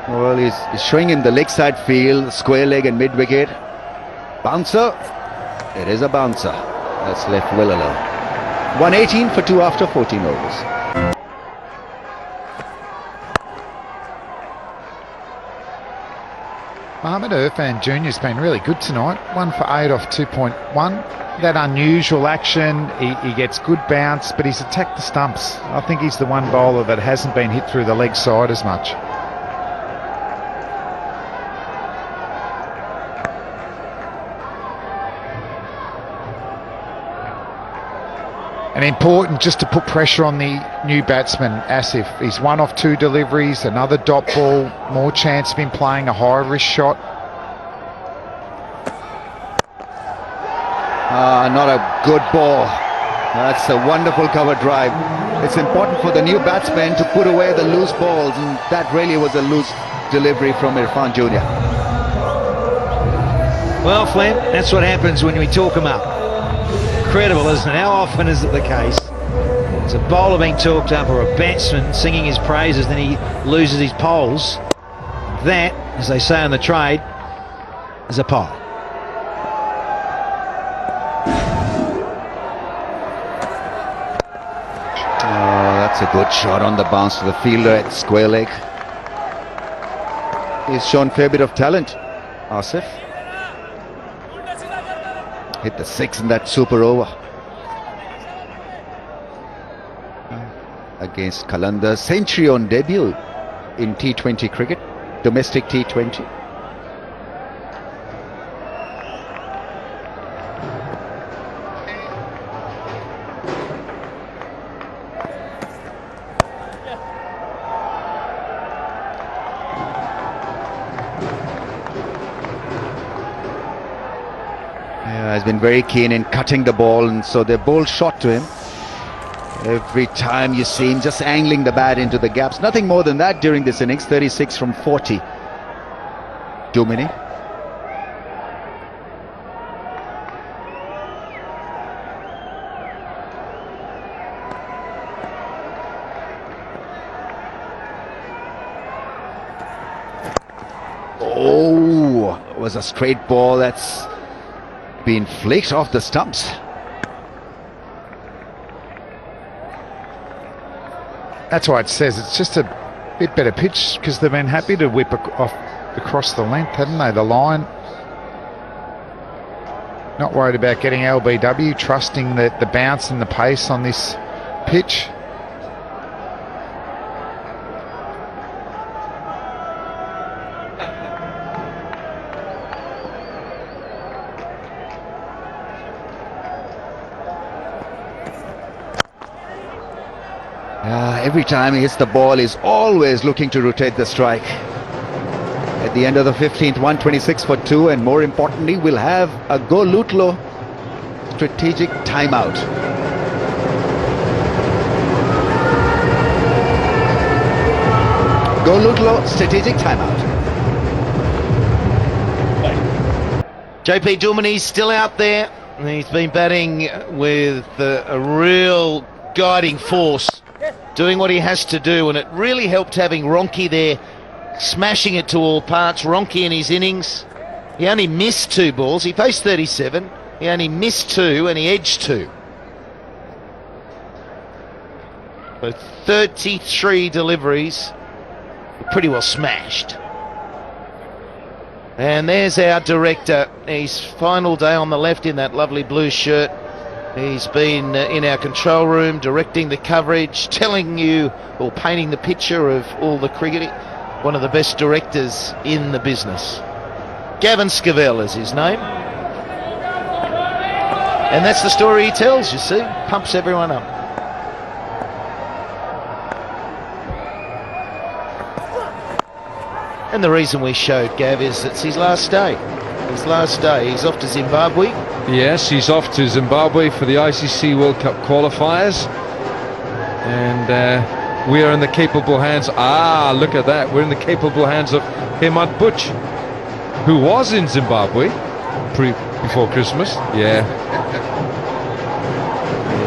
Well, he's showing him the leg side field, square leg and mid wicket. Bouncer. It is a bouncer. That's left well alone. 118 for 2 after 14 overs. Mohammad Irfan Jr. has been really good tonight. 1 for 8 off 2.1. That unusual action, he gets good bounce, but he's attacked the stumps. I think he's the one bowler that hasn't been hit through the leg side as much. And important just to put pressure on the new batsman, Asif. He's one off 2 deliveries, another dot ball, more chance of him playing a high risk shot. Not a good ball. That's a wonderful cover drive. It's important for the new batsman to put away the loose balls, and that really was a loose delivery from Irfan Jr. Well, Flem, that's what happens when we talk him up. Incredible, isn't it? How often is it the case? It's a bowler being talked up or a batsman singing his praises, then he loses his poles. That, as they say on the trade, is a pie. Oh, that's a good shot on the bounce to the fielder at square leg. He's shown a fair bit of talent, Asif. Hit the 6 in that super over against Qalandar. Century on debut in T20 cricket, domestic T20. Has been very keen in cutting the ball, and so they bowled short to him. Every time you see him just angling the bat into the gaps. Nothing more than that during this innings. 36 from 40. Dumini. Oh, it was a straight ball that's been flaked off the stumps. That's why it says it's just a bit better pitch, because they've been happy to whip off across the length, haven't they? The line. Not worried about getting LBW, trusting that the bounce and the pace on this pitch. Every time he hits the ball, he's always looking to rotate the strike. At the end of the 15th, 126 for 2, and more importantly, we'll have a Go Lutlo strategic timeout. Go Lutlo strategic timeout. JP Dumini's still out there. He's been batting with a real guiding force, doing what he has to do, and it really helped having Ronke there, smashing it to all parts. Ronke in his innings, he only missed 2 balls. He faced 37, he only missed 2 and he edged 2. So 33 deliveries, pretty well smashed. And there's our director, his final day on the left in that lovely blue shirt. He's been in our control room directing the coverage, telling you or painting the picture of all the cricketing. One of the best directors in the business. Gavin Scavell is his name. And that's the story he tells, you see. Pumps everyone up. And the reason we showed Gav is it's his last day. His last day. He's off to Zimbabwe. Yes, he's off to Zimbabwe for the ICC World Cup qualifiers, and we are in the capable hands. Look at that, we're in the capable hands of Hemant Butch, who was in Zimbabwe before Christmas. Yeah,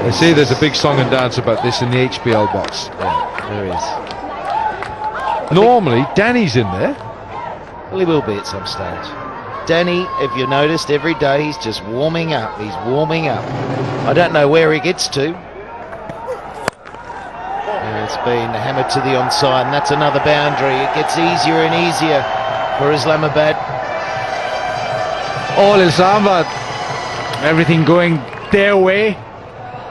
I see there's a big song and dance about this in the HBL box. Yeah, there is. Normally Danny's in there. Well, he will be at some stage. Danny, if you noticed, every day he's just warming up. He's warming up. I don't know where he gets to. And it's been hammered to the onside, and that's another boundary. It gets easier and easier for Islamabad. All Islamabad, everything going their way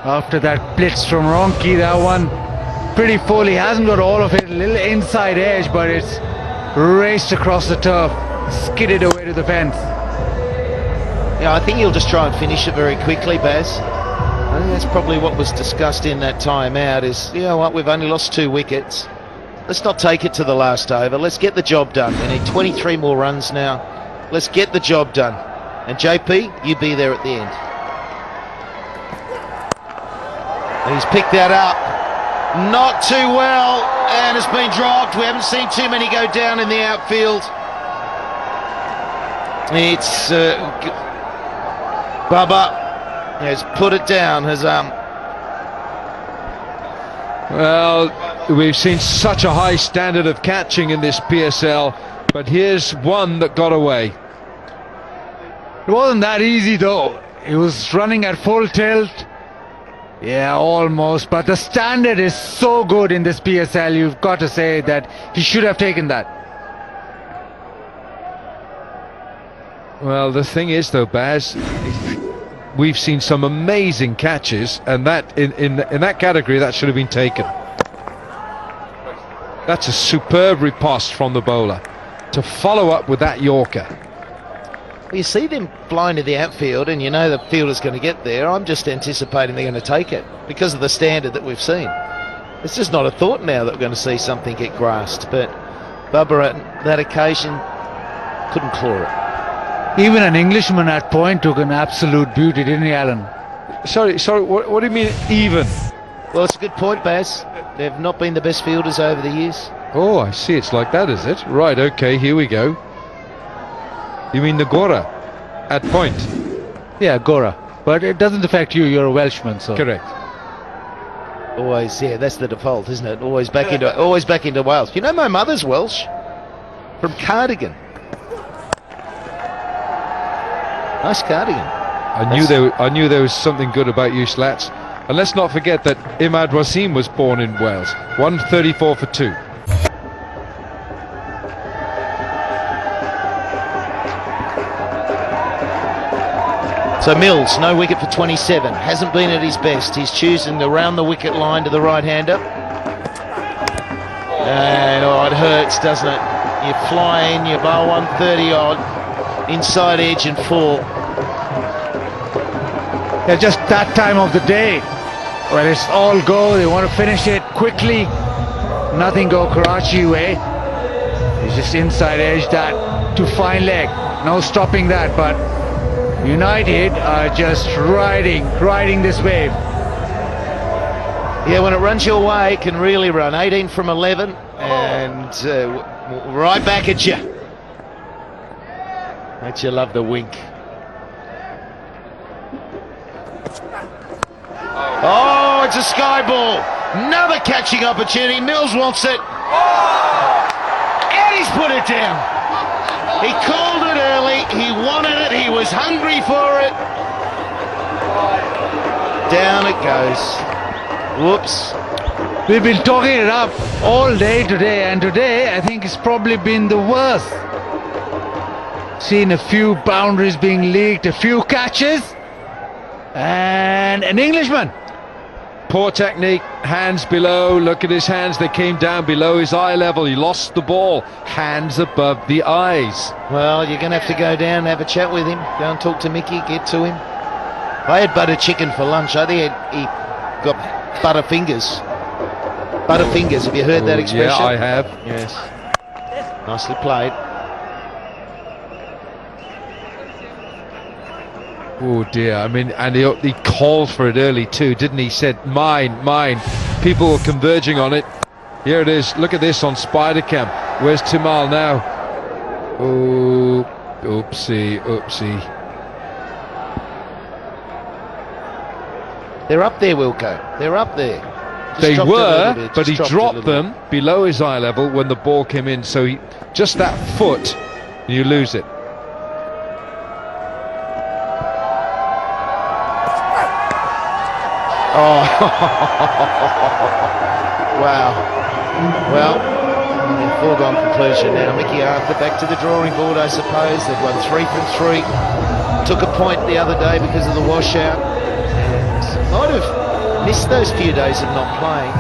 after that blitz from Ronke. That one pretty full. He hasn't got all of it. A little inside edge, but it's raced across the turf, skidded away to the fence. Yeah, I think he'll just try and finish it very quickly, Baz. think that's probably what was discussed in that timeout is, you know what, we've only lost 2 wickets. Let's not take it to the last over. Let's get the job done. We need 23 more runs now. Let's get the job done. And JP, you be there at the end. And he's picked that up. Not too well. And it's been dropped. We haven't seen too many go down in the outfield. It's Bubba has put it down. Well, we've seen such a high standard of catching in this PSL, but here's one that got away. It wasn't that easy though. He was running at full tilt. Yeah, almost. But the standard is so good in this PSL. You've got to say that he should have taken that. Well, the thing is though, Baz, we've seen some amazing catches, and that in that category that should have been taken. That's a superb riposte from the bowler to follow up with that Yorker. Well, you see them flying to the outfield and you know the fielder's going to get there. I'm just anticipating they're going to take it because of the standard that we've seen. It's just not a thought now that we're going to see something get grasped, but Bubba at that occasion couldn't claw it. Even an Englishman at point took an absolute beauty, didn't he, Alan? Sorry, what do you mean even? Well, it's a good point, Baz. They've not been the best fielders over the years. Oh, I see, it's like that, is it? Right, okay, here we go. You mean the Gora at point? Yeah, Gora. But it doesn't affect you, you're a Welshman, so... Correct. Always, yeah, that's the default, isn't it? Always back into Wales. You know, my mother's Welsh, from Cardigan. Nice Cardigan. I knew there was something good about you, Slats. And let's not forget that Imad Wasim was born in Wales. 134 for 2. So Mills, no wicket for 27. Hasn't been at his best. He's choosing around the wicket line to the right-hander. And it hurts, doesn't it? You fly in, you bowl 130 odd, inside edge and 4. Yeah, just that time of the day where it's all go, they want to finish it quickly. Nothing go Karachi way. It's just inside edge that to fine leg. No stopping that, but United are just riding this wave. Yeah, when it runs your way, it can really run. 18 from 11 and right back at you. Makes you love the wink. Oh, it's a sky ball. Another catching opportunity. Mills wants it. And he's put it down. He called it early. He wanted it. He was hungry for it. Down it goes. Whoops. We've been talking it up all day today, and today I think it's probably been the worst. Seen a few boundaries being leaked, a few catches, and an Englishman. Poor technique, hands below, look at his hands, they came down below his eye level, he lost the ball, hands above the eyes. Well, you're going to have to go down and have a chat with him, go and talk to Mickey, get to him. I had butter chicken for lunch. I think he got butter fingers. Butter fingers, have you heard that expression? Yeah, I have. Yes. Nicely played. Oh dear, I mean, and he called for it early too, didn't he? He said, mine. People were converging on it. Here it is, look at this on Spidercam. Where's Timal now? Oh, oopsie. They're up there, Wilco. They're up there. They were, but he dropped them below his eye level when the ball came in. So just that foot, you lose it. Oh, wow. Well, foregone conclusion now. Mickey Arthur back to the drawing board, I suppose. They've won 3 from 3. Took a point the other day because of the washout. And might have missed those few days of not playing.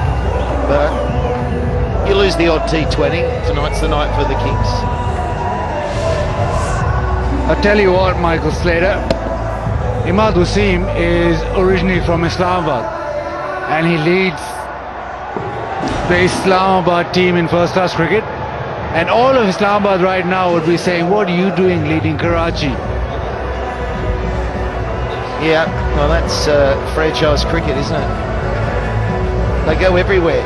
But you lose the odd T20. Tonight's the night for the Kings. I'll tell you what, Michael Slater. Imad Wasim is originally from Islamabad, and he leads the Islamabad team in first class cricket. And all of Islamabad right now would be saying, what are you doing leading Karachi? Yeah, well, that's franchise cricket, isn't it? They go everywhere.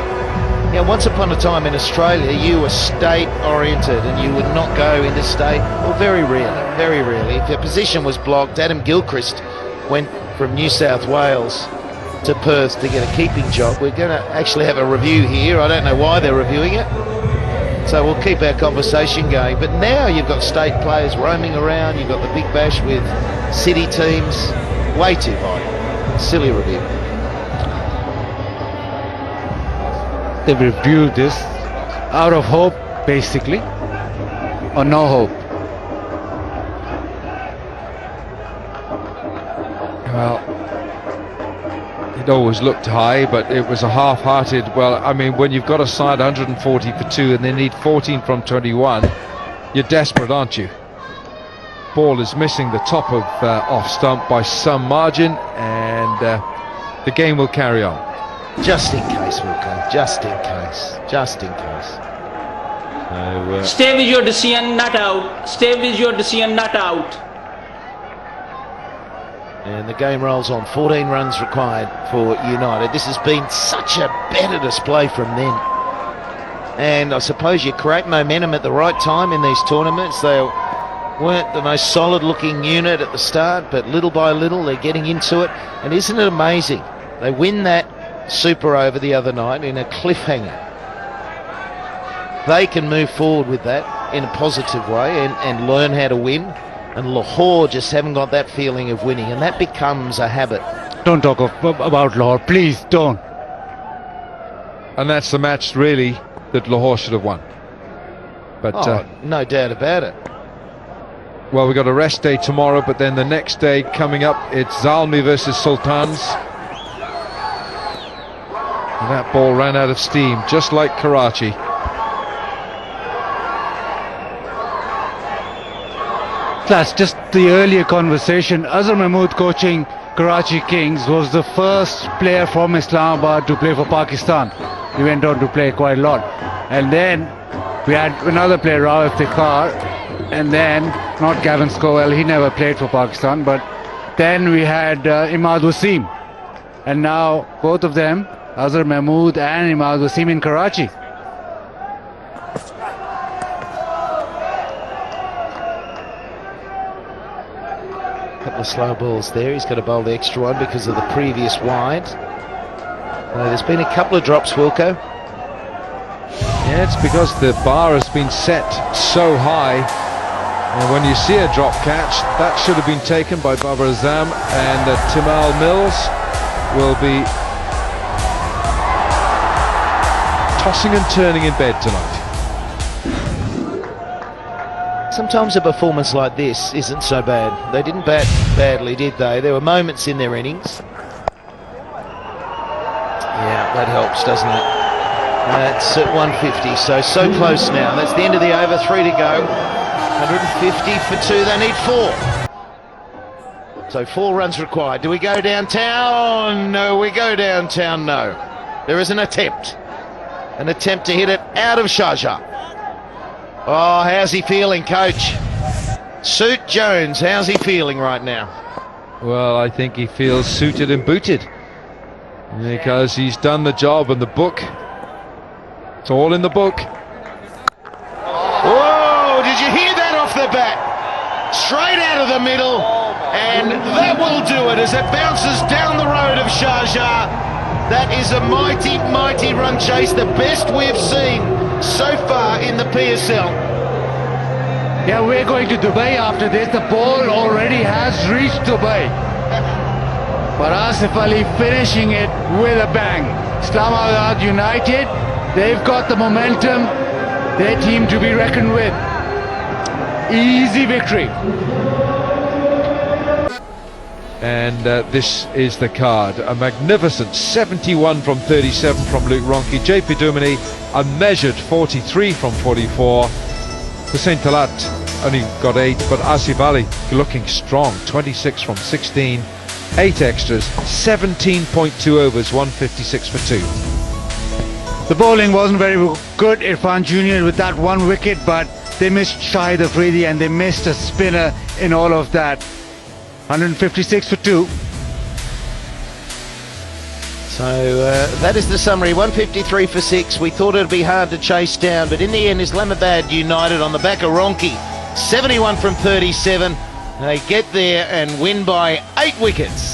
Yeah, once upon a time in Australia, you were state-oriented and you would not go interstate. Well, very rarely. If your position was blocked, Adam Gilchrist went from New South Wales to Perth to get a keeping job. We're going to actually have a review here. I don't know why they're reviewing it. So we'll keep our conversation going. But now you've got state players roaming around. You've got the Big Bash with city teams. Way too high. Silly review. They've reviewed this out of hope, basically, or no hope. Well, it always looked high, but it was a half-hearted. Well, I mean, when you've got a side 140 for 2 and they need 14 from 21, you're desperate, aren't you? Ball is missing the top of off stump by some margin, and the game will carry on. Just in case, Wilco. Just in case. Stay with your decision, not out. Stay with your decision, not out. And the game rolls on. 14 runs required for United. This has been such a better display from them. And I suppose you create momentum at the right time in these tournaments. They weren't the most solid looking unit at the start, but little by little they're getting into it. And isn't it amazing? They win that super over the other night in a cliffhanger. They can move forward with that in a positive way and learn how to win. And Lahore just haven't got that feeling of winning, and that becomes a habit. Don't talk about Lahore, please don't. And that's the match, really, that Lahore should have won. But no doubt about it. well, we've got a rest day tomorrow, but then the next day coming up, it's Zalmi versus Sultans. And that ball ran out of steam, just like Karachi. That's just the earlier conversation. Azhar Mahmood coaching Karachi Kings was the first player from Islamabad to play for Pakistan. He went on to play quite a lot. And then we had another player, Rao Iftikhar, and then not Gavin Scovell, he never played for Pakistan, but then we had Imad Wasim. And now both of them, Azhar Mahmood and Imad Wasim, in Karachi. Couple of slow balls there. He's got to bowl the extra one because of the previous wide. There's been a couple of drops, Wilco. Yeah, it's because the bar has been set so high, and when you see a drop catch, that should have been taken by Babar Azam, and Timal Mills will be tossing and turning in bed tonight. Sometimes a performance like this isn't so bad. They didn't bat badly, did they? There were moments in their innings. Yeah, that helps, doesn't it? That's at 150, so close now. That's the end of the over, 3 to go. 150 for 2, they need 4. So 4 runs required. Do we go downtown? No, we go downtown, no. There is an attempt to hit it out of Sharjah. Oh, how's he feeling, coach? Suit Jones, how's he feeling right now? Well, I think he feels suited and booted, because he's done the job, and the book, it's all in the book. Whoa, did you hear that off the bat? Straight out of the middle, and that will do it as it bounces down the road of Sharjah. That is a mighty, mighty run chase, the best we've seen so far in the PSL. Yeah, we're going to Dubai after this. The ball already has reached Dubai. But Asif Ali finishing it with a bang. Islamabad United, they've got the momentum. Their team to be reckoned with. Easy victory. And this is the card. A magnificent 71 from 37 from Luke Ronchi. JP Duminy, a measured 43 from 44. Hussein Talat only got 8, but Asif Ali looking strong. 26 from 16, 8 extras, 17.2 overs, 156 for 2. The bowling wasn't very good, Irfan Jr. with that 1 wicket, but they missed Shahid Afridi and they missed a spinner in all of that. 156 for 2. So that is the summary. 153 for 6. We thought it'd be hard to chase down, but in the end, Islamabad United on the back of Ronki, 71 from 37. They get there and win by 8 wickets.